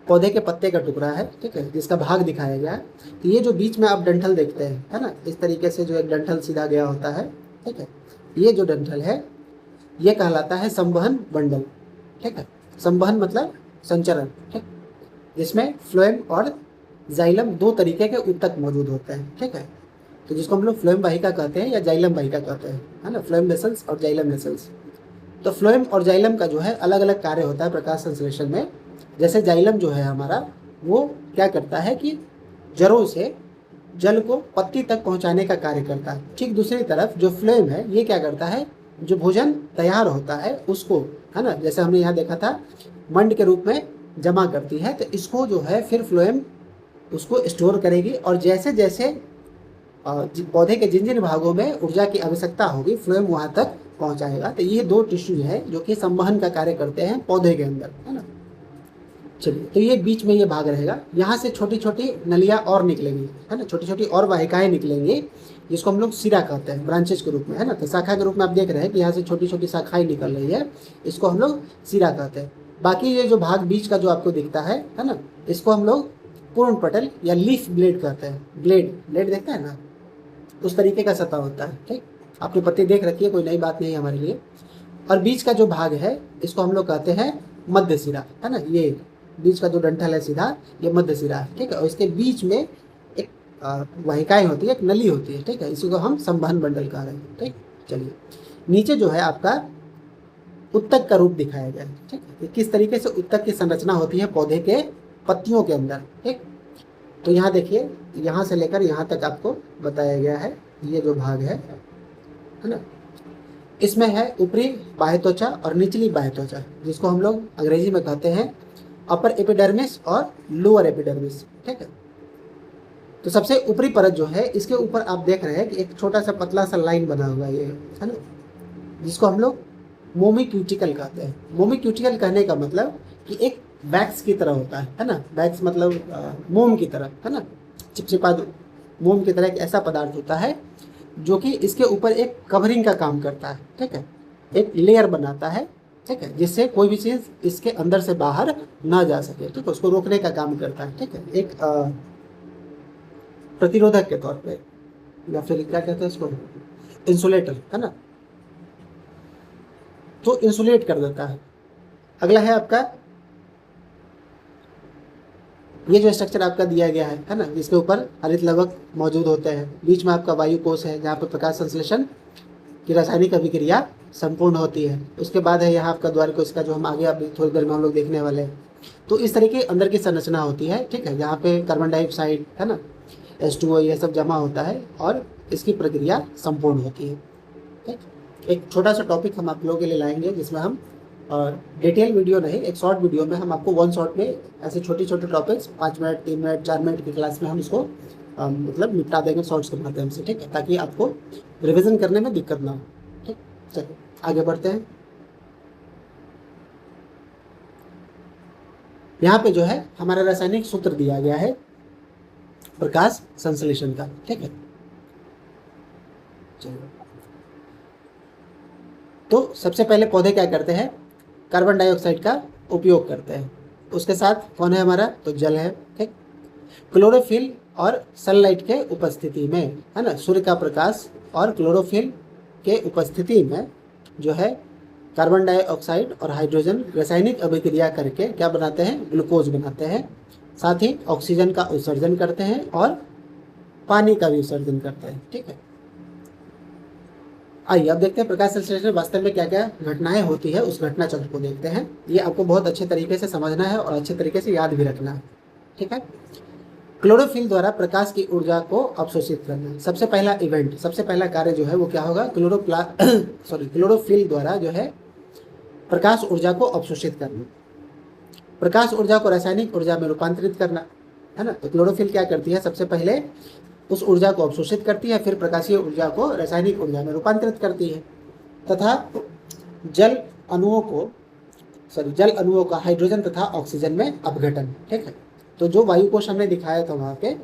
पौधे के पत्ते का टुकड़ा है, ठीक है, जिसका भाग दिखाया गया है। तो ये जो बीच में आप डंठल देखते हैं, है ना, इस तरीके से जो एक डंठल सीधा गया होता है, ठीक है, ये जो डंठल है ये कहलाता है संवहन बंडल, ठीक है। संवहन मतलब संचरण, ठीक, जिसमें फ्लोएम और जाइलम दो तरीके के ऊतक मौजूद होते हैं, ठीक है। तो जिसको हम लोग फ्लोएम वाहिका कहते हैं या जाइलम वाहिका कहते हैं, है ना, फ्लोएम वेसल्स और जाइलम वेसल्स। तो फ्लोएम और जाइलम का जो है अलग अलग कार्य होता है प्रकाश संश्लेषण में। जैसे जाइलम जो है हमारा, वो क्या करता है कि जड़ों से जल को पत्ती तक पहुंचाने का कार्य करता है। ठीक दूसरी तरफ जो फ्लोएम है ये क्या करता है, जो भोजन तैयार होता है उसको, है ना, जैसे हमने यहाँ देखा था, मंड के रूप में जमा करती है। तो इसको जो है फिर फ्लोएम उसको स्टोर करेगी और जैसे जैसे पौधे के जिन जिन भागों में ऊर्जा की आवश्यकता होगी फ्लोएम वहाँ तक पहुँचाएगा। तो ये दो टिश्यू है जो कि संवहन का कार्य करते हैं पौधे के अंदर, है ना। चलिए, तो ये बीच में ये भाग रहेगा, यहाँ से छोटी छोटी नलियाँ और निकलेंगी, है ना, छोटी छोटी और वाहिकाएं निकलेंगी, जिसको हम लोग सिरा कहते हैं, ब्रांचेज के रूप में, है ना। तो शाखा के रूप में आप देख रहे हैं कि यहाँ से छोटी छोटी शाखाएं निकल रही है, इसको हम लोग सिरा कहते हैं। बाकी ये जो भाग बीच का जो आपको दिखता है ना, इसको हम लोग पूर्ण पटल या लीफ ब्लेड कहते हैं। ब्लेड देखते हैं ना, उस तरीके का सतह होता है, ठीक। आपने पत्ती देख रखी है, कोई नई बात नहीं है हमारे लिए। और बीच का जो भाग है इसको हम लोग कहते हैं मध्य सिरा, है ना। ये बीच का जो डंठल है सीधा, ये मध्य सिरा है, ठीक है। और इसके बीच में एक वाहिकाएं होती है, एक नली होती है, ठीक है, इसी को हम संवहन बंडल कह रहे हैं, ठीक। चलिए, नीचे जो है आपका उत्तक का रूप दिखाया गया है, ठीक है, किस तरीके से उत्तक की संरचना होती है पौधे के पत्तियों के अंदर, ठीक। तो यहाँ देखिए, यहाँ से लेकर यहाँ तक आपको बताया गया है। ये जो भाग है ना, इसमें है ऊपरी बाह्य त्वचा और निचली बाह्य त्वचा, जिसको हम लोग अंग्रेजी में कहते हैं अपर एपिडर्मिस और लोअर एपिडर्मिस, ठीक है। तो सबसे ऊपरी परत जो है, इसके ऊपर आप देख रहे हैं कि एक छोटा सा पतला सा लाइन बना हुआ है, ये है ना, जिसको हम लोग मोमी क्यूटिकल कहते हैं। मोमी क्यूटिकल कहने का मतलब कि एक वैक्स की तरह होता है ना। वैक्स मतलब मोम की तरह, है ना, चिपचिपा मोम की तरह एक ऐसा पदार्थ होता है जो कि इसके ऊपर एक कवरिंग का काम करता है, ठीक है, एक लेयर बनाता है, ठीक है, जिससे कोई भी चीज़ इसके अंदर से बाहर ना जा सके, ठीक है, उसको रोकने का काम करता है, ठीक है, एक प्रतिरोधक के तौर पे, या फिर क्या कहते हैं इसको, इंसुलेटर, है ना, तो इंसुलेट कर देता है। अगला है आपका ये जो स्ट्रक्चर आपका दिया गया है ना, जिसके ऊपर हरित लवक मौजूद होते हैं। बीच में आपका वायु कोश है, जहाँ पर प्रकाश संश्लेषण की रासायनिक अभिक्रिया संपूर्ण होती है। उसके बाद है यहाँ आपका द्वार कोश का, जो हम आगे अभी थोड़ी देर में हम लोग देखने वाले हैं। तो इस तरह के अंदर की संरचना होती है, ठीक है, जहाँ पे कार्बन डाइऑक्साइड, है ना, H2O ये सब जमा होता है और इसकी प्रक्रिया संपूर्ण होती है, ठीक। एक छोटा सा टॉपिक हम आप लोगों के लिए लाएंगे, जिसमें हम डिटेल वीडियो नहीं, एक शॉर्ट वीडियो में हम आपको वन शॉट में ऐसे छोटे छोटे टॉपिक्स 5 मिनट, 3 मिनट, 4 मिनट की क्लास में हम इसको मतलब निपटा देंगे शॉर्ट्स के माध्यम से, ठीक है, ताकि आपको रिवीजन करने में दिक्कत ना हो, ठीक। चलिए आगे बढ़ते हैं। यहाँ पे जो है हमारा रासायनिक सूत्र दिया गया है प्रकाश संश्लेषण का, ठीक है। चलिए, तो सबसे पहले पौधे क्या करते हैं, कार्बन डाइऑक्साइड का उपयोग करते हैं। उसके साथ कौन है हमारा, तो जल है, ठीक। क्लोरोफिल और सनलाइट के उपस्थिति में, है ना, सूर्य का प्रकाश और क्लोरोफिल के उपस्थिति में जो है कार्बन डाइऑक्साइड और हाइड्रोजन रासायनिक अभिक्रिया करके क्या बनाते हैं, ग्लूकोज बनाते हैं। साथ ही ऑक्सीजन का उत्सर्जन करते हैं और पानी का भी उत्सर्जन करते हैं, ठीक है। आइए अब देखते हैं प्रकाश संश्लेषण वास्तव में क्या क्या घटनाएं होती है, उस घटना चक्र को देखते हैं। ये आपको बहुत अच्छे तरीके से समझना है और अच्छे तरीके से याद भी रखना है, ठीक है। क्लोरोफिल द्वारा प्रकाश की ऊर्जा को अवशोषित करना, सबसे पहला इवेंट, सबसे पहला कार्य जो है वो क्या होगा, क्लोरोफिल द्वारा जो है प्रकाश ऊर्जा को अवशोषित करना। प्रकाश ऊर्जा को रासायनिक ऊर्जा में रूपांतरित करना, है ना। तो क्लोरोफिल क्या करती है, सबसे पहले उस ऊर्जा को अवशोषित करती है, फिर प्रकाशीय ऊर्जा को रासायनिक ऊर्जा में रूपांतरित करती है तथा जल अणुओं का हाइड्रोजन तथा ऑक्सीजन में अपघटन, ठीक है। तो जो वायु कोश हमने दिखाया था वहाँ पे,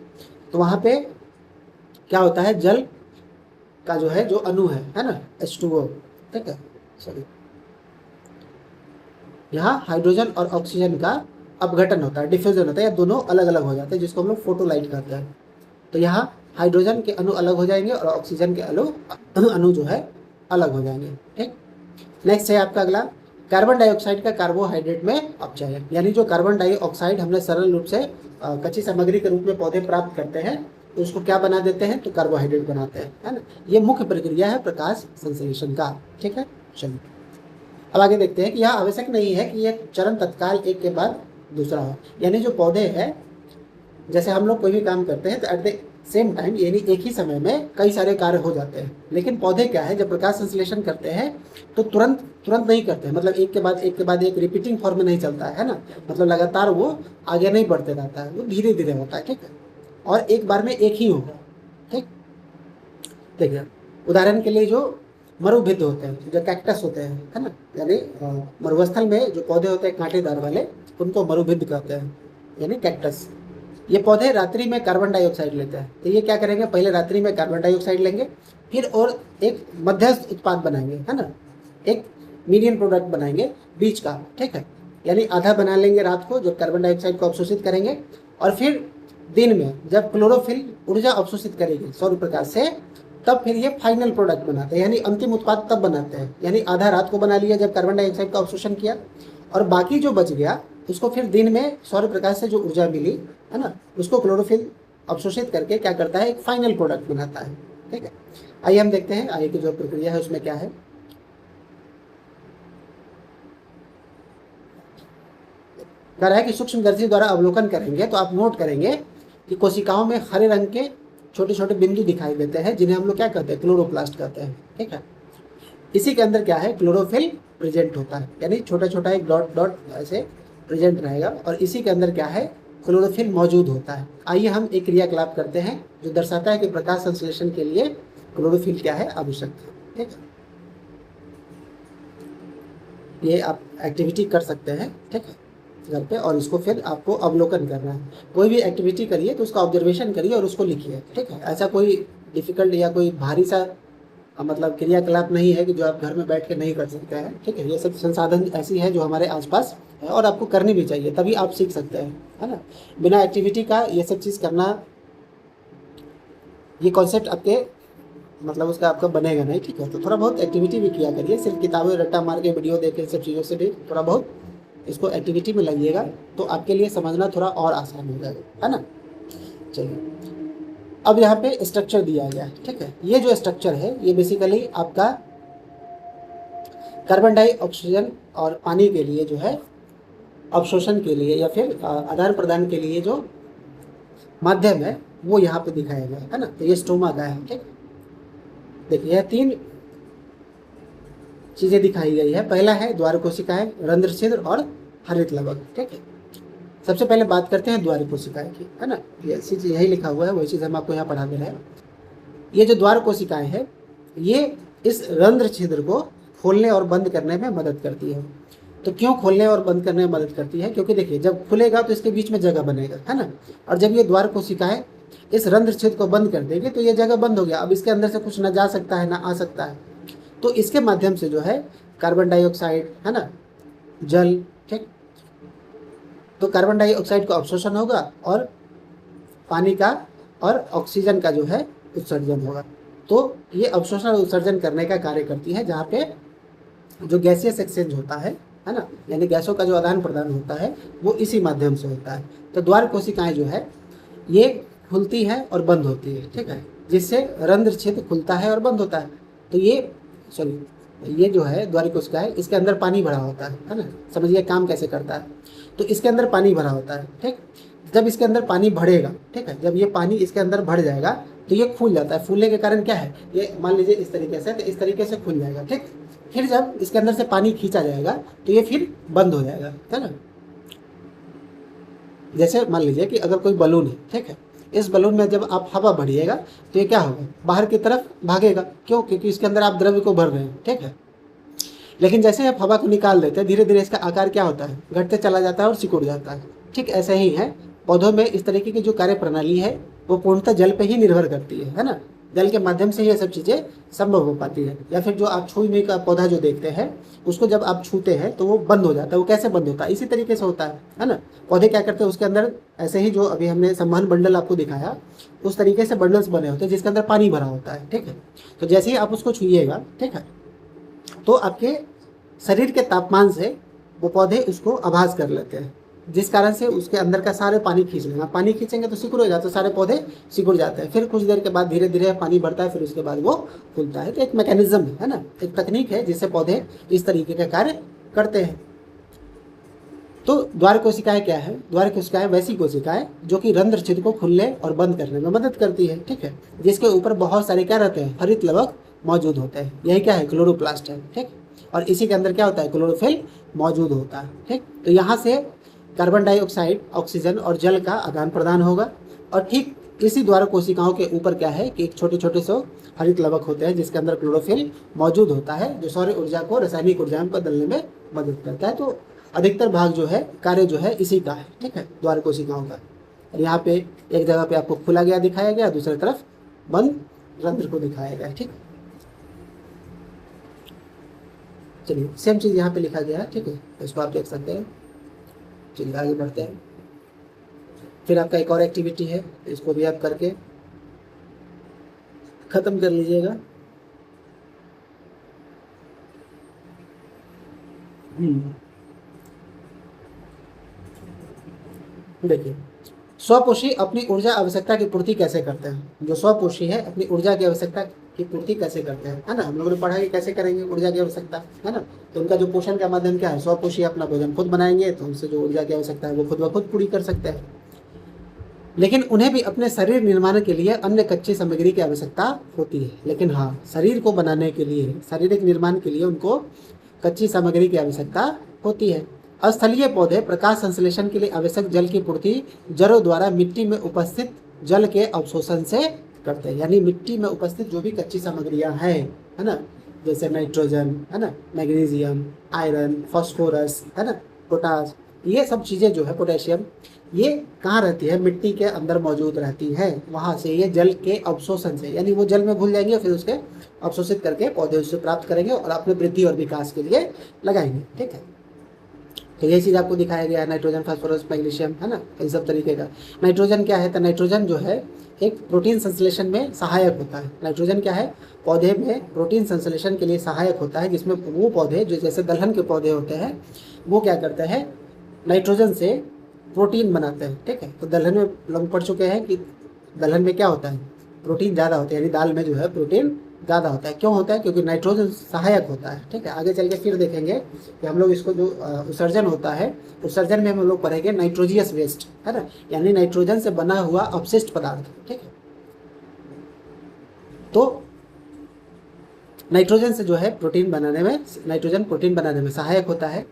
तो वहाँ पे क्या होता है, जल का जो है जो अणु है ना, H2O, ठीक है, सॉरी, यहाँ हाइड्रोजन और ऑक्सीजन का अपघटन होता है, डिफ्यूजन होता है, या दोनों अलग अलग हो जाते हैं, जिसको हम लोग फोटोलाइट कहते हैं। तो यहाँ हाइड्रोजन के अणु अलग हो जाएंगे और ऑक्सीजन के अणु जो है अलग हो जाएंगे, ठीक। नेक्स्ट है आपका अगला, कार्बन डाइऑक्साइड का कार्बोहाइड्रेट में अपचयन, यानी जो कार्बन डाइऑक्साइड हमने सरल रूप से कच्ची सामग्री के रूप में पौधे प्राप्त करते हैं, तो उसको क्या बना देते हैं, तो कार्बोहाइड्रेट बनाते हैं, है ना। ये मुख्य प्रक्रिया है प्रकाश संश्लेषण का, ठीक है। चलिए अब आगे देखते हैं कि यह आवश्यक नहीं है कि यह चरण तत्काल एक के बाद दूसरा हो, यानी जो पौधे हैं, जैसे हम लोग कोई भी काम करते हैं तो एट द सेम टाइम, यानी एक ही समय में कई सारे कार्य हो जाते हैं, लेकिन पौधे क्या है, जब प्रकाश संश्लेषण करते हैं तो तुरंत नहीं करते हैं, मतलब एक के बाद एक रिपीटिंग फॉर्म में नहीं चलता है ना, मतलब लगातार वो आगे नहीं बढ़ते रहता है, वो धीरे धीरे होता है, ठीक है, और एक बार में एक ही होगा, ठीक। देखिए उदाहरण के लिए जो मरुभिद्ध होते हैं, जो कैक्टस होते हैं, है ना, यानी मरुस्थल में जो पौधे होते हैं कांटेदार वाले, उनको मरुभिद्ध कहते हैं, यानी कैक्टस। ये पौधे रात्रि में कार्बन डाइऑक्साइड लेते हैं, तो ये क्या करेंगे, पहले रात्रि में कार्बन डाइऑक्साइड लेंगे, फिर और एक मध्यस्थ उत्पाद बनाएंगे, है ना, एक मीडियम प्रोडक्ट बनाएंगे बीच का, ठीक है, यानी आधा बना लेंगे रात को जब कार्बन डाइऑक्साइड को अवशोषित करेंगे, और फिर दिन में जब क्लोरोफिल ऊर्जा अवशोषित करेगी सौर प्रकाश से, तब फिर ये फाइनल प्रोडक्ट बनाते हैं, यानी अंतिम उत्पाद तब बनाते हैं, यानी आधा रात को बना लिया जब कार्बन डाइऑक्साइड का अवशोषण किया, और बाकी जो बच गया उसको फिर दिन में सौर प्रकाश से जो ऊर्जा मिली, है ना, उसको क्लोरोफिल अवशोषित करके क्या करता है, एक फाइनल प्रोडक्ट बनाता है, ठीक है। आइए हम देखते हैं आगे की जो प्रक्रिया है उसमें क्या है। कह रहा है कि सूक्ष्मदर्शी द्वारा अवलोकन करेंगे तो आप नोट करेंगे कि कोशिकाओं में हरे रंग के छोटे छोटे बिंदु दिखाई देते हैं, जिन्हें हम लोग क्या कहते हैं, क्लोरोप्लास्ट कहते हैं, ठीक है। इसी के अंदर क्या है, क्लोरोफिल प्रेजेंट होता है, यानी छोटा छोटा एक डॉट डॉट ऐसे प्रेजेंट रहेगा, और इसी के अंदर क्या है, क्लोरोफिल मौजूद होता है। आइए हम एक क्रियाकलाप करते हैं जो दर्शाता है कि प्रकाश संश्लेषण के लिए क्लोरोफिल क्या है, आवश्यक है, ठीक है। ये आप एक्टिविटी कर सकते हैं, ठीक है, घर पे, और इसको फिर आपको अवलोकन करना है। कोई भी एक्टिविटी करिए तो उसका ऑब्जर्वेशन करिए और उसको लिखिए, ठीक है। ऐसा कोई डिफिकल्ट या कोई भारी सा मतलब क्रियाकलाप नहीं है कि जो आप घर में बैठ के नहीं कर सकते हैं, ठीक है। ये सब संसाधन ऐसी है जो हमारे आसपास है और आपको करनी भी चाहिए, तभी आप सीख सकते हैं, है ना। बिना एक्टिविटी का ये सब चीज़ करना, ये कॉन्सेप्ट आपके मतलब उसका आपका बनेगा नहीं, ठीक है। तो थोड़ा बहुत एक्टिविटी भी किया करिए, सिर्फ किताबें रट्टा मार के वीडियो देख के सब चीज़ों से भी थोड़ा बहुत इसको एक्टिविटी में लाइएगा, तो आपके लिए समझना थोड़ा और आसान हो जाएगा, है ना। चलिए अब यहाँ पे स्ट्रक्चर दिया गया है, ठीक है। ये जो स्ट्रक्चर है ये बेसिकली आपका कार्बन डाइऑक्सीजन और पानी के लिए जो है अवशोषण के लिए या फिर आदान प्रदान के लिए जो माध्यम है वो यहाँ पे दिखाया गया है ना। तो ये स्टोमा का है, ठीक। देखिए यह 3 चीजें दिखाई गई है। पहला है द्वार कोशिकाएं, रंध्र छिद्र और हरित लवक, ठीक है। सबसे पहले बात करते हैं द्वार कोशिकाएं की, है ना। ये चीज यही लिखा हुआ है, वही चीज हम आपको यहाँ पढ़ा दे रहे हैं। ये जो द्वार कोशिकाएं हैं ये इस रंध्र छिद्र को खोलने और बंद करने में मदद करती है। तो क्यों खोलने और बंद करने में मदद करती है, क्योंकि देखिए जब खुलेगा तो इसके बीच में जगह बनेगा, है ना। और जब ये द्वार कोशिकाएं इस रंध्र छिद्र को बंद कर देंगे तो ये जगह बंद हो गया, अब इसके अंदर से कुछ ना जा सकता है ना आ सकता है। तो इसके माध्यम से जो है कार्बन डाइऑक्साइड, है ना, जल, ठीक, तो कार्बन डाइऑक्साइड का अवशोषण होगा और पानी का और ऑक्सीजन का जो है उत्सर्जन होगा। तो ये अवशोषण और उत्सर्जन करने का कार्य करती है, जहाँ पे जो गैसियस एक्सचेंज होता है ना, यानी गैसों का जो आदान प्रदान होता है वो इसी माध्यम से होता है। तो द्वार कोशिकाएं जो है ये खुलती है और बंद होती है, ठीक है, जिससे रंध्र छिद्र खुलता है और बंद होता है। तो ये जो है द्वार कोशिकाएं, इसके अंदर पानी भरा होता है ना। समझिए काम कैसे करता है। तो इसके अंदर पानी भरा होता है, ठीक। जब इसके अंदर पानी बढ़ेगा, ठीक है, जब ये पानी इसके अंदर बढ़ जाएगा तो ये खुल जाता है। फूलने के कारण क्या है, ये मान लीजिए इस तरीके से, तो इस तरीके से खुल जाएगा, ठीक। फिर जब इसके अंदर से पानी खींचा जाएगा तो ये फिर बंद हो जाएगा, है ना। जैसे मान लीजिए कि अगर कोई बलून है, ठीक है, इस बलून में जब आप हवा भरिएगा तो ये क्या होगा, बाहर की तरफ भागेगा। क्यों? क्योंकि इसके अंदर आप द्रव्य को भर रहे हैं, ठीक है। लेकिन जैसे आप हवा को निकाल देते हैं, धीरे धीरे इसका आकार क्या होता है, घटते चला जाता है और सिकुड़ जाता है। ठीक ऐसे ही है पौधों में इस तरीके की जो कार्य प्रणाली है वो पूर्णतः जल पे ही निर्भर करती है ना। जल के माध्यम से ये सब चीज़ें संभव हो पाती है। या फिर जो आप छुई का पौधा जो देखते हैं उसको जब आप छूते हैं तो वो बंद हो जाता है। वो कैसे बंद होता है? इसी तरीके से होता है ना। पौधे क्या करते हैं, उसके अंदर ऐसे ही जो अभी हमने संवहन बंडल आपको दिखाया उस तरीके से बंडल्स बने होते हैं जिसके अंदर पानी भरा होता है, ठीक है। तो जैसे ही आप उसको छुइएगा, ठीक है, तो आपके शरीर के तापमान से वो पौधे उसको आभास कर लेते हैं, जिस कारण से उसके अंदर का सारे पानी खींच लेंगे। पानी खींचेंगे तो सिकुड़ेगा, तो सारे पौधे सिकुड़ जाते हैं। फिर कुछ देर के बाद धीरे धीरे पानी बढ़ता है, फिर उसके बाद वो फूलता है। तो एक मैकेनिज्म है ना, एक तकनीक है जिससे पौधे इस तरीके का कार्य करते हैं। तो द्वार कोशिकाएं क्या है? द्वार कोशिकाएं वैसी कोशिकाएं जो कि रंध्र छिद्र को खुलने और बंद करने में मदद करती है, ठीक है, जिसके ऊपर बहुत सारे क्या रहते हैं, हरित लवक मौजूद होते हैं। यही क्या है, क्लोरोप्लास्ट है, ठीक। और इसी के अंदर क्या होता है, क्लोरोफिल मौजूद होता है, ठीक। तो यहाँ से कार्बन डाइऑक्साइड, ऑक्सीजन और जल का आदान प्रदान होगा। और ठीक इसी द्वारा कोशिकाओं के ऊपर क्या है कि एक छोटे छोटे से हरित लवक होते हैं जिसके अंदर क्लोरोफिल मौजूद होता है, जो सौर ऊर्जा को रासायनिक ऊर्जा में बदलने में मदद करता है। तो अधिकतर भाग जो है, कार्य जो है इसी का है, ठीक है, द्वार कोशिकाओं का। और यहाँ पे एक जगह पे आपको खुला गया दिखाया गया, दूसरी तरफ बंद रंध्र को दिखाया गया, ठीक। चलिए सेम चीज़ यहाँ पे लिखा गया है, ठीक है, इसको आप देख सकते हैं। चलिए आगे बढ़ते हैं। फिर आपका एक और एक्टिविटी है, इसको भी आप करके खत्म कर लीजिएगा। देखिए, स्वपोषी अपनी ऊर्जा आवश्यकता की पूर्ति कैसे करते हैं? जो स्वपोषी है अपनी ऊर्जा की आवश्यकता की पूर्ति कैसे करते हैं, है ना। हम लोगों ने पढ़ा है कैसे करेंगे ऊर्जा की आवश्यकता, है ना। तो उनका जो पोषण का माध्यम क्या है, स्वपोषी अपना भोजन खुद बनाएंगे, तो उनसे जो ऊर्जा की आवश्यकता है वो खुद ब खुद पूरी कर सकते हैं। लेकिन उन्हें भी अपने शरीर निर्माण के लिए अन्य कच्ची सामग्री की आवश्यकता होती है। लेकिन हाँ, शरीर को बनाने के लिए, शारीरिक निर्माण के लिए उनको कच्ची सामग्री की आवश्यकता होती है। स्थलीय पौधे प्रकाश संश्लेषण के लिए आवश्यक जल की पूर्ति जड़ों द्वारा मिट्टी में उपस्थित जल के अवशोषण से करते हैं। यानी मिट्टी में उपस्थित जो भी कच्ची सामग्रियां हैं, है ना, जैसे नाइट्रोजन, है ना, मैग्नीशियम, आयरन, फास्फोरस, है ना, पोटास, ये सब चीज़ें जो है, पोटेशियम, ये कहाँ रहती है, मिट्टी के अंदर मौजूद रहती है। वहाँ से ये जल के अवशोषण से, यानी वो जल में घुल जाएंगे, फिर उसके अवशोषित करके पौधे उससे प्राप्त करेंगे और अपने वृद्धि और विकास के लिए लगाएंगे, ठीक है। तो यही चीज़ आपको दिखाया गया है, नाइट्रोजन, फास्फोरस, मैग्नीशियम, है ना, इन सब तरीके का। नाइट्रोजन क्या है? तो नाइट्रोजन जो है एक प्रोटीन संश्लेषण में सहायक होता है। नाइट्रोजन क्या है? पौधे में प्रोटीन संश्लेषण के लिए सहायक होता है, जिसमें वो पौधे जो जैसे दलहन के पौधे होते हैं वो क्या करते हैं, नाइट्रोजन से प्रोटीन बनाते हैं, ठीक है। तो दलहन में लोग पढ़ चुके हैं कि दलहन में क्या होता है, प्रोटीन ज़्यादा होता है, यानी दाल में जो है प्रोटीन ज़्यादा होता है। क्यों होता है? क्योंकि नाइट्रोजन सहायक होता है, ठीक है। आगे चल के फिर देखेंगे कि हम लोग इसको जो उत्सर्जन होता है, उत्सर्जन में हम लोग पढ़ेंगे नाइट्रोजियस वेस्ट, है ना, यानी नाइट्रोजन से बना हुआ अपशिष्ट पदार्थ, ठीक है। तो नाइट्रोजन से जो है प्रोटीन बनाने में, नाइट्रोजन प्रोटीन बनाने में सहायक होता है।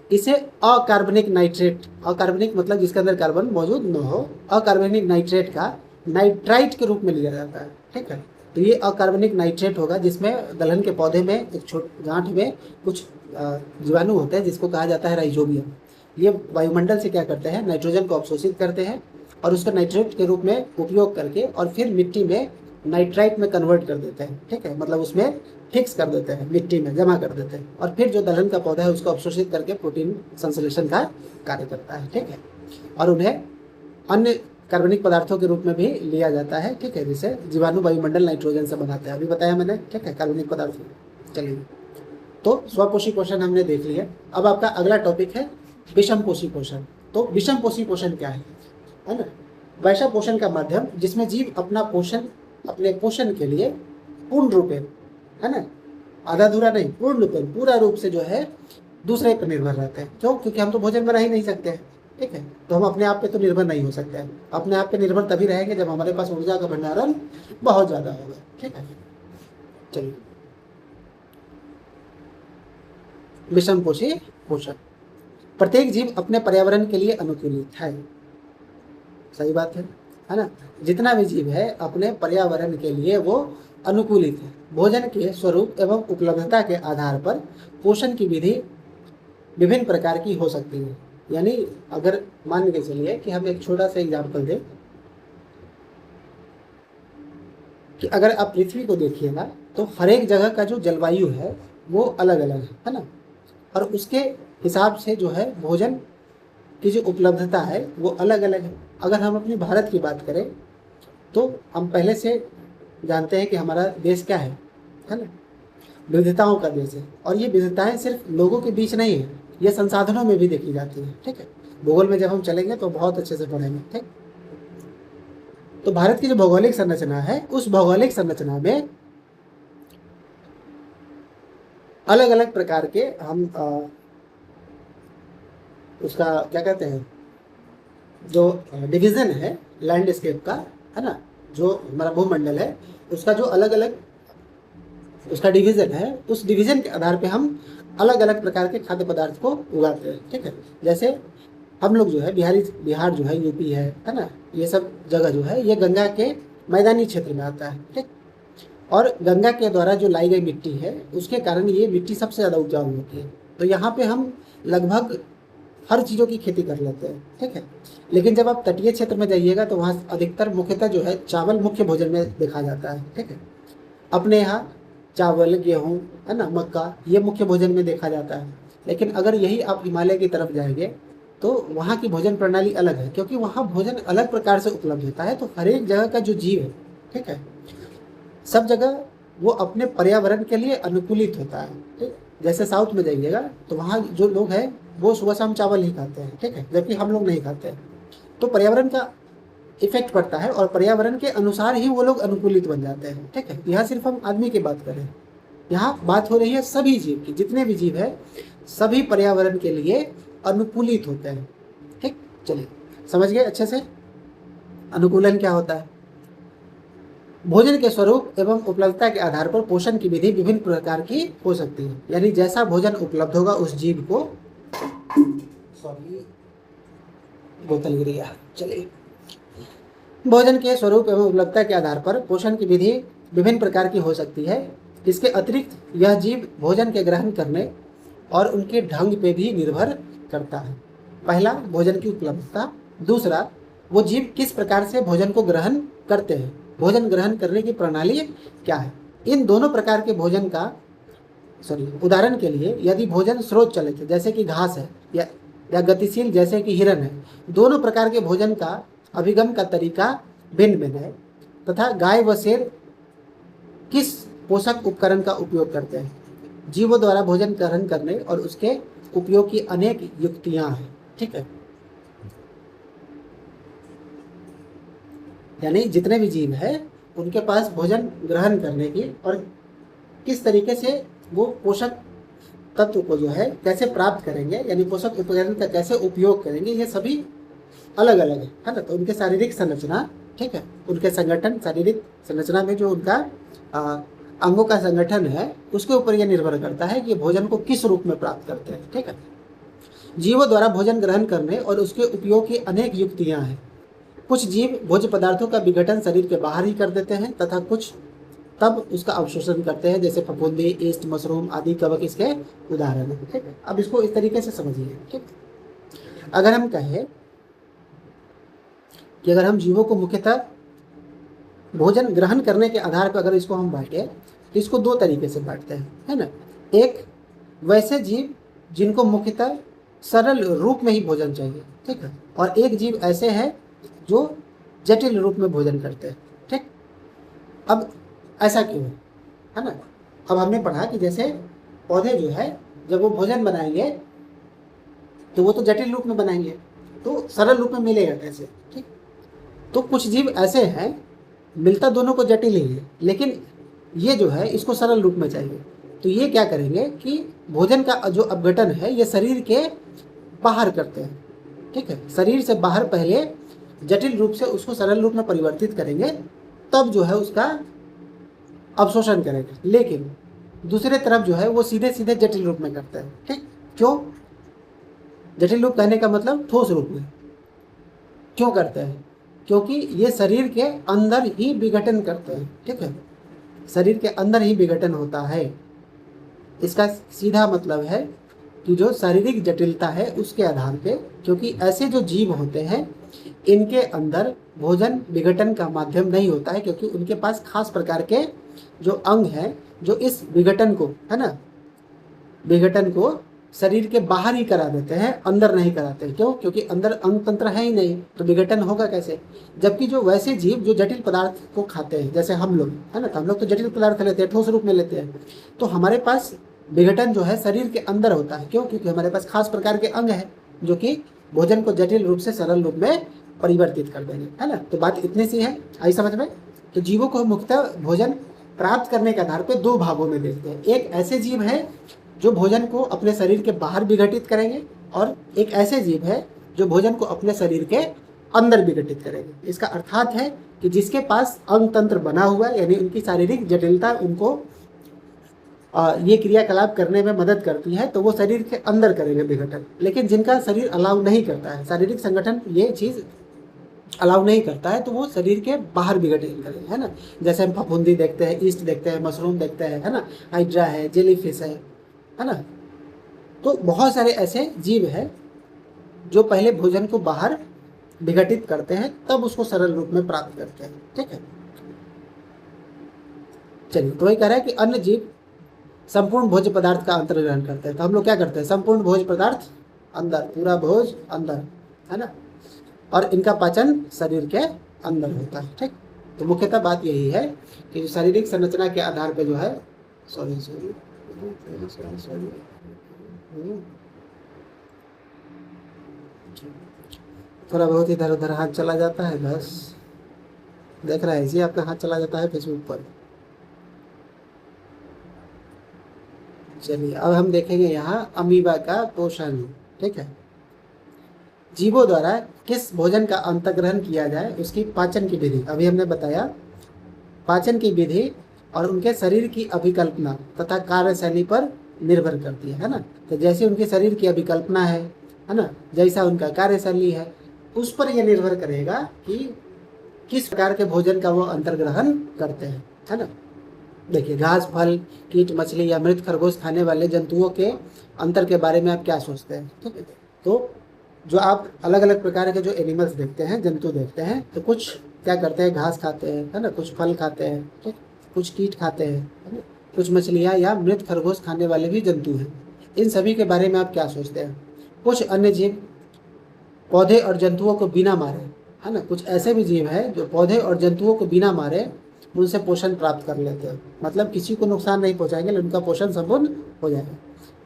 इसे अकार्बनिक नाइट्रेट, अकार्बनिक मतलब जिसके अंदर कार्बन मौजूद न हो, अकार्बनिक नाइट्रेट का नाइट्राइट के रूप में लिया जाता है, ठीक है। तो ये अकार्बनिक नाइट्रेट होगा, जिसमें दलहन के पौधे में एक गांठ में कुछ जीवाणु होते हैं जिसको कहा जाता है राइजोबियम। ये वायुमंडल से क्या करते हैं, नाइट्रोजन को अवशोषित करते हैं और उसका नाइट्रेट के रूप में उपयोग करके और फिर मिट्टी में नाइट्राइट में कन्वर्ट कर देते हैं, ठीक है, मतलब उसमें फिक्स कर देते हैं, मिट्टी में जमा कर देते हैं, और फिर जो दलहन का पौधा है उसको अवशोषित करके प्रोटीन संश्लेषण का कार्य करता है, ठीक है। और उन्हें अन्य कार्बनिक पदार्थों के रूप में भी लिया जाता है, ठीक है, जिसे जीवाणु वायुमंडल नाइट्रोजन से बनाते हैं, अभी बताया मैंने, ठीक है, कार्बनिक पदार्थ। चलिए, तो स्वपोषी पोषण हमने देख लिया। अब आपका अगला टॉपिक है विषम पोषी पोषण। तो विषम पोषी पोषण क्या है ना, वैसा पोषण का माध्यम जिसमें जीव अपना पोषण, अपने पोषण के लिए पूर्ण रूपे, है ना, आधा अधूरा नहीं, पूर्ण रूपे, पूरा रूप से जो है दूसरे पर निर्भर रहते हैं। क्यों? क्योंकि हम तो भोजन बना ही नहीं सकते हैं, ठीक है। तो हम अपने आप पे तो निर्भर नहीं हो सकते हैं। अपने आप पे निर्भर तभी रहेंगे जब हमारे पास ऊर्जा का भंडारण बहुत ज्यादा होगा, ठीक है। चलिए, विषम पोषी पोषण। प्रत्येक जीव अपने पर्यावरण के लिए अनुकूलित है। सही बात है ना। जितना भी जीव है अपने पर्यावरण के लिए वो अनुकूलित है। भोजन के स्वरूप एवं उपलब्धता के आधार पर पोषण की विधि विभिन्न प्रकार की हो सकती है। यानी अगर मान के चलिए कि हम एक छोटा सा एग्जाम्पल दें कि अगर आप पृथ्वी को देखिएगा तो हर एक जगह का जो जलवायु है वो अलग अलग है ना। और उसके हिसाब से जो है भोजन की जो उपलब्धता है वो अलग अलग है। अगर हम अपने भारत की बात करें तो हम पहले से जानते हैं कि हमारा देश क्या है ना, विविधताओं का देश है। और ये विविधताएं सिर्फ लोगों के बीच नहीं है, ये संसाधनों में भी देखी जाती है। ठीक है, भूगोल में जब हम चलेंगे तो बहुत अच्छे से पढ़ेंगे। ठीक, तो भारत की जो भौगोलिक संरचना है उस भौगोलिक संरचना में अलग अलग प्रकार के हम उसका क्या कहते हैं, जो डिवीजन है लैंडस्केप का, है ना, जो हमारा भूमंडल है उसका जो अलग अलग उसका डिवीजन है, उस डिवीजन के आधार पे हम अलग अलग प्रकार के खाद्य पदार्थ को उगाते हैं। ठीक है, जैसे हम लोग जो है बिहार जो है, यूपी है ना, ये सब जगह जो है ये गंगा के मैदानी क्षेत्र में आता है। ठीक, और गंगा के द्वारा जो लाई गई मिट्टी है उसके कारण ये मिट्टी सबसे ज़्यादा उपजाऊ होती है। तो यहाँ पे हम लगभग हर चीज़ों की खेती कर लेते हैं। ठीक है, लेकिन जब आप तटीय क्षेत्र में जाइएगा तो वहाँ अधिकतर मुख्यतः जो है चावल मुख्य भोजन में देखा जाता है। ठीक है, अपने यहाँ चावल, गेहूँ, है ना, मक्का, ये मुख्य भोजन में देखा जाता है। लेकिन अगर यही आप हिमालय की तरफ जाएंगे तो वहाँ की भोजन प्रणाली अलग है, क्योंकि वहाँ भोजन अलग प्रकार से उपलब्ध होता है। तो हर एक जगह का जो जीव है, ठीक है, सब जगह वो अपने पर्यावरण के लिए अनुकूलित होता है। ठीक, जैसे साउथ में जाइएगा तो वहाँ जो लोग हैं वो सुबह शाम चावल ही खाते हैं। ठीक है, जबकि हम लोग नहीं खाते हैं। तो पर्यावरण का इफेक्ट पड़ता है और पर्यावरण के अनुसार ही वो लोग अनुकूलित बन जाते हैं। ठीक है, यहाँ सिर्फ हम आदमी की बात करें, यहाँ बात हो रही है सभी जीव की। जितने भी जीव है सभी पर्यावरण के लिए अनुकूलित होते हैं। ठीक, चलिए समझ गए अच्छे से अनुकूलन क्या होता है। भोजन के स्वरूप एवं उपलब्धता के आधार पर पोषण की विधि विभिन्न प्रकार की हो सकती है। यानी जैसा भोजन उपलब्ध होगा उस जीव को, सॉरी बोतल गिर गया, चलिए। भोजन के स्वरूप एवं उपलब्धता के आधार पर पोषण की विधि विभिन्न प्रकार की हो सकती है। इसके अतिरिक्त यह जीव भोजन के ग्रहण करने और उनके ढंग पे भी निर्भर करता है। पहला, भोजन की उपलब्धता। दूसरा, वो जीव किस प्रकार से भोजन को ग्रहण करते हैं, भोजन ग्रहण करने की प्रणाली क्या है। इन दोनों प्रकार के भोजन का उदाहरण के लिए यदि भोजन स्रोत चलित है जैसे कि घास है या गतिशील जैसे कि हिरण है, दोनों प्रकार के भोजन का अभिगम का तरीका भिन्न भिन्न है। तथा गाय व शेर किस पोषक उपकरण का उपयोग करते हैं। जीवों द्वारा भोजन ग्रहण करने और उसके उपयोग की अनेक युक्तियां हैं। ठीक है, यानी जितने भी जीव है उनके पास भोजन ग्रहण करने की और किस तरीके से वो पोषक तत्व को जो है कैसे प्राप्त करेंगे, यानी पोषक उपकरण का कैसे उपयोग करेंगे, ये सभी अलग अलग है ना। तो उनके शारीरिक संरचना, ठीक है, उनके संगठन, शारीरिक संरचना में जो उनका अंगों का संगठन है उसके ऊपर यह निर्भर करता है कि भोजन को किस रूप में प्राप्त करते हैं। ठीक है, जीवों द्वारा भोजन ग्रहण करने और उसके उपयोग की अनेक युक्तियां हैं। कुछ जीव भोज्य पदार्थों का विघटन शरीर के बाहर ही कर देते हैं तथा कुछ तब उसका अवशोषण करते हैं, जैसे फफूंदी, ईस्ट, मशरूम आदि कवक इसके उदाहरण हैं। ठीक है, अब इसको इस तरीके से समझिए। ठीक, अगर हम कहें कि अगर हम जीवों को मुख्यतः भोजन ग्रहण करने के आधार पर अगर इसको हम बांटे तो इसको दो तरीके से बांटते हैं, है ना। एक वैसे जीव जिनको मुख्यतः सरल रूप में ही भोजन चाहिए, ठीक है, और एक जीव ऐसे हैं जो जटिल रूप में भोजन करते हैं। ठीक, अब ऐसा क्यों है ना। अब हमने पढ़ा कि जैसे पौधे जो है जब वो भोजन बनाएंगे तो वो तो जटिल रूप में बनाएंगे, तो सरल रूप में मिलेगा कैसे। ठीक, तो कुछ जीव ऐसे हैं मिलता दोनों को जटिल ही है, लेकिन ये जो है इसको सरल रूप में चाहिए। तो ये क्या करेंगे कि भोजन का जो अपघटन है ये शरीर के बाहर करते हैं। ठीक है, शरीर से बाहर पहले जटिल रूप से उसको सरल रूप में परिवर्तित करेंगे, तब जो है उसका अवशोषण करेंगे। लेकिन दूसरे तरफ जो है वो सीधे सीधे जटिल रूप में करते हैं। ठीक, क्यों जटिल रूप कहने का मतलब ठोस रूप में क्यों करते हैं, क्योंकि ये शरीर के अंदर ही विघटन करते हैं, ठीक है, शरीर के अंदर ही विघटन होता है। इसका सीधा मतलब है कि जो शारीरिक जटिलता है उसके आधार पे, क्योंकि ऐसे जो जीव होते हैं इनके अंदर भोजन विघटन का माध्यम नहीं होता है, क्योंकि उनके पास खास प्रकार के जो अंग हैं जो इस विघटन को, है ना, विघटन को शरीर के बाहर ही करा देते हैं, अंदर नहीं कराते। क्यों? क्योंकि अंदर अंग तंत्र है ही नहीं, तो विघटन होगा कैसे? जबकि जो वैसे जीव जो जटिल पदार्थ को खाते हैं, जैसे हम लोग, है ना, तो हम लोग तो जटिल पदार्थ लेते हैं, ठोस रूप में लेते हैं, तो हमारे पास विघटन जो है शरीर के अंदर होता है। क्यों? क्योंकि हमारे पास खास प्रकार के अंग है जो कि भोजन को जटिल रूप से सरल रूप में परिवर्तित कर देंगे, है ना। तो बात इतनी सी है, आई समझ में। तो जीवों को मुख्यतः भोजन प्राप्त करने के आधार पर दो भागों में देखते हैं। एक ऐसे जीव है जो भोजन को अपने शरीर के बाहर विघटित करेंगे, और एक ऐसे जीव है जो भोजन को अपने शरीर के अंदर विघटित करेंगे। इसका अर्थात है कि जिसके पास अंग तंत्र बना हुआ है, यानी उनकी शारीरिक जटिलता उनको ये क्रियाकलाप करने में मदद करती है, तो वो शरीर के अंदर करेंगे विघटन। लेकिन जिनका शरीर अलाउ नहीं करता है, शारीरिक संगठन ये चीज़ अलाउ नहीं करता है, तो वो शरीर के बाहर विघटन करेंगे, है ना। जैसे हम फफूंदी देखते हैं, ईस्ट देखते हैं, मशरूम देखते हैं, है ना, हाइड्रा है, जेलीफिश है ना। तो बहुत सारे ऐसे जीव हैं जो पहले भोजन को बाहर विघटित करते हैं, तब उसको सरल रूप में प्राप्त करते हैं, ठीक है। चलिए, तो वही कह रहा है कि अन्य जीव संपूर्ण भोज्य पदार्थ का अंतर्ग्रहण करते हैं। तो हम लोग क्या करते हैं? संपूर्ण भोज्य पदार्थ अंदर, पूरा भोज अंदर, है ना, और इनका पाचन शरीर के अंदर होता है, ठीक। तो मुख्यतः बात यही है कि जो शारीरिक संरचना के आधार पर जो है, थोड़ा बहुत इधर उधर हाथ चला जाता है, बस देख रहा है जी, आपका हाथ चला जाता है फेसबुक पर। चलिए, अब हम देखेंगे यहाँ अमीबा का पोषण, ठीक है। जीवों द्वारा किस भोजन का अंतर्ग्रहण किया जाए उसकी पाचन की विधि, अभी हमने बताया। पाचन की विधि और उनके शरीर की अभिकल्पना तथा कार्यशैली पर निर्भर करती है ना। तो जैसे उनके शरीर की अभिकल्पना है ना, जैसा उनका कार्यशैली है, उस पर यह निर्भर करेगा कि किस प्रकार के भोजन का वो अंतर्ग्रहण करते हैं, है ना। देखिए, घास, फल, कीट, मछली या मृत खरगोश खाने वाले जंतुओं के अंतर के बारे में आप क्या सोचते हैं, ठीक है। तो जो आप अलग अलग प्रकार के जो एनिमल्स देखते हैं, जंतु देखते हैं, तो कुछ क्या करते हैं? घास खाते हैं, है ना, कुछ फल खाते हैं, ठीक, कुछ कीट खाते हैं, है ना, कुछ मछलियाँ या मृत खरगोश खाने वाले भी जंतु हैं। इन सभी के बारे में आप क्या सोचते हैं? कुछ अन्य जीव पौधे और जंतुओं को बिना मारे, है ना, कुछ ऐसे भी जीव हैं जो पौधे और जंतुओं को बिना मारे उनसे पोषण प्राप्त कर लेते हैं, मतलब किसी को नुकसान नहीं पहुंचाएंगे, लेकिन उनका पोषण संपूर्ण हो जाएगा।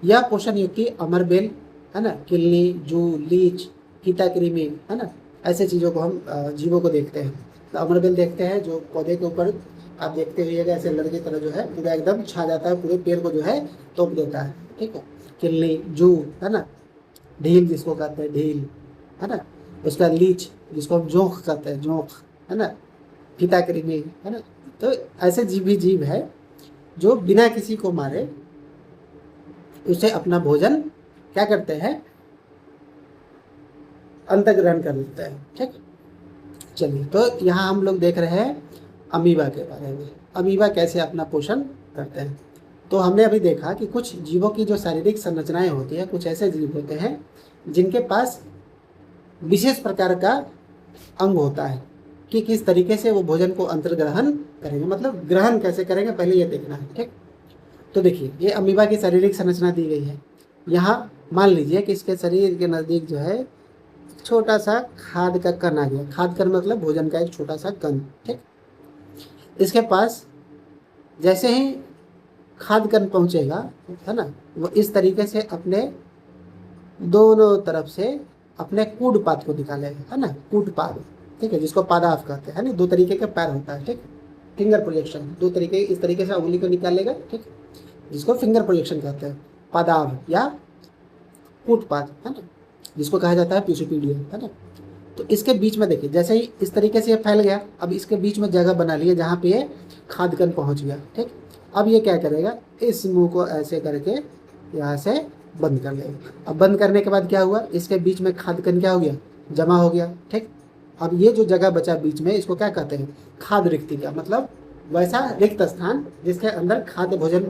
यह पोषण युक्ति अमरबेल, है ना, किलनी, जू, लीच, फीताकृमि, है ना, ऐसे चीज़ों को हम जीवों को देखते हैं। तो अमरबेल देखते हैं जो पौधे के ऊपर आप देखते हुए ऐसे लड़ की तरह जो है पूरा एकदम छा जाता है, पूरे पेड़ को जो है तोप देता है, ठीक है। किलनी, जू, है ना, ढील जिसको कहते हैं, ढील, है ना, उसका लीच जिसको हम जोंक कहते हैं, जोंक, है ना, फीताकृमि, है ना। तो ऐसे जीव है जो बिना किसी को मारे उसे अपना भोजन क्या करते हैं? अंतर्ग्रहण कर लेते हैं, ठीक। चलिए, तो यहाँ हम लोग देख रहे हैं अमीबा के बारे में। अमीबा कैसे अपना पोषण करते हैं। तो हमने अभी देखा कि कुछ जीवों की जो शारीरिक संरचनाएं होती है, कुछ ऐसे जीव होते हैं जिनके पास विशेष प्रकार का अंग होता है कि किस तरीके से वो भोजन को अंतर्ग्रहण करेंगे, मतलब ग्रहण कैसे करेंगे, पहले ये देखना है, ठीक। तो देखिए, ये अमीबा की शारीरिक संरचना दी गई है। यहाँ मान लीजिए कि इसके शरीर के नज़दीक जो है छोटा सा खाद का कण आ गया। खाद कण मतलब भोजन का एक छोटा सा कण, ठीक। इसके पास जैसे ही खाद कण पहुँचेगा, है ना, वो इस तरीके से अपने दोनों तरफ से अपने कूड पाद को निकालेगा, है ना, कूड पाद, ठीक है, जिसको पादाव कहते हैं, ना। दो तरीके का पैर होता है, ठीक, फिंगर प्रोजेक्शन, दो तरीके, इस तरीके से उंगली को निकालेगा, ठीक, जिसको फिंगर प्रोजेक्शन कहते हैं, पादाव या कूट पाद, है ना, जिसको कहा जाता है प्यूसिपीडिया, है ना। तो इसके बीच में देखिए, जैसे ही इस तरीके से ये फैल गया, अब इसके बीच में जगह बना लिया जहाँ पे ये खाद कण पहुँच गया, ठीक। अब ये क्या करेगा? इस मुंह को ऐसे करके यहाँ से बंद कर लेगा। अब बंद करने के बाद क्या हुआ? इसके बीच में खाद कण क्या हो गया? जमा हो गया, ठीक। अब ये जो जगह बचा बीच में, इसको क्या कहते हैं? खाद्य रिक्तिका, मतलब वैसा रिक्त स्थान जिसके अंदर खाद्य भोजन,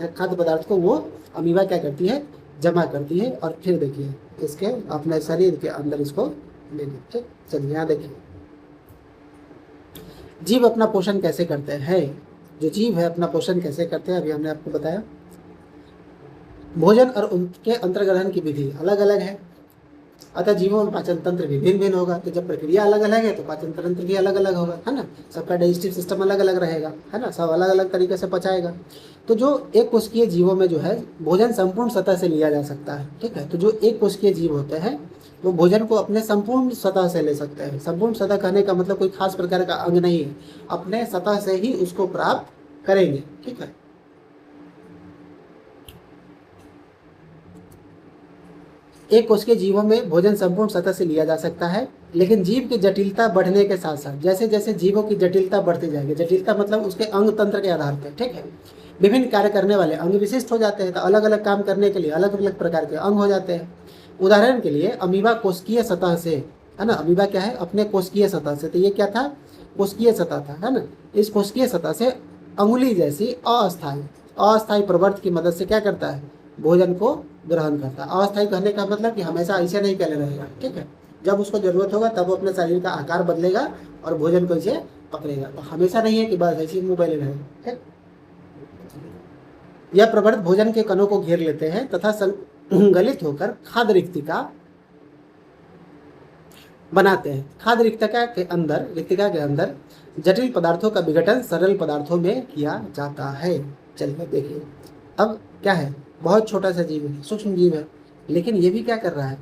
खाद्य पदार्थ को वो अमीबा क्या करती है? जमा करती है और फिर देखिए इसके अपने शरीर के अंदर इसको ले लेते हैं। चलिए यहाँ देखिए, जीव अपना पोषण कैसे करते हैं? जो जीव है अपना पोषण कैसे करते हैं, अभी हमने आपको बताया। भोजन और उनके अंतर्ग्रहण की विधि अलग अलग है, अतः जीवों में पाचन तंत्र भी भिन्न भिन्न होगा। तो जब प्रक्रिया अलग अलग है तो पाचन तंत्र भी अलग अलग होगा, है ना। सबका डाइजेस्टिव सिस्टम अलग अलग रहेगा, है ना, सब अलग अलग तरीके से पचाएगा। तो जो एक कोशिकीय जीवों में जो है भोजन संपूर्ण सतह से लिया जा सकता है, ठीक है। तो जो एक कोशिकीय जीव होते हैं वो भोजन को अपने संपूर्ण सतह से ले सकते हैं। संपूर्ण सतह कहने का मतलब कोई खास प्रकार का अंग नहीं है, अपने सतह से ही उसको प्राप्त करेंगे, ठीक है। एक कोशिकीय जीवों में भोजन संपूर्ण सतह से लिया जा सकता है, लेकिन जीव की जटिलता बढ़ने के साथ साथ जैसे जैसे जीवों की जटिलता बढ़ती जाएगी, जटिलता मतलब उसके अंग तंत्र के आधार पर, ठीक है, विभिन्न कार्य करने वाले अंग विशिष्ट हो जाते हैं। तो अलग अलग काम करने के लिए अलग अलग प्रकार के अंग हो जाते हैं। उदाहरण के लिए अमीबा कोशिकीय सतह से, है ना, अमीबा क्या है? अपने कोशिकीय सतह से। तो ये क्या था? कोशिकीय सतह था, है ना। इस कोशिकीय सतह से अंगुली जैसी अस्थायी प्रवर्त की मदद से क्या करता है? भोजन को ग्रहण करता है। अस्थायी कहने का मतलब कि हमेशा ऐसे नहीं पहले रहेगा, ठीक है। जब उसको जरूरत होगा तब वो अपने शरीर का आकार बदलेगा और भोजन को इसे पकड़ेगा। तो हमेशा नहीं है कि बस ऐसे मुंह पहले रहेगा, ठीक। यह प्रवर्त भोजन के कणों को घेर लेते हैं तथा संगलित होकर खाद्य रिक्तिका बनाते हैं। खाद्य रिक्तिका के अंदर जटिल पदार्थों का विघटन सरल पदार्थों में किया जाता है। चलिए देखिए, अब क्या है? बहुत छोटा सा जीव है, सूक्ष्म जीव है, लेकिन ये भी क्या कर रहा है?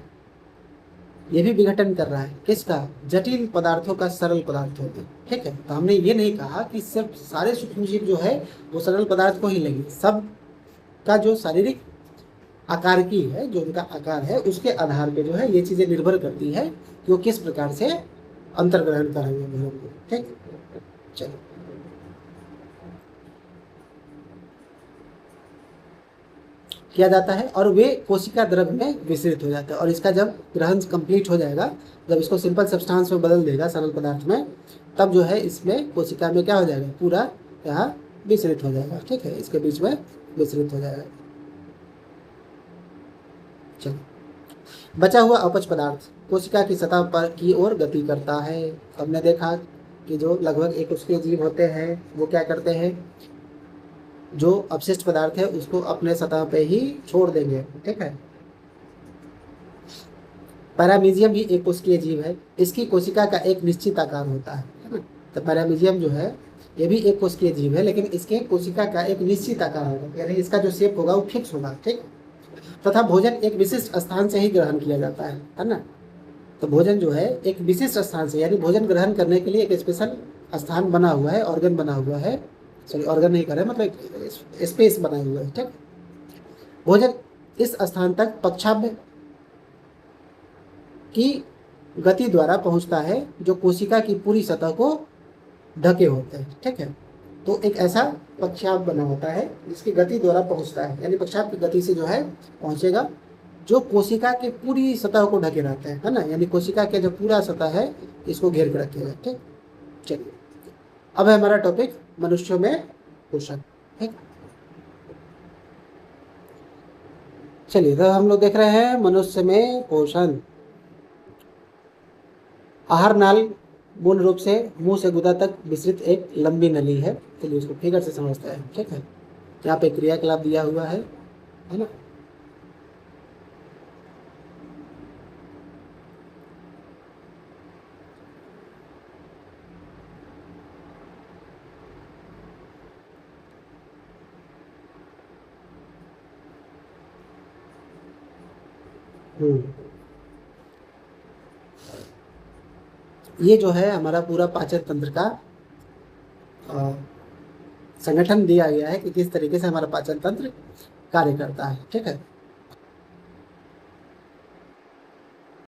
ये भी विघटन कर रहा है। किसका? जटिल पदार्थों का सरल पदार्थों में, ठीक है। तो हमने ये नहीं कहा कि सिर्फ सारे सूक्ष्म जीव जो है वो सरल पदार्थ को ही लेंगे। सब का जो शारीरिक आकार की है, जो उनका आकार है, उसके आधार पे जो है ये चीजें निर्भर करती है कि वो किस प्रकार से अंतर्ग्रहण करेंगे, ठीक। चलो, किया जाता है और वे कोशिका द्रव्य में विस्तृत हो जाते हैं। और इसका जब ग्रहण कंप्लीट हो जाएगा, जब इसको सिंपल सब्सटेंस में बदल देगा, सरल पदार्थ में, तब जो है इसमें कोशिका में क्या हो जाएगा? पूरा यहाँ विस्तृत हो जाएगा, ठीक है, इसके बीच में विस्तृत हो जाएगा। चलो, बचा हुआ अपच पदार्थ कोशिका की सतह पर की ओर गति करता है। हमने देखा कि जो लगभग एक कोशिकीय जीव होते हैं वो क्या करते हैं? जो अपशिष्ट पदार्थ है उसको अपने सतह पे ही छोड़ देंगे, ठीक है। पैरामीजियम भी एक कोशिकीय जीव है। इसकी कोशिका का एक निश्चित आकार होता है ना। तो पैरामीजियम जो है ये भी एक कोशिकीय जीव है, लेकिन इसके कोशिका का एक निश्चित आकार होगा, यानी इसका जो शेप होगा वो फिक्स होगा, ठीक। तथा भोजन एक विशिष्ट स्थान से ही ग्रहण किया जाता है ना। तो भोजन जो है एक विशिष्ट स्थान से, यानी भोजन ग्रहण करने के लिए एक स्पेशल स्थान बना हुआ है, ऑर्गन बना हुआ है, सॉरी ऑर्गन नहीं कर रहे, मतलब स्पेस बना हुआ है, ठीक। भोजन इस स्थान तक पक्षाभ्य की गति द्वारा पहुंचता है जो कोशिका की पूरी सतह को ढके होते हैं, ठीक है। तो एक ऐसा पक्षाभ बना होता है जिसकी गति द्वारा पहुंचता है, यानी पक्षाभ की गति से जो है पहुंचेगा, जो कोशिका की पूरी सतह को ढके रहता है ना, यानी कोशिका के जो पूरा सतह है इसको घेर के रखेगा, ठीक। चलिए, अब है हमारा टॉपिक मनुष्यों में पोषण, ठीक। चलिए, तो हम लोग देख रहे हैं मनुष्य में पोषण। आहार नाल मूल रूप से मुंह से गुदा तक विस्तृत एक लंबी नली है। चलिए उसको फिगर से समझते हैं, ठीक है। यहाँ पे क्रियाकलाप दिया हुआ है ना। ये जो है हमारा पूरा पाचन तंत्र का संगठन दिया गया है कि किस तरीके से हमारा पाचन तंत्र कार्य करता है, ठीक है।